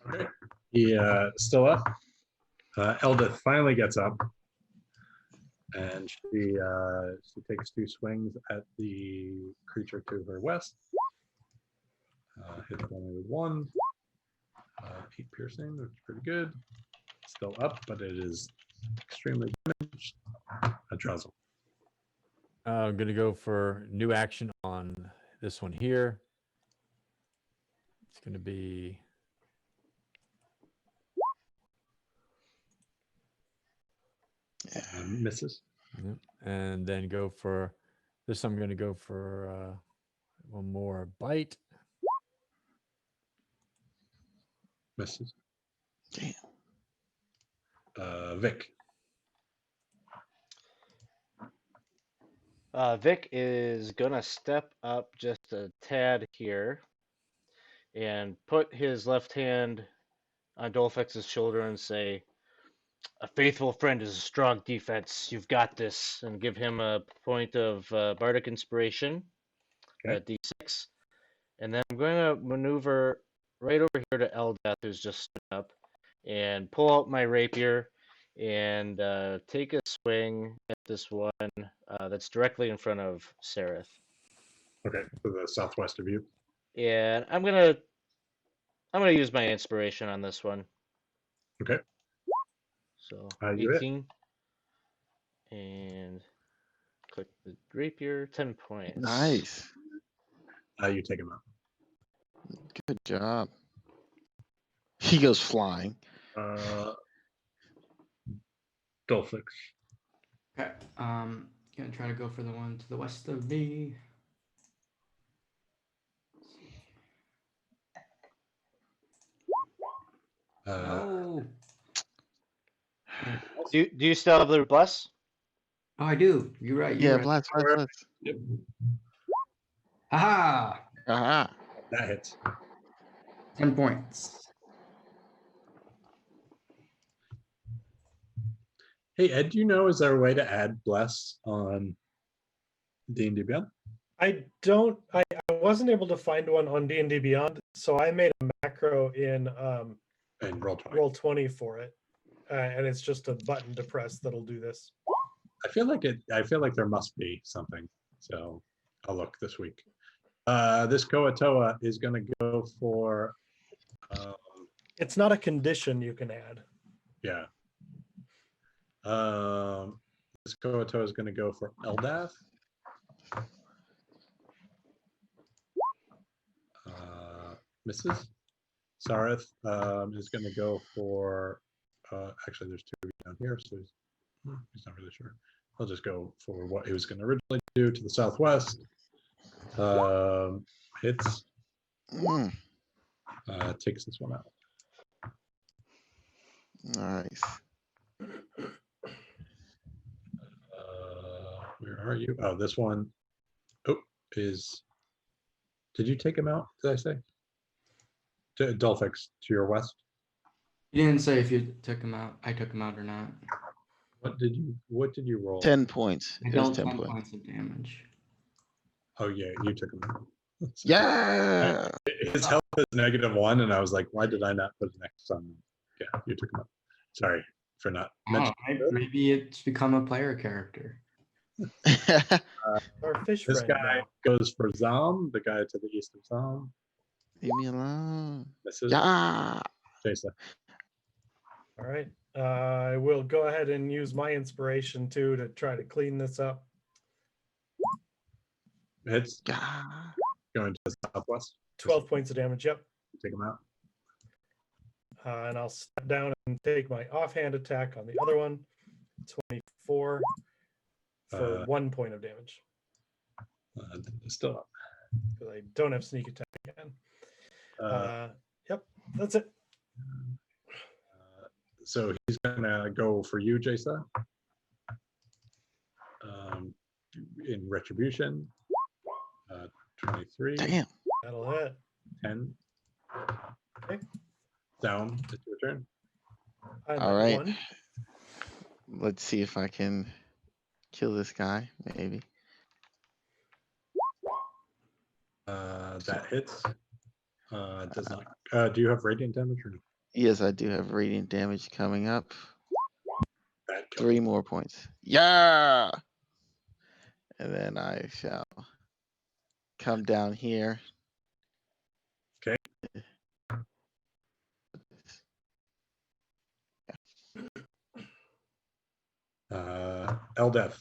Okay. He still up. Eldeth finally gets up, and she takes 2 swings at the creature to her west. Hits only with 1. 8 piercing, which is pretty good. Still up, but it is extremely damaged. A Drazzle. I'm gonna go for new action on this one here. It's gonna be Misses. yep, and then go for this. I'm gonna go for one more bite. Misses. Damn. Vic. Vic is gonna step up just a tad here and put his left hand on Dolphex's shoulder and say, "A faithful friend is a strong defense. You've got this," and give him a point of bardic inspiration Okay. at D6. And then I'm going to maneuver right over here to Eldath, who's just stood up, and pull out my rapier and take a swing at this one that's directly in front of Sareth. Okay, to the southwest of you. And I'm gonna use my inspiration on this one. Okay. So You hit. 18 and click the rapier, 10 points. Nice. You take him out. Good job. He goes flying. Dolphix. Okay. Gonna try to go for the one to the west of me. Oh. Do you still have the bless? Oh, I do. You're right. You're Yeah, right. blast. Yep. Haha. Aha. That hits. 10 points. Hey, Ed, do you know, is there a way to add bless on D&D Beyond? I wasn't able to find one on D&D Beyond, so I made a macro in And Roll20. Roll20 for it, and it's just a button to press that'll do this. I feel like there must be something. So I'll look this week. This Koatoa is going to go for. It's not a condition you can add. Yeah. This Koatoa is going to go for Eldath. Misses. Sareth is going to go for. Actually, there's 2 of you down here, so he's not really sure. I'll just go for what he was going to originally do to the southwest. Hits. Mm, Takes this one out. nice. Where are you? Oh, this one. Oh, is. Did you take him out? Did I say? Dolphix to your west. You didn't say if you took him out. I took him out or not. What did you roll? 10 points. I It was dealt 10 10 points. points of damage. Oh yeah, you took him out. Yeah. His health is -1, and I was like, why did I not put an X on? Yeah, you took him out. Sorry for not Oh, mentioning. maybe it's become a player character. Our fish This friend guy now. goes for Zom, the guy to the east of Zom. Leave me alone. Misses. Yeah. Jason. All right. I will go ahead and use my inspiration too to try to clean this up. Hits. Yeah. Going to the southwest. 12 points of damage. Yep. Take him out. And I'll step down and take my offhand attack on the other one. 24 for 1 point of damage Still up. because I don't have sneak attack again. Uh, Yep, that's it. so he's gonna go for you, Jason. In retribution. 23. Damn. That'll hit. 10. Okay. Down. It's your turn. I'm All at right. 1. Let's see if I can kill this guy, maybe. That hits. Does not. Do you have radiant damage or no? Yes, I do have radiant damage coming up. That kills. 3 more points. Yeah. And then I shall come down here. Okay. Eldeth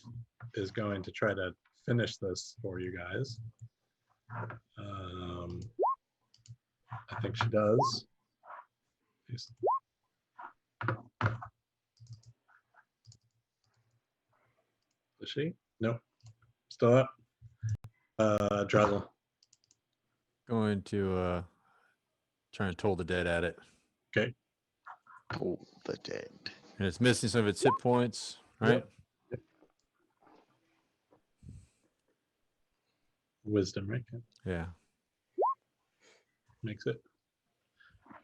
is going to try to finish this for you guys. I think she does. Is she? Nope. Still up. Drazzle. Going to try and toll the dead at it. Okay. Oh, the dead. And it's missing some of its hit points, right? Yep. Wisdom, right? Yeah. Makes it.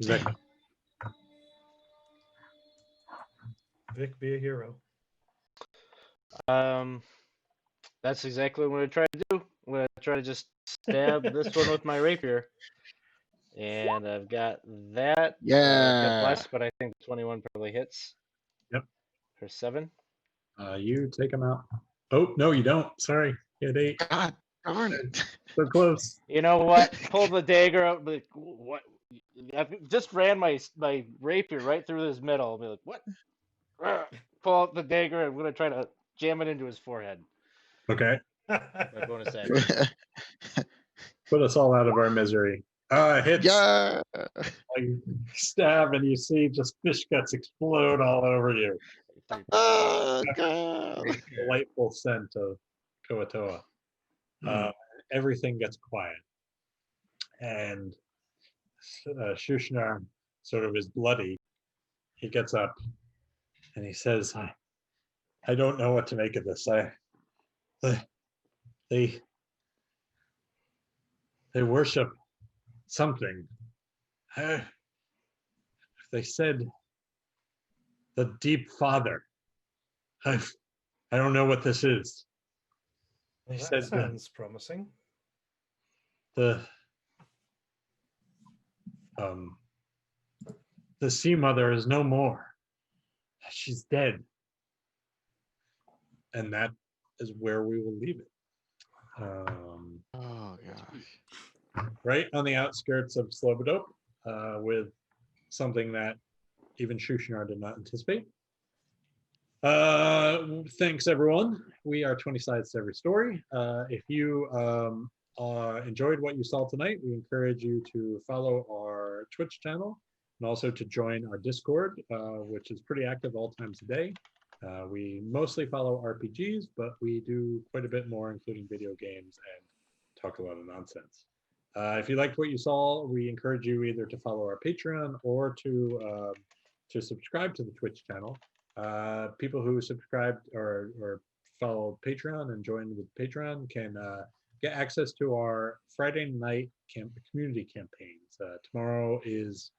Vic. Vic, be a hero. That's exactly what I'm gonna try to do. I'm gonna try to just stab this one with my rapier. And I've got that. Yeah. Less, but I think 21 probably hits. Yep. For 7. You take him out. Oh, no, you don't. Sorry. You had 8. God darn it. So close. You know what? Pull the dagger out. Be like, what? I just ran my rapier right through his middle. I'll be like, what? Pull out the dagger. I'm gonna try to jam it into his forehead. Okay. My bonus action. Put us all out of our misery. Hits. Yeah. Like, stab, and you see just fish guts explode all over you. Oh, God. Delightful scent of Koatoa. Everything gets quiet. And Shushnar sort of is bloody. He gets up and he says, I don't know what to make of this. They worship something. They said the deep father. I don't know what this is. Well, He that said sounds promising. the sea mother is no more. She's dead. And that is where we will leave it. Oh, gosh. Right on the outskirts of Slobodope, with something that even Shushnar did not anticipate. Thanks, everyone. We are 20 Sides to Every Story. If you enjoyed what you saw tonight, we encourage you to follow our Twitch channel and also to join our Discord, which is pretty active all times a day. We mostly follow RPGs, but we do quite a bit more, including video games, and talk a lot of nonsense. If you liked what you saw, we encourage you either to follow our Patreon or to subscribe to the Twitch channel. People who subscribed or follow Patreon and join with Patreon can get access to our Friday night community campaigns. Tomorrow is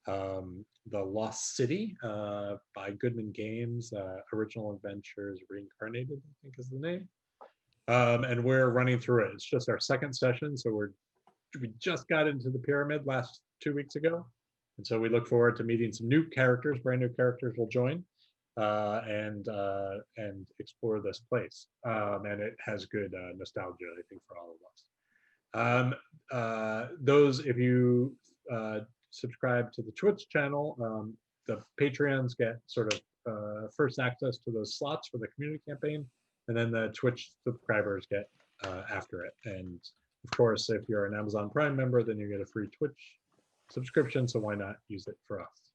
The Lost City by Goodman Games, Original Adventures Reincarnated, I think is the name. And we're running through it. It's just our second session, so we just got into the pyramid 2 weeks ago. And so we look forward to meeting some new characters, brand new characters will join and explore this place. And it has good nostalgia, I think, for all of us. Those, if you subscribe to the Twitch channel, the Patreons get sort of first access to those slots for the community campaign, and then the Twitch subscribers get after it. And of course, if you're an Amazon Prime member, then you get a free Twitch subscription, so why not use it for us?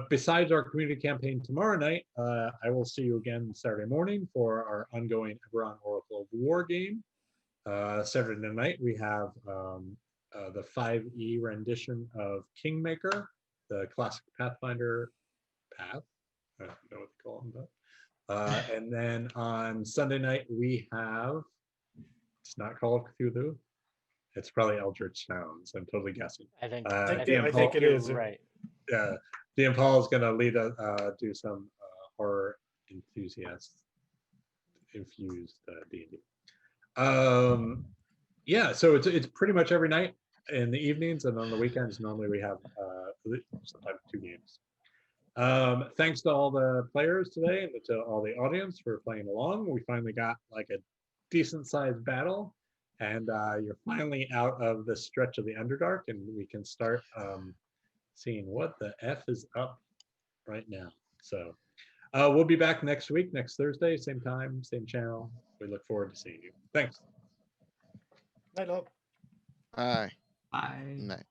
Besides our community campaign tomorrow night, I will see you again Saturday morning for our ongoing Eberron Oracle of War game. Saturday night, we have the 5e rendition of Kingmaker, the classic Pathfinder path. I don't know what they call them, but. And then on Sunday night, we have, it's not Call of Cthulhu. It's probably Eldritch Sounds. I'm totally guessing. I think I DM think it you're is. right. Yeah, DM Paul is going to lead us, do some horror enthusiast infused D&D. Yeah, so it's pretty much every night in the evenings, and on the weekends normally we have sometimes 2 games. Thanks to all the players today and to all the audience for playing along. We finally got like a decent sized battle, and you're finally out of the stretch of the Underdark, and we can start seeing what the F is up right now. So we'll be back next week, next Thursday, same time, same channel. We look forward to seeing you. Thanks. Night all. All right. Bye. Night.